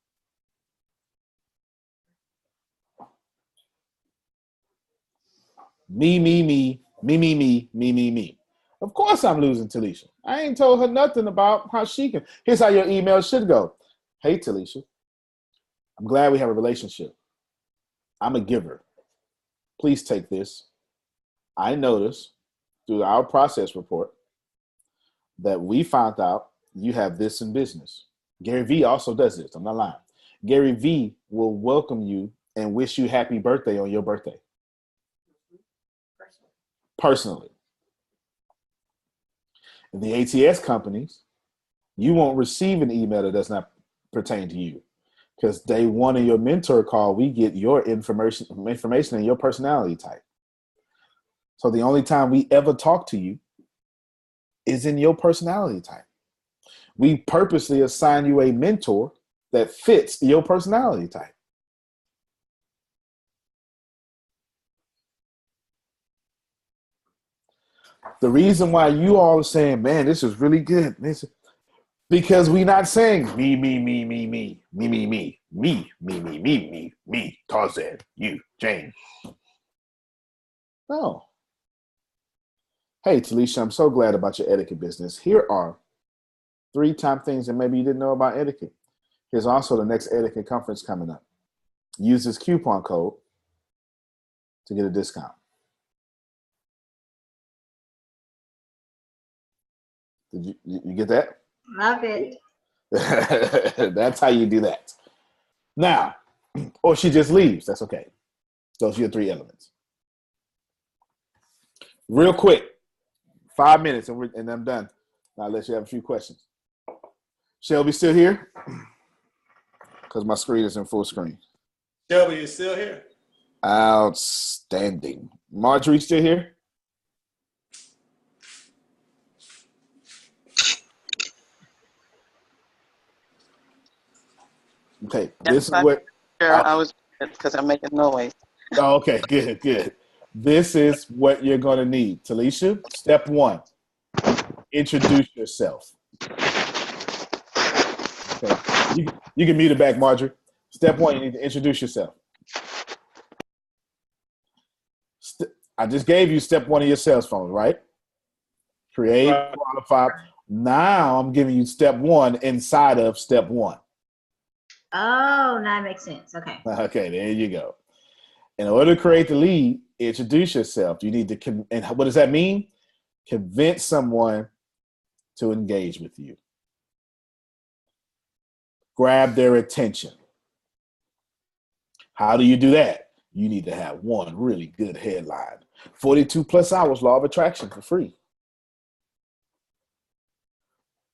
Me. Of course I'm losing Talisha. I ain't told her nothing about how she can. Here's how your email should go. Hey, Talisha, I'm glad we have a relationship. I'm a giver. Please take this. I noticed through our process report that we found out you have this in business. Gary V also does this. I'm not lying. Gary V will welcome you and wish you happy birthday on your birthday. Personally. In the ATS companies, you won't receive an email that does not pertain to you. Because day one of your mentor call, we get your information and your personality type. So the only time we ever talk to you is in your personality type. We purposely assign you a mentor that fits your personality type. The reason why you all are saying, man, this is really good. Because we're not saying me, Tarzan, you, Jane. No. Hey, Talisha, I'm so glad about your etiquette business. Here are 3 top things that maybe you didn't know about etiquette. Here's also the next etiquette conference coming up. Use this coupon code to get a discount. Did you get that? Love it. That's how you do that. Now, or she just leaves. That's okay. Those are your 3 elements. Real quick, 5 minutes and I'm done. Now I'll let you have a few questions. Shelby still here? Because my screen is in full screen. Shelby, you still here? Outstanding. Marjorie still here? Okay, this is what I was because I'm making noise. Oh, okay, good. This is what you're going to need. Talisha, step 1, introduce yourself. Okay. You can mute it back, Marjorie. Step 1, you need to introduce yourself. I just gave you step 1 of your sales funnel, right? Create, qualify. Now I'm giving you step 1 inside of step 1. Oh, now it makes sense. Okay. Okay, there you go. In order to create the lead, introduce yourself. You need to, and what does that mean? Convince someone to engage with you. Grab their attention. How do you do that? You need to have one really good headline. 42 plus hours law of attraction for free.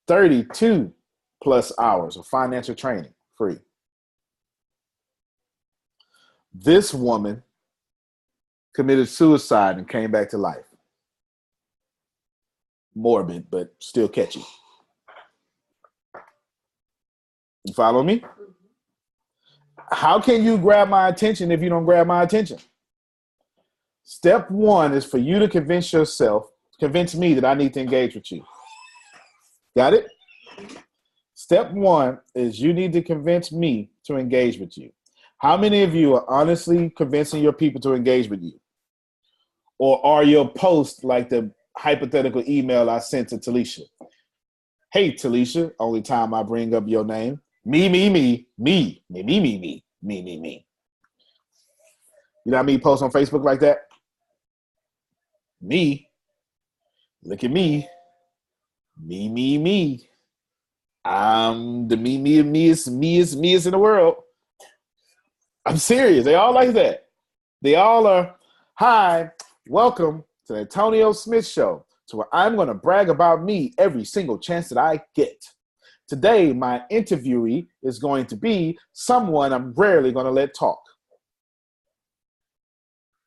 32 plus hours of financial training free. This woman committed suicide and came back to life. Morbid, but still catchy. You follow me? How can you grab my attention if you don't grab my attention? Step 1 is for you to convince me that I need to engage with you. Got it? Step 1 is you need to convince me to engage with you. How many of you are honestly convincing your people to engage with you? Or are your posts like the hypothetical email I sent to Talisha? Hey, Talisha, only time I bring up your name. Me. You know how many posts on Facebook like that? Me. Look at me. Me. I'm the meest in the world. I'm serious. They all like that. They all are, hi, welcome to the Antonio Smith Show, to where I'm going to brag about me every single chance that I get. Today, my interviewee is going to be someone I'm rarely going to let talk.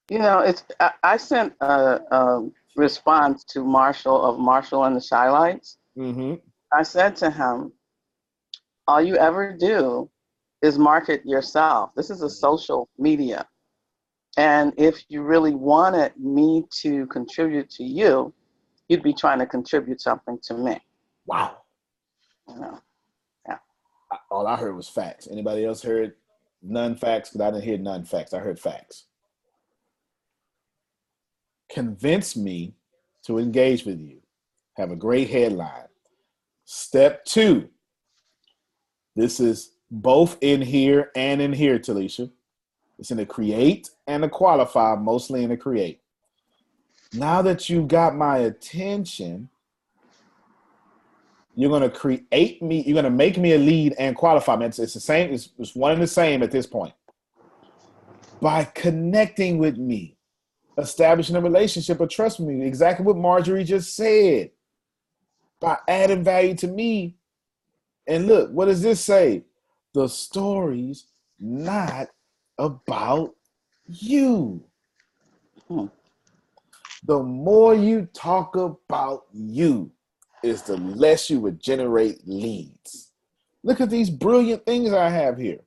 You know, I sent a response to Marshall of Marshall and the Shylights. Mm-hmm. I said to him, all you ever do is market yourself. This is a social media. And if you really wanted me to contribute to you, you'd be trying to contribute something to me. Wow. You know? Yeah. All I heard was facts. Anybody else heard none facts? Because I didn't hear none facts. I heard facts. Convince me to engage with you. Have a great headline. Step 2. This is both in here and in here, Talisha. It's in the create and the qualify, mostly in the create. Now that you got my attention, you're going to create me. You're going to make me a lead and qualify me. It's the same. It's one and the same at this point. By connecting with me, establishing a relationship of trust with me, exactly what Marjorie just said. By adding value to me. And look, what does this say? The story's not about you. The more you talk about you is the less you would generate leads. Look at these brilliant things I have here.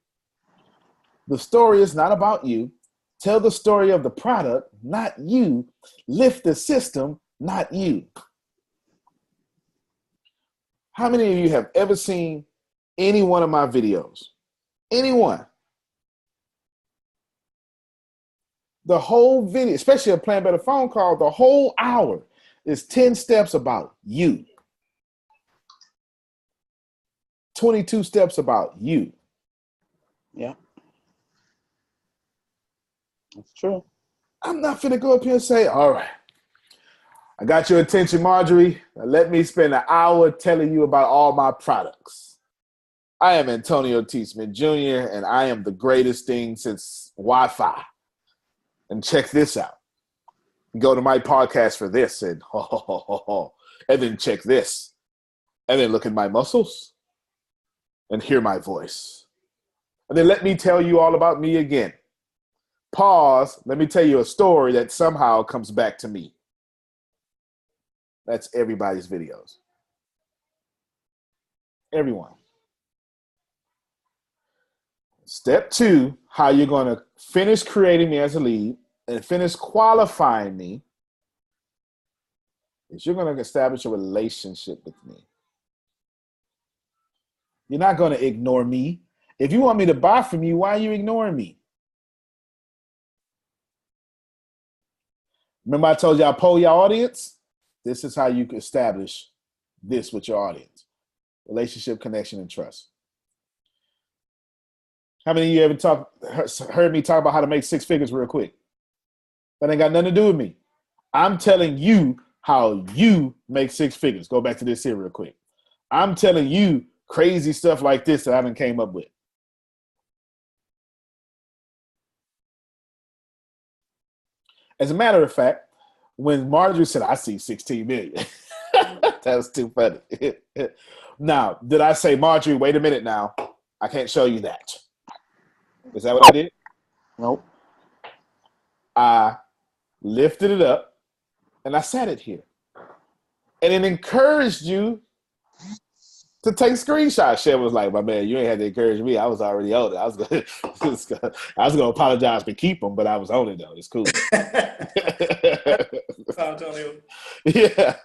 The story is not about you. Tell the story of the product, not you. Lift the system, not you. How many of you have ever seen any one of my videos? Anyone? The whole video, especially a Plan Better phone call, the whole hour is 10 steps about you. 22 steps about you. Yeah. That's true. I'm not finna go up here and say, all right, I got your attention, Marjorie. Now let me spend an hour telling you about all my products. I am Antonio T. Smith Jr., and I am the greatest thing since Wi-Fi. And check this out. Go to my podcast for this, and and then check this. And then look at my muscles and hear my voice. And then let me tell you all about me again. Pause. Let me tell you a story that somehow comes back to me. That's everybody's videos. Everyone. Step 2, how you're going to finish creating me as a lead and finish qualifying me is you're going to establish a relationship with me. You're not going to ignore me. If you want me to buy from you, why are you ignoring me? Remember I told you I poll your audience? This is how you can establish this with your audience. Relationship, connection, and trust. How many of you ever heard me talk about how to make 6 figures real quick? That ain't got nothing to do with me. I'm telling you how you make 6 figures. Go back to this here real quick. I'm telling you crazy stuff like this that I haven't came up with. As a matter of fact, when Marjorie said, I see 16 million, that was too funny. Now, did I say, Marjorie, wait a minute now. I can't show you that. Is that what I did? Nope. I lifted it up and I sat it here. And it encouraged you to take screenshots. Shem was like, my man, you ain't had to encourage me. I was already on it. I was gonna apologize for keep them, but I was on it though. It's cool. Antonio. Yeah.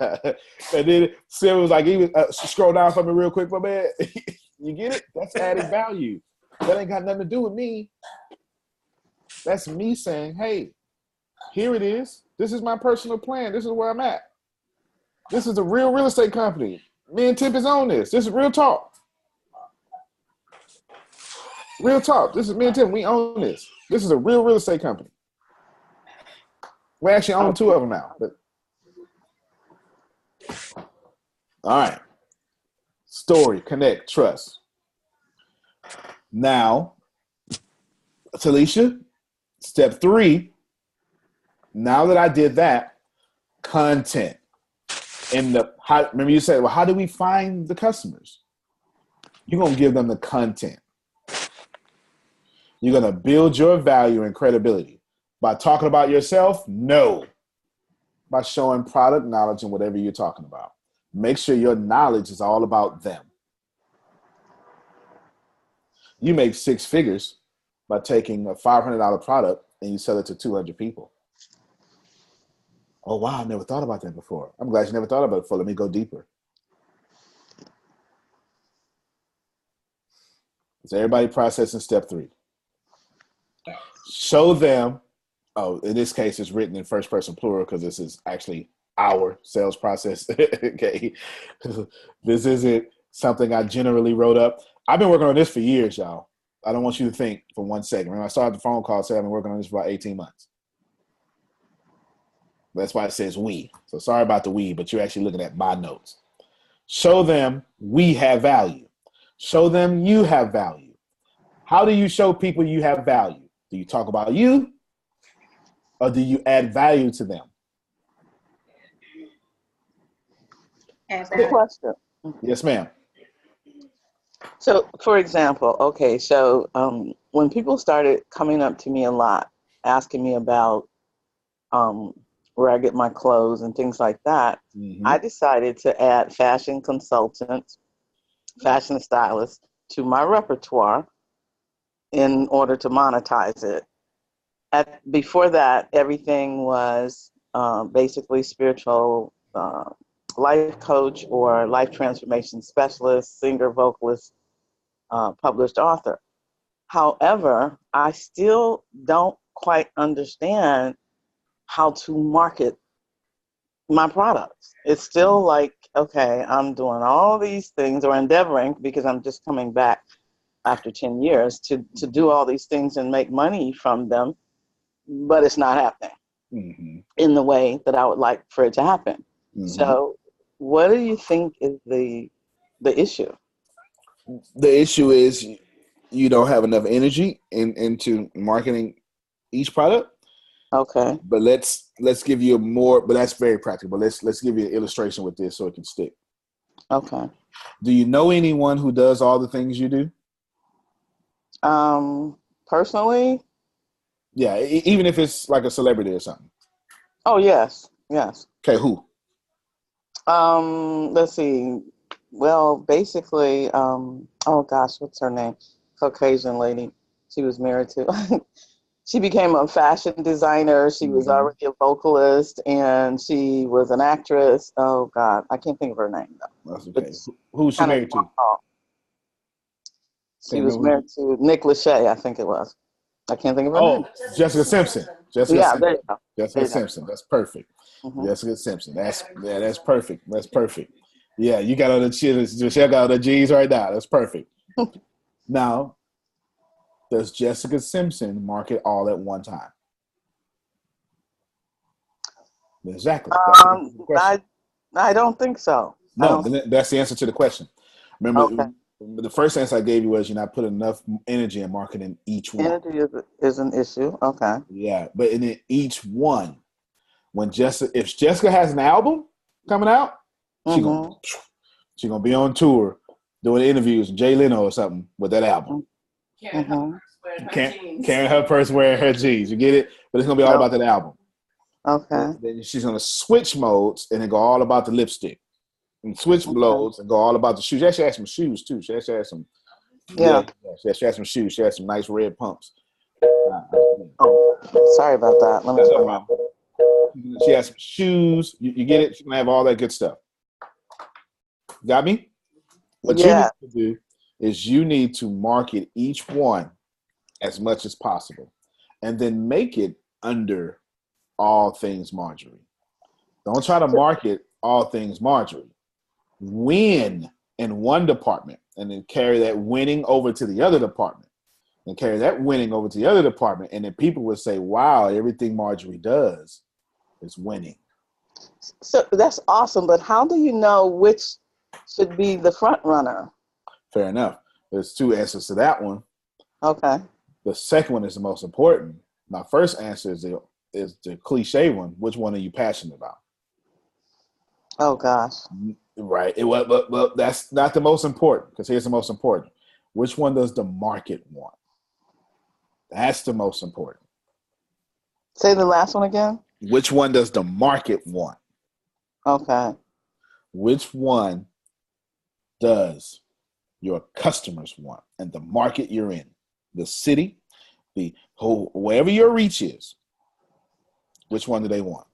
And then Shem was like, scroll down for me real quick, my man. You get it? That's added value. That ain't got nothing to do with me. That's me saying, hey, here it is. This is my personal plan. This is where I'm at. This is a real estate company. Me and Tip is on this. This is real talk. Real talk. This is me and Tip. We own this. This is a real estate company. We actually own 2 of them now. But all right. Story, connect, trust. Now, Talisha, step 3. Now that I did that, content. Remember you said, well, how do we find the customers? You're going to give them the content. You're going to build your value and credibility. By talking about yourself? No. By showing product knowledge and whatever you're talking about. Make sure your knowledge is all about them. You make 6 figures by taking a $500 product and you sell it to 200 people. Oh, wow, I never thought about that before. I'm glad you never thought about it before. Let me go deeper. So everybody processing step 3. Show them, in this case, it's written in first person plural because this is actually our sales process. Okay. This isn't something I generally wrote up. I've been working on this for years, y'all. I don't want you to think for 1 second. When I started the phone call, I've been working on this for about 18 months. That's why it says we. So sorry about the we, but you're actually looking at my notes. Show them we have value. Show them you have value. How do you show people you have value? Do you talk about you or do you add value to them? Good question. Yes, ma'am. So, for example, okay, so when people started coming up to me a lot, asking me about where I get my clothes and things like that, I decided to add fashion consultants, fashion stylists to my repertoire in order to monetize it. Before that, everything was basically spiritual life coach or life transformation specialist, singer, vocalist, published author. However, I still don't quite understand how to market my products. It's still like, okay, I'm doing all these things or endeavoring because I'm just coming back after 10 years to do all these things and make money from them, but it's not happening in the way that I would like for it to happen. So what do you think is the issue? The issue is you don't have enough energy into marketing each product. Okay. But let's give you but that's very practical. Let's give you an illustration with this so it can stick. Okay. Do you know anyone who does all the things you do? Personally? Yeah, even if it's like a celebrity or something. Oh, yes. Okay, who? Let's see. Well, basically, oh gosh, what's her name? Caucasian lady. She was married to. She became a fashion designer. She was already a vocalist, and she was an actress. Oh God, I can't think of her name though. That's okay. Who was she married to? She was married to Nick Lachey, I think it was. I can't think of her name. Jessica Simpson. There you go. Jessica Simpson. That's perfect. Jessica Simpson. That's perfect. That's perfect. Yeah, you got all the Michelle got all the G's right now. That's perfect. Now, does Jessica Simpson market all at one time? Exactly. I don't think so. No, that's the answer to the question. Remember, the first answer I gave you was you're not putting enough energy in marketing each one. Energy is an issue. Okay. Yeah, but in each one, if Jessica has an album coming out, she's gonna be on tour doing interviews with Jay Leno or something with that album. Carrying her purse, wearing her jeans. You get it? But it's gonna be all about that album. Okay. Then she's gonna switch modes and then go all about the lipstick. And switch modes and go all about the shoes. She actually had some shoes too. She actually had some. Yeah. She had some shoes. She had some nice red pumps. Sorry about that. Let me no problem. She has some shoes. You get it? She's gonna have all that good stuff. Got me? What you need to do is you need to market each one as much as possible and then make it under all things Marjorie. Don't try to market all things Marjorie. Win in one department and then carry that winning over to the other department and carry that winning over to the other department. And then people will say, wow, everything Marjorie does is winning. So that's awesome. But how do you know which should be the front runner? Fair enough. There's 2 answers to that one. Okay. The second one is the most important. My first answer is the cliche one. Which one are you passionate about? Oh gosh. Right. Well, that's not the most important, because here's the most important. Which one does the market want? That's the most important. Say the last one again. Which one does the market want? Okay. Which one does your customers want? And the market you're in, the city, the whole, wherever your reach is, which one do they want?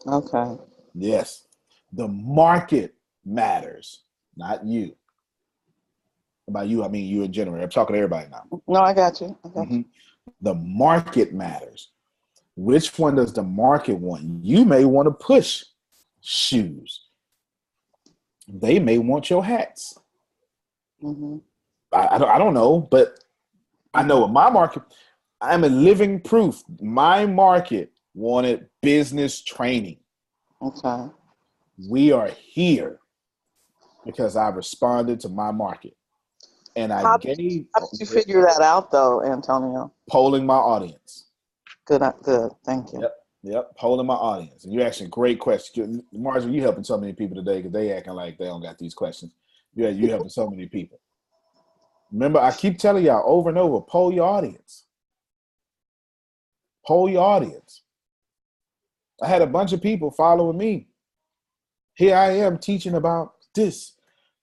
Okay. Yes. The market matters, not you. By you, I mean you in general. I'm talking to everybody now. No, I got you. You. The market matters. Which one does the market want? You may want to push shoes. They may want your hats. Mm-hmm. I don't know, but I know in my market, I'm a living proof. My market wanted business training. Okay. We are here because I responded to my market. And How did you figure that out, though, Antonio? Polling my audience. Good. Thank you. Yep. Polling my audience. And you're asking great questions. Marjorie, you helping so many people today because they acting like they don't got these questions. Yeah, you helping so many people. Remember, I keep telling y'all over and over, poll your audience. Poll your audience. I had a bunch of people following me. Here I am teaching about this,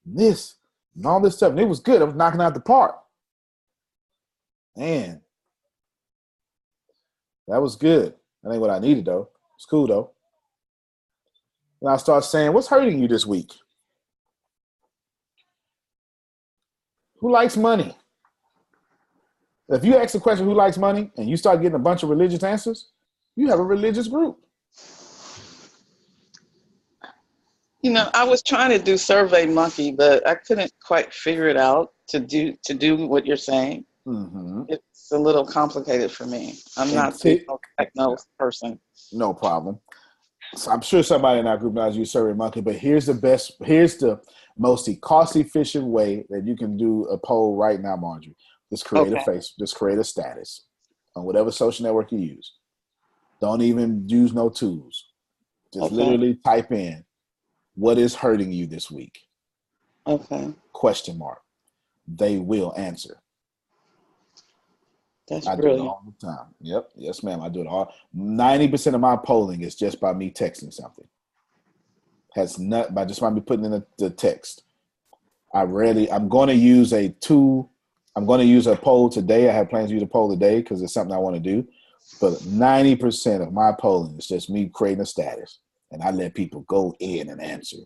and all this stuff. And it was good. I was knocking out the park. Man, that was good. That ain't what I needed, though. It's cool, though. And I start saying, what's hurting you this week? Who likes money? If you ask the question, who likes money, and you start getting a bunch of religious answers, you have a religious group. You know, I was trying to do Survey Monkey, but I couldn't quite figure it out to do what you're saying. Mm-hmm. It's a little complicated for me. I'm not a techno person. No problem. So I'm sure somebody in our group knows you Survey Monkey, but here's the most cost-efficient way that you can do a poll right now, Marjorie. Just create just create a status on whatever social network you use. Don't even use no tools. Just literally type in, what is hurting you this week? Okay. Question mark. They will answer. That's I brilliant. do it all the time. Yep. Yes, ma'am. I do it all. 90% of my polling is just by me texting something. Has not by just by me putting in the text. I'm going to use a tool. I'm going to use a poll today. I have plans to use a poll today because it's something I want to do. But 90% of my polling is just me creating a status, and I let people go in and answer.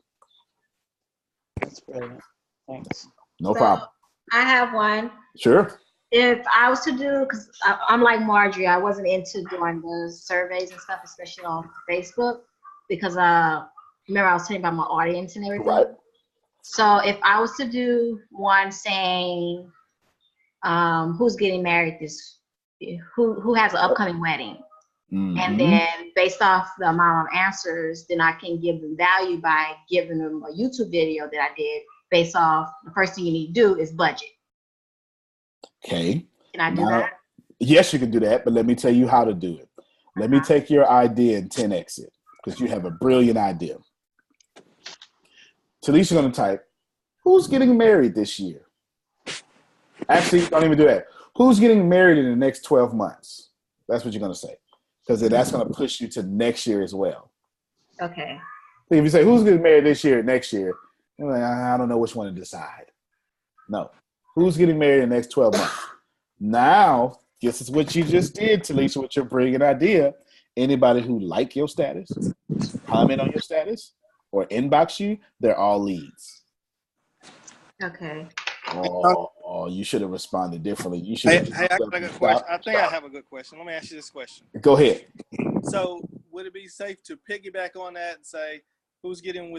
That's brilliant. Thanks. No problem. I have one. Sure. If I was to do, because I'm like Marjorie, I wasn't into doing the surveys and stuff, especially on Facebook, because remember I was telling you about my audience and everything. Right. So if I was to do one saying, who's getting married who has an upcoming wedding, and then based off the amount of answers, then I can give them value by giving them a YouTube video that I did based off the first thing you need to do is budget. Okay. Can I do that? Yes, you can do that, but let me tell you how to do it. Let me take your idea and 10x it, because you have a brilliant idea. Talisha's going to type, who's getting married this year? Actually, don't even do that. Who's getting married in the next 12 months? That's what you're going to say, because that's going to push you to next year as well. Okay. If you say, who's getting married this year, next year, you're like, I don't know which one to decide. No. Who's getting married in the next 12 months? Now, this is what you just did, Talisha, with your brilliant idea. Anybody who like your status, comment on your status, or inbox you, they're all leads. Okay. Oh, you should have responded differently. You should. Hey, I got a good question. I think I have a good question. Let me ask you this question. Go ahead. So, would it be safe to piggyback on that and say, who's getting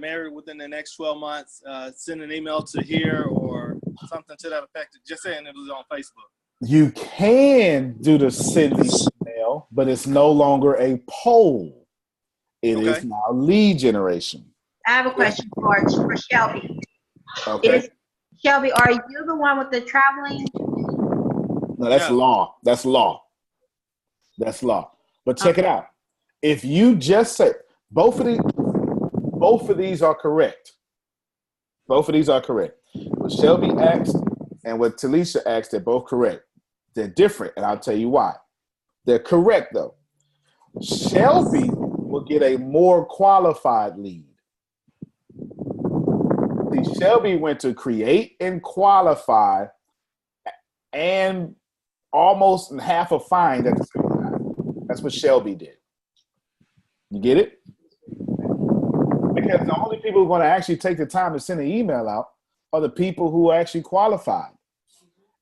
married within the next 12 months? Send an email to here or something to that effect. Just saying it was on Facebook. You can do the send the email, but it's no longer a poll. It is now lead generation. I have a question for Shelby. Okay. Shelby, are you the one with the traveling? No, that's law. That's law. That's law. But check it out. If you just say both of these, Both of these are correct. Both of these are correct. What Shelby asked and what Talisha asked, they're both correct. They're different, and I'll tell you why. They're correct, though. Shelby will get a more qualified lead. See, Shelby went to create and qualify and almost in half a find at the same time. That's what Shelby did. You get it? Because the only people who are going to actually take the time to send an email out are the people who are actually qualified.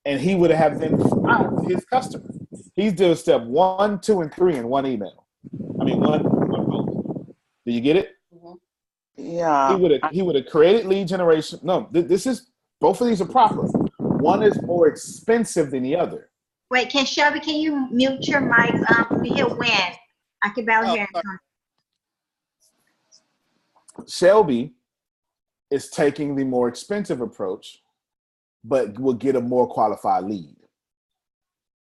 And he would have been found his customer. He's doing step 1, 2, and 3 in one email. I mean, one post. Do you get it? Yeah. He would have created lead generation. No, this is, both of these are proper. One is more expensive than the other. Wait, Shelby, can you mute your mic? We hear wind. I can barely hear it. Shelby is taking the more expensive approach, but will get a more qualified lead.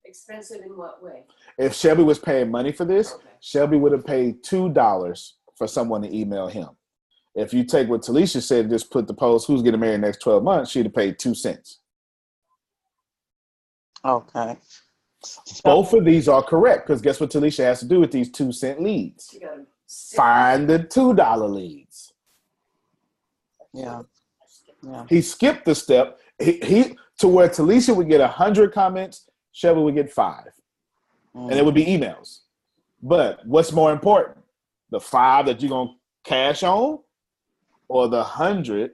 Expensive in what way? If Shelby was paying money for this, okay, Shelby would have paid $2 for someone to email him. If you take what Talisha said and just put the post, who's getting married in the next 12 months, she'd have paid 2 cents. Okay. Both of these are correct, because guess what Talisha has to do with these 2-cent leads? Find the $2 leads. Yeah. He skipped the step. He to where Talisha would get 100 comments, Shelby would get 5. And it would be emails. But what's more important? The 5 that you're going to cash on, or the 100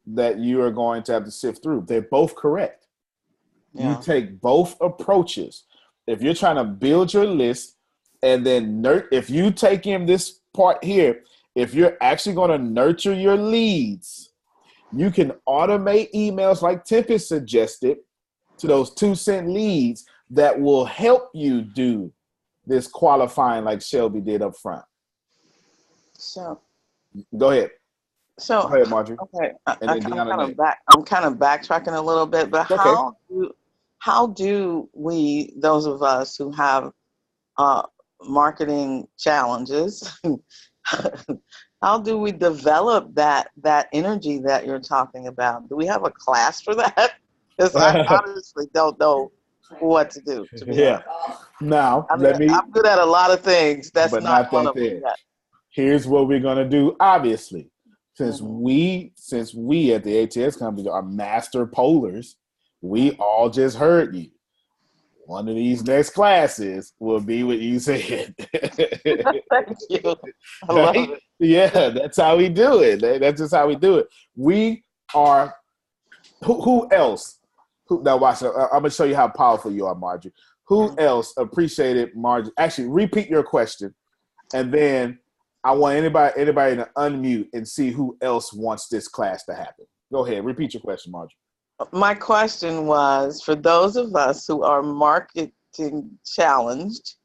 that you are going to have to sift through? They're both correct. Yeah. You take both approaches. If you're trying to build your list, and then if you take in this part here, if you're actually going to nurture your leads, you can automate emails like Tempest suggested to those 2-cent leads that will help you do this qualifying like Shelby did up front. So, go ahead. So, go ahead, Marjorie. Okay, I'm kind of backtracking a little bit, but okay, how do we, those of us who have marketing challenges, how do we develop that energy that you're talking about? Do we have a class for that? Because I honestly don't know what to do. To be honest. Now, I'm good at a lot of things. That's not one of them yet. Here's what we're gonna do. Obviously, since we at the ATS company are master pollers, we all just heard you. One of these next classes will be what you said. Thank you. I love it. Yeah, that's how we do it. That's just how we do it. We are. Who else? Now watch. I'm gonna show you how powerful you are, Marjorie. Who else appreciated Marjorie? Actually, repeat your question, and then I want anybody to unmute and see who else wants this class to happen. Go ahead. Repeat your question, Marjorie. My question was, for those of us who are marketing challenged,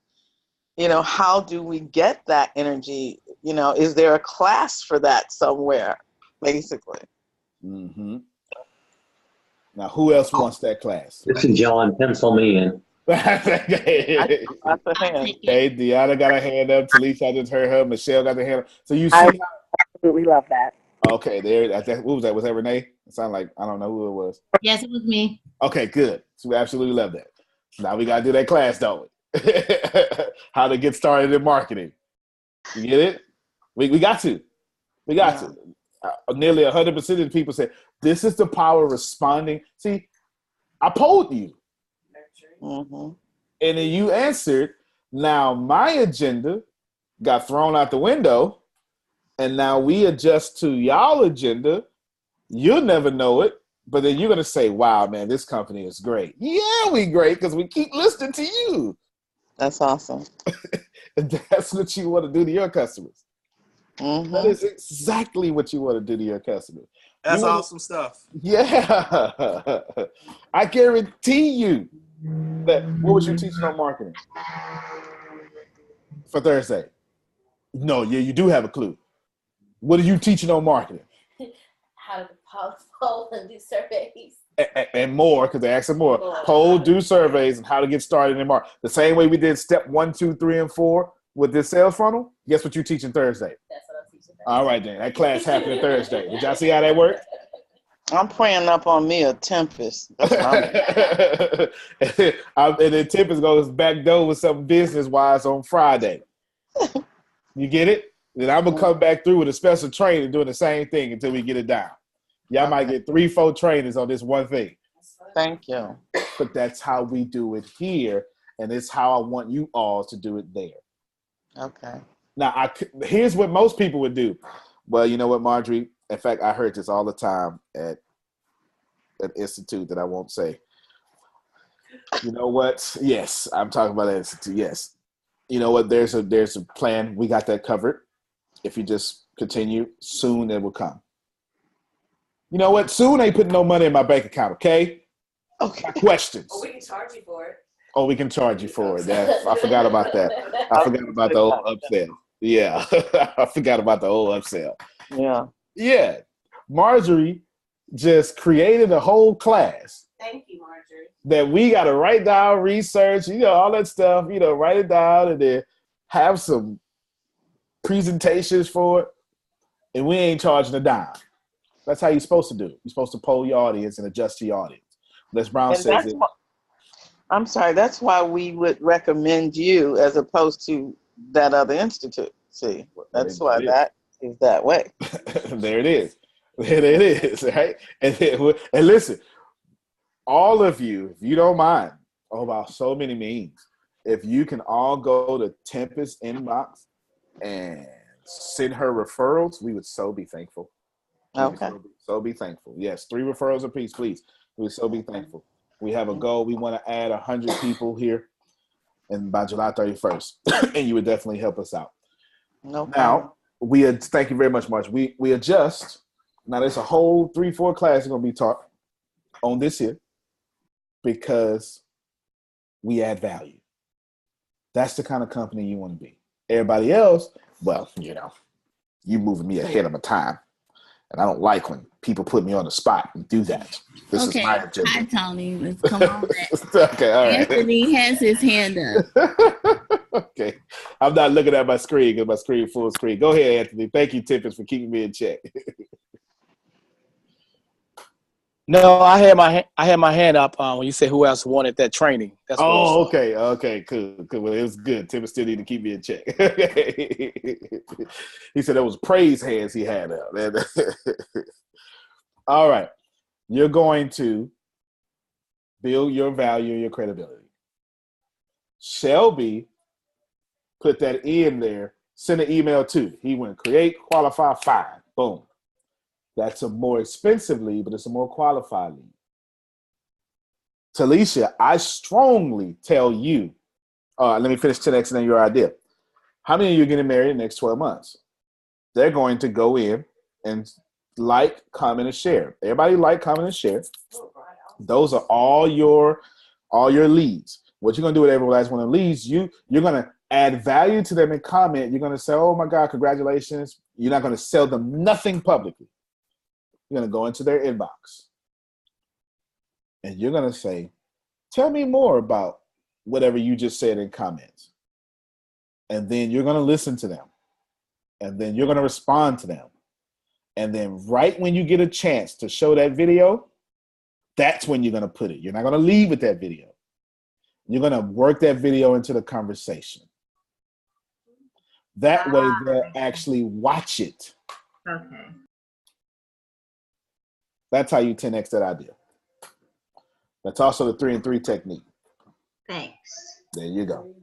how do we get that energy? Is there a class for that somewhere, basically? Mm-hmm. Now, who else wants that class? This is John. Pencil me in. Hey, Deanna got a hand up. Talisha, I just heard her. Michelle got the hand up. So you see, I absolutely love that. Okay, there. What was that? Was that Renee? It sounded like, I don't know who it was. Yes, it was me. Okay, good. So we absolutely love that. So now we got to do that class, don't we? How to get started in marketing. You get it? We got to. We got to. Nearly 100% of the people said, this is the power of responding. See, I polled you. Mm-hmm. And then you answered. Now my agenda got thrown out the window. And now we adjust to y'all agenda. You'll never know it. But then you're going to say, wow, man, this company is great. Yeah, we great because we keep listening to you. That's awesome. And that's what you want to do to your customers. Mm-hmm. That is exactly what you want to do to your customers. That's awesome stuff. Yeah. I guarantee you that. What was you teaching on marketing for Thursday? No, yeah, you do have a clue. What are you teaching on marketing? How to poll and do surveys. And more, because they asked them more. Poll, do surveys, and how to get started in marketing. The same way we did step 1, 2, 3, and 4 with this sales funnel. Guess what you're teaching Thursday? That's what I'm teaching All right, then. That class happening Thursday. Did y'all see how that worked? I'm praying up on me a tempest. That's what I'm And then Tempest goes back door with something business-wise on Friday. You get it? Then I'm going to come back through with a special training doing the same thing until we get it down. Y'all might get 3-4 trainings on this one thing. Thank you. But that's how we do it here, and it's how I want you all to do it there. Okay. Now, here's what most people would do. Well, you know what, Marjorie? In fact, I heard this all the time at an institute that I won't say. You know what? Yes, I'm talking about an institute. Yes. You know what? There's a plan. We got that covered. If you just continue, soon it will come. You know what? Soon ain't putting no money in my bank account, okay? Okay. Questions. Oh, we can charge you for it. Oh, we can charge you for it. I forgot about that. I forgot about the old upsell. Yeah. I forgot about the old upsell. Yeah. Yeah. Marjorie just created a whole class. Thank you, Marjorie. That we got to write down, research, all that stuff, write it down and then have some presentations for it. And we ain't charging a dime. That's how you're supposed to do it. You're supposed to poll your audience and adjust to your audience. Les Brown And says it. I'm sorry, that's why we would recommend you as opposed to that other institute. See, that's why that is that way. There it is. There it is, right? And listen, all of you, if you don't mind, about so many means, if you can all go to Tempest inbox and send her referrals, we would so be thankful. Okay. So be thankful. Yes, 3 referrals apiece, please. We would so be thankful. We have a goal. We want to add 100 people here, and by July 31st, and you would definitely help us out. No problem. Now, thank you very much, March. We adjust. Now, there's a whole 3-4 classes going to be taught on this here because we add value. That's the kind of company you want to be. Everybody else, well, you moving me ahead of my time. And I don't like when people put me on the spot and do that. This is my agenda. Hi, Tony. Let's come on back. Okay, all right. Anthony has his hand up. Okay. I'm not looking at my screen because my screen full screen. Go ahead, Anthony. Thank you, Tempest, for keeping me in check. No, I had my hand up when you said who else wanted that training. That's what Okay, cool. Well, it was good. Tim still need to keep me in check. He said that was praise hands he had up. All right, you're going to build your value and your credibility. Shelby put that in there. Send an email to. He went create, qualify, find. Boom. That's a more expensive lead, but it's a more qualified lead. Talisha, I strongly tell you, let me finish 10X and then your idea. How many of you are getting married in the next 12 months? They're going to go in and like, comment, and share. Everybody like, comment, and share. Those are all your leads. What you're going to do with every last one of the leads, you're going to add value to them and comment. You're going to say, oh my God, congratulations. You're not going to sell them nothing publicly. You're going to go into their inbox and you're going to say, tell me more about whatever you just said in comments. And then you're going to listen to them. And then you're going to respond to them. And then right when you get a chance to show that video, that's when you're going to put it. You're not going to leave with that video. You're going to work that video into the conversation. That way they'll actually watch it. Okay. That's how you 10X that idea. That's also the 3 and 3 technique. Thanks. There you go.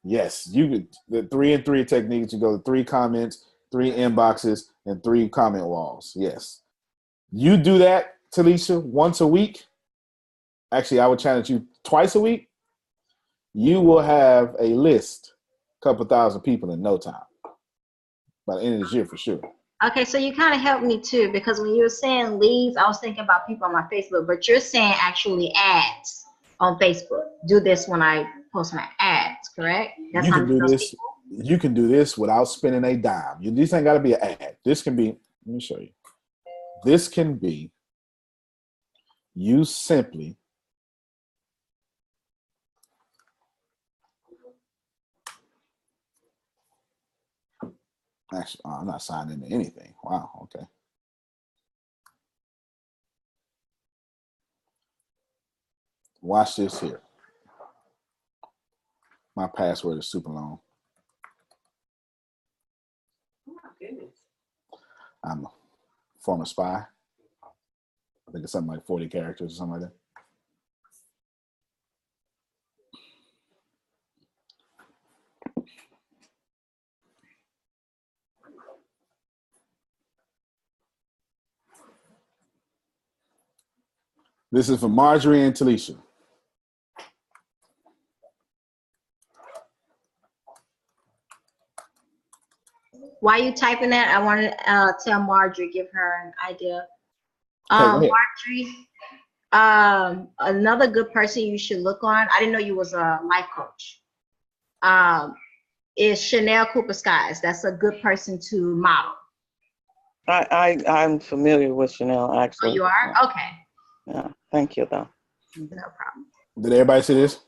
Yes, you could. The 3 and 3 technique. You go to 3 comments, 3 inboxes, and 3 comment walls. Yes, you do that, Talisha, once a week. Actually, I would challenge you twice a week. You will have a list, a couple thousand people in no time. By the end of this year, for sure. Okay, so you kind of helped me too, because when you were saying leads, I was thinking about people on my Facebook, but you're saying actually ads on Facebook. Do this when I post my ads, correct? That's You how can do this. people? You can do this without spending a dime. This ain't got to be an ad. This can be. Let me show you. This can be. You simply. Actually, I'm not signed into anything. Wow. Okay. Watch this here. My password is super long. Oh my goodness. I'm a former spy. I think it's something like 40 characters or something like that. This is for Marjorie and Talisha. While you typing that, I want to tell Marjorie, give her an idea. Okay, go ahead. Marjorie, another good person you should look on. I didn't know you was a life coach. Is Chanel Cooper Skies. That's a good person to model. I'm familiar with Chanel, actually. Oh, you are? Okay. Yeah, thank you, though. No problem. Did everybody see this?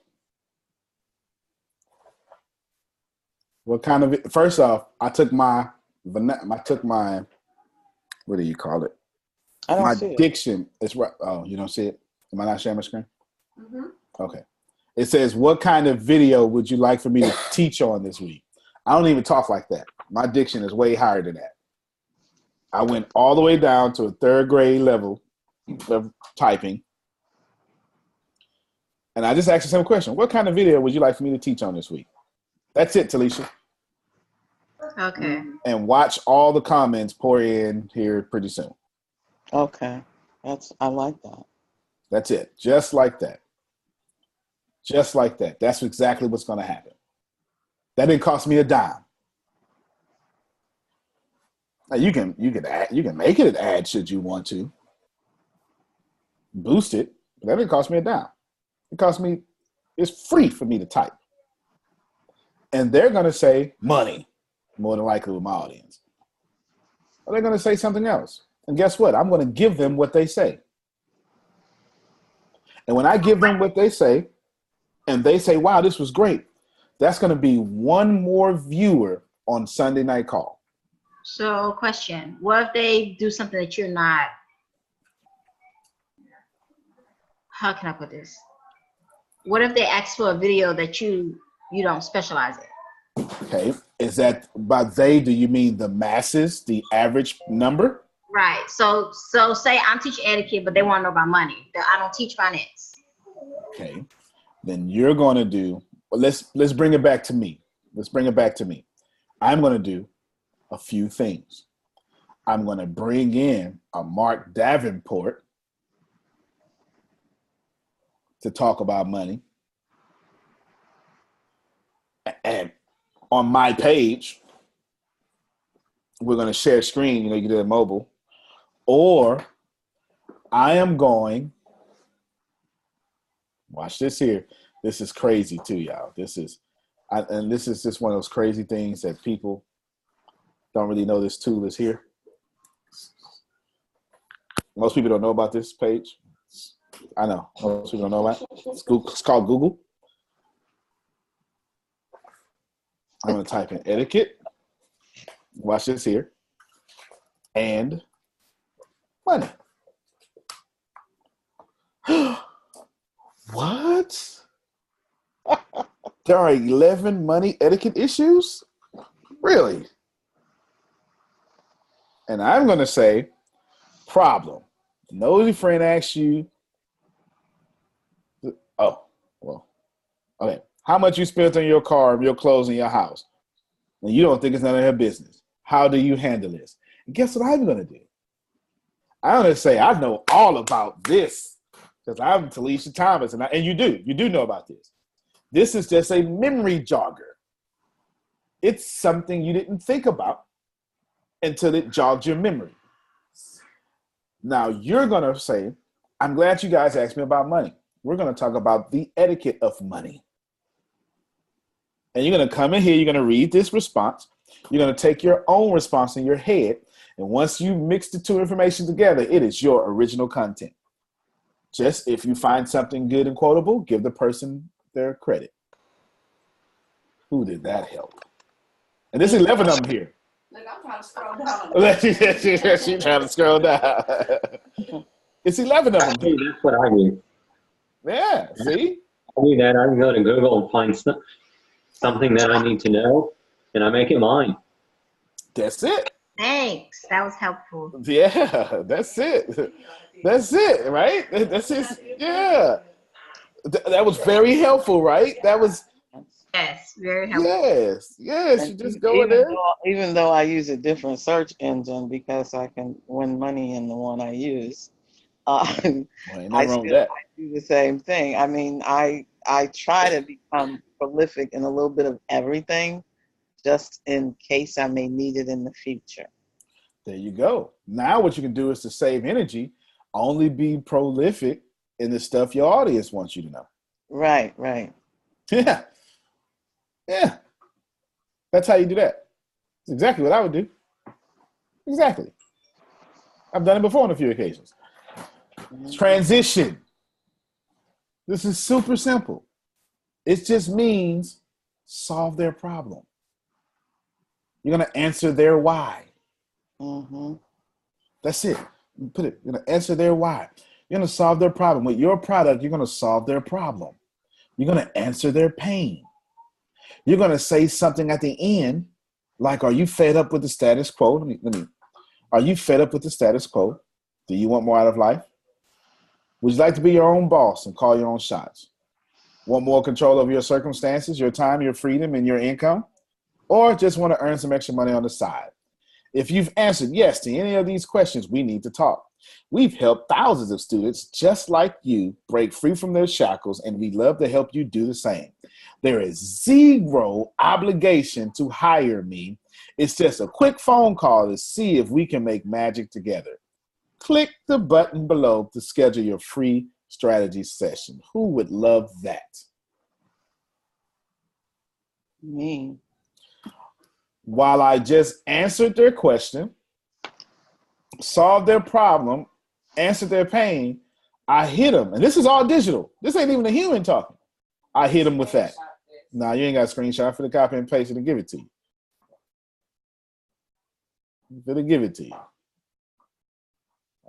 What kind of, first off, I took my, what do you call it? I don't my see it. diction is right. Oh, you don't see it? Am I not sharing my screen? Mm-hmm. Okay. It says, what kind of video would you like for me to teach on this week? I don't even talk like that. My diction is way higher than that. I went all the way down to a third grade level of typing. And I just asked a simple question. What kind of video would you like for me to teach on this week? That's it, Talisha. Okay. And watch all the comments pour in here pretty soon. Okay. I like that. That's it. Just like that. Just like that. That's exactly what's going to happen. That didn't cost me a dime. Now you can make it an ad should you want to. Boost it, but that didn't cost me a dime. It's free for me to type. And they're going to say money, more than likely with my audience. Or they're going to say something else. And guess what? I'm going to give them what they say. And when I give them what they say, and they say, wow, this was great, that's going to be one more viewer on Sunday Night Call. So, question. What if they do something that you're not, how can I put this? What if they ask for a video that you don't specialize in? Okay. Is that by they, do you mean the masses, the average number? Right. So say I'm teaching etiquette, but they want to know about money. I don't teach finance. Okay. Then you're going to do, well, let's bring it back to me. I'm going to do a few things. I'm going to bring in a Mark Davenport to talk about money. And on my page, we're going to share screen, you can do it mobile. Or I am going, watch this here. This is crazy too, y'all. This is just one of those crazy things that people don't really know this tool is here. Most people don't know about this page. I know. Most people don't know about it. It's called Google. I'm going to type in etiquette. Watch this here. And money. What? There are 11 money etiquette issues? Really? And I'm going to say, problem. Nosy friend asks you, okay. How much you spent on your car, your clothes, and your house? And you don't think it's none of her business. How do you handle this? And guess what I'm going to do? I'm going to say, I know all about this because I'm Talisha Thomas, and you do know about this. This is just a memory jogger. It's something you didn't think about until it jogged your memory. Now you're going to say, I'm glad you guys asked me about money. We're going to talk about the etiquette of money. And you're going to come in here, you're going to read this response. You're going to take your own response in your head. And once you mix the two information together, it is your original content. Just if you find something good and quotable, give the person their credit. Who did that help? And there's 11 of them here. Look, I'm trying to scroll down. She's trying to scroll down. It's 11 of them. Hey, that's what I do. Yeah, see? I do that. I can go to Google and find something that I need to know, and I make it mine. That's it. Thanks. That was helpful. Yeah, that's it. That's it, right? That's it. Yeah. That was very helpful, right? That was, Yes, very helpful. yes. You just go in there. Even though I use a different search engine because I can win money in the one I use, Well, ain't nothing I wrong with that. do the same thing. I mean, I try to become prolific in a little bit of everything, just in case I may need it in the future. There you go. Now what you can do is to save energy, only be prolific in the stuff your audience wants you to know. Right. Yeah. That's how you do that. That's exactly what I would do. Exactly. I've done it before on a few occasions. Transition. This is super simple. It just means solve their problem. You're going to answer their why. Mm-hmm. That's it. You put it. You're going to answer their why. You're going to solve their problem. With your product, you're going to solve their problem. You're going to answer their pain. You're going to say something at the end, like, are you fed up with the status quo? Are you fed up with the status quo? Do you want more out of life? Would you like to be your own boss and call your own shots? Want more control over your circumstances, your time, your freedom, and your income? Or just want to earn some extra money on the side? If you've answered yes to any of these questions, we need to talk. We've helped thousands of students just like you break free from their shackles, and we'd love to help you do the same. There is zero obligation to hire me. It's just a quick phone call to see if we can make magic together. Click the button below to schedule your free strategy session. Who would love that? Me. While I just answered their question, solved their problem, answered their pain, I hit them. And this is all digital. This ain't even a human talking. I hit them with that. Nah, you ain't got a screenshot. For the copy and paste it and give it to you. For the give it to you.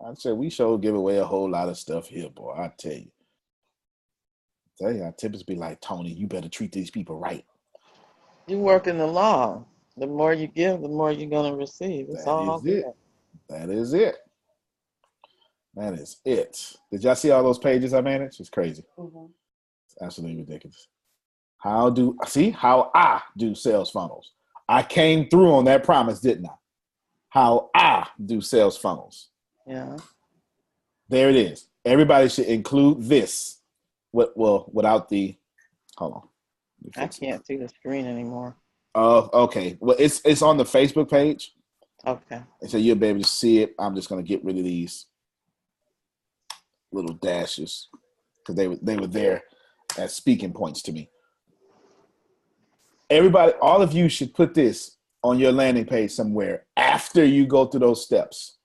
I said we sure give away a whole lot of stuff here, boy. I tell you. I typically be like, Tony, you better treat these people right. You work in the law. The more you give, the more you're going to receive. It's all good. That is it. That is it. Did y'all see all those pages I managed? It's crazy. Mm-hmm. It's absolutely ridiculous. How I do sales funnels. I came through on that promise, didn't I? How I do sales funnels. Yeah. There it is. Everybody should include this. Without the, hold on. I can't see the screen anymore. Oh, okay. Well, it's on the Facebook page. Okay. And so you'll be able to see it. I'm just going to get rid of these little dashes because they were there as speaking points to me. Everybody, all of you should put this on your landing page somewhere after you go through those steps.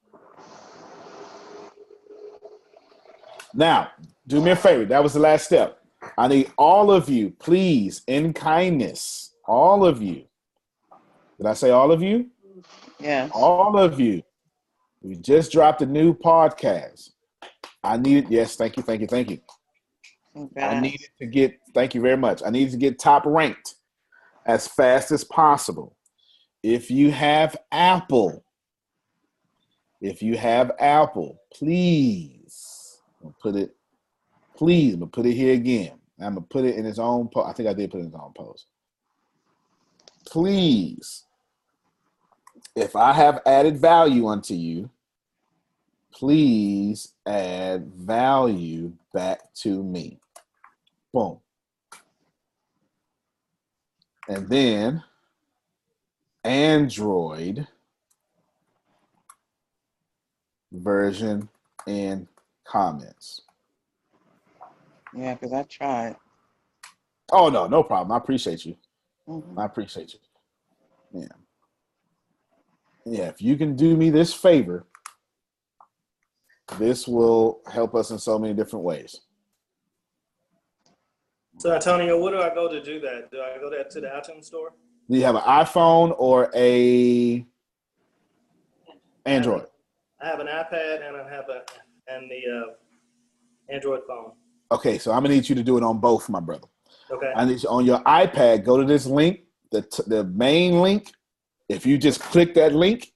Now, do me a favor. That was the last step. I need all of you, please, in kindness, all of you. Did I say all of you? Yeah. All of you. We just dropped a new podcast. I needed, yes, thank you. Okay. I needed to get, thank you very much. I needed to get top ranked as fast as possible. If you have Apple, please, I'm gonna put it here again. I'm going to put it in its own post. I think I did put it in its own post. Please, if I have added value unto you, please add value back to me. Boom. And then Android version in comments. Yeah, because I tried. Oh, no problem. I appreciate you. Mm-hmm. I appreciate you. Yeah, if you can do me this favor, this will help us in so many different ways. So, Antonio, where do I go to do that? Do I go to the iTunes store? Do you have an iPhone or a Android. I have an iPad and the Android phone. Okay, so I'm gonna need you to do it on both, my brother. Okay. I need you on your iPad. Go to this link, the main link. If you just click that link,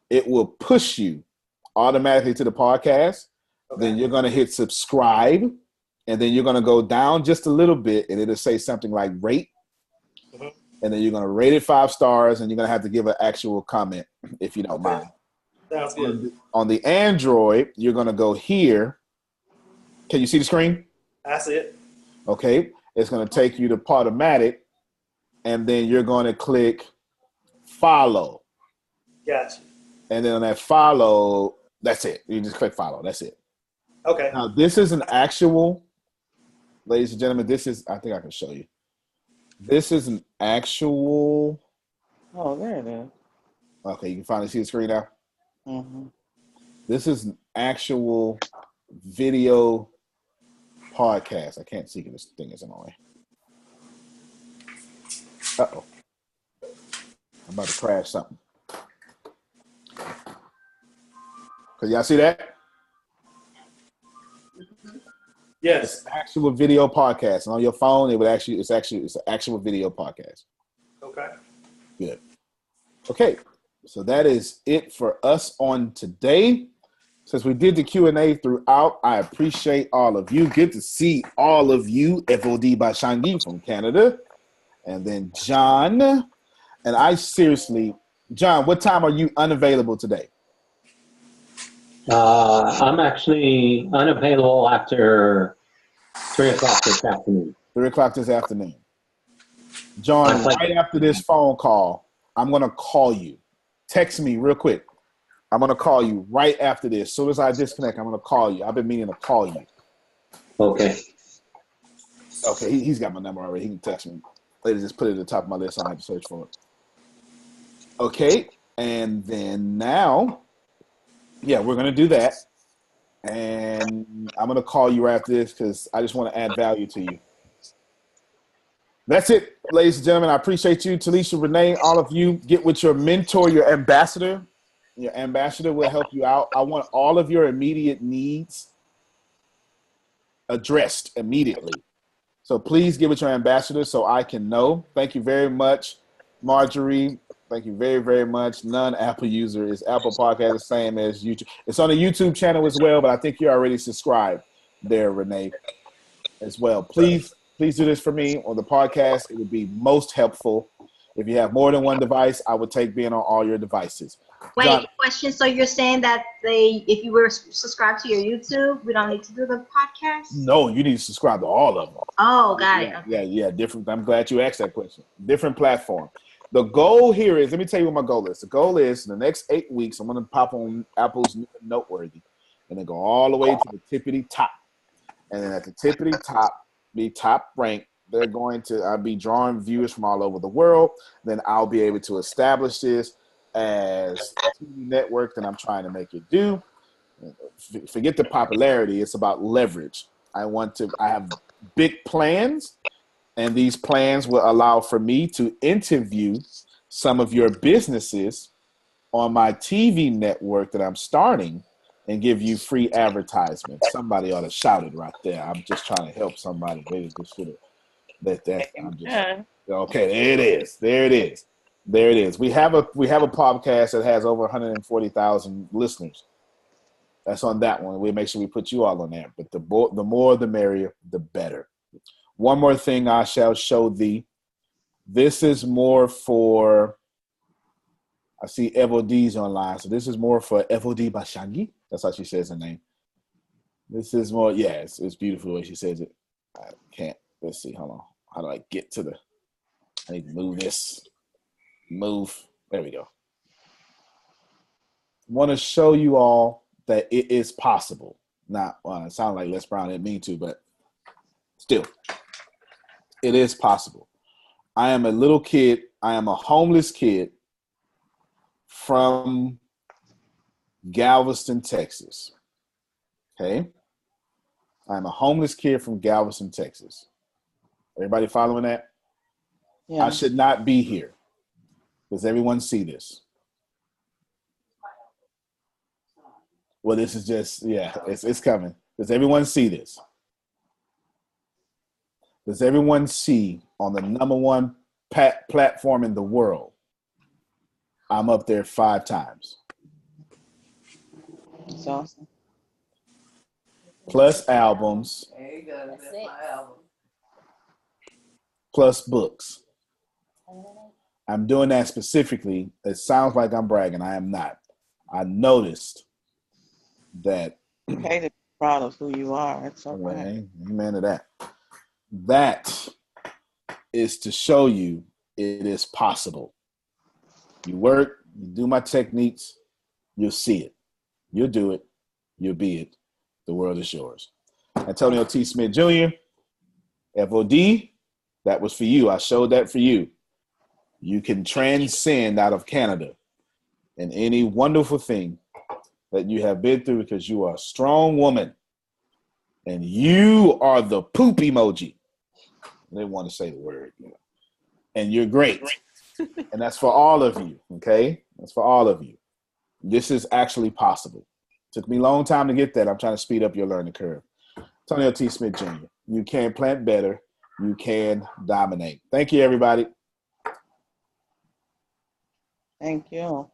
it will push you automatically to the podcast. Okay. Then you're gonna hit subscribe, and then you're gonna go down just a little bit, and it'll say something like rate. Mm-hmm. And then you're gonna rate it 5 stars, and you're gonna have to give an actual comment if you don't mind. Sounds good. On the Android, you're gonna go here. Can you see the screen? I see it. Okay. It's going to take you to Podomatic, and then you're going to click follow. Gotcha. And then on that follow, that's it. You just click follow. That's it. Okay. Now, this is an actual, ladies and gentlemen, I think I can show you. This is an actual. Oh, there it is. Okay, you can finally see the screen now? Mm-hmm. This is an actual video podcast. I can't see because this thing is in my way. Uh-oh. I'm about to crash something. Can y'all see that? Yes. It's actual video podcast. And on your phone, it's an actual video podcast. Okay. Good. Okay. So that is it for us on today. Since we did the Q&A throughout, I appreciate all of you. Good to see all of you. FOD by Shangi from Canada. And then John. And I seriously, John, what time are you unavailable today? I'm actually unavailable after 3 o'clock this afternoon. 3 o'clock this afternoon. John, right after this phone call, I'm going to call you. Text me real quick. I'm going to call you right after this. As soon as I disconnect, I'm going to call you. I've been meaning to call you. Okay. Okay, he's got my number already. He can text me. Later, just put it at the top of my list. I don't have to search for it. Okay, and then now, yeah, we're going to do that. And I'm going to call you right after this because I just want to add value to you. That's it, ladies and gentlemen. I appreciate you. Talisha, Renee, all of you. Get with your mentor, your ambassador. Your ambassador will help you out. I want all of your immediate needs addressed immediately. So please get with your ambassador so I can know. Thank you very much, Marjorie. Thank you very, very much. Non-Apple user. Is Apple Podcast the same as YouTube? It's on the YouTube channel as well, but I think you're already subscribed there, Renee, as well. Please do this for me on the podcast. It would be most helpful. If you have more than one device, I would take being on all your devices. Wait, John, question. So you're saying that if you were subscribed to your YouTube, we don't need to do the podcast? No, you need to subscribe to all of them. Oh, got it. Okay. Yeah, different. I'm glad you asked that question. Different platform. The goal here is, let me tell you what my goal is. The goal is in the next 8 weeks, I'm going to pop on Apple's Noteworthy and then go all the way to the tippity top. And then at the tippity top, be top ranked. I'll be drawing viewers from all over the world. Then I'll be able to establish this as a TV network that I'm trying to make it do. Forget the popularity. It's about leverage. I have big plans, and these plans will allow for me to interview some of your businesses on my TV network that I'm starting and give you free advertisement. Somebody ought to shout it right there. I'm just trying to help somebody. They just should have let that. Okay, there it is. There it is. There it is. We have a podcast that has over 140,000 listeners. That's on that one. We make sure we put you all on there. But the more the merrier, the better. One more thing I shall show thee. This is more for, I see Evo D's online. So this is more for Evo D Bashangi. That's how she says her name. This is more, yeah, it's beautiful the way she says it. I can't, let's see, hold on. How do I get to I need to move this. There we go. I want to show you all that it is possible. It sounds like Les Brown didn't mean to, but still, it is possible. I am a little kid. I am a homeless kid from Galveston, Texas. Okay? I'm a homeless kid from Galveston, Texas. Everybody following that? Yeah. I should not be here. Does everyone see this? Well, this is just, yeah, it's coming. Does everyone see this? Does everyone see on the number one platform in the world? I'm up there 5 times. That's awesome. Plus albums. There you go. That's my album. Plus books. I'm doing that specifically. It sounds like I'm bragging. I am not. I noticed that. Okay, to be proud of who you are. It's okay. Amen to that. That is to show you it is possible. You work, you do my techniques, you'll see it. You'll do it. You'll be it. The world is yours. Antonio T. Smith Jr., FOD, that was for you. I showed that for you. You can transcend out of Canada in any wonderful thing that you have been through because you are a strong woman and you are the poop emoji. I didn't want to say the word, you know. And you're great. And that's for all of you, okay? That's for all of you. This is actually possible. Took me a long time to get that. I'm trying to speed up your learning curve. Antonio T. Smith Jr., you can plant better. You can dominate. Thank you, everybody. Thank you.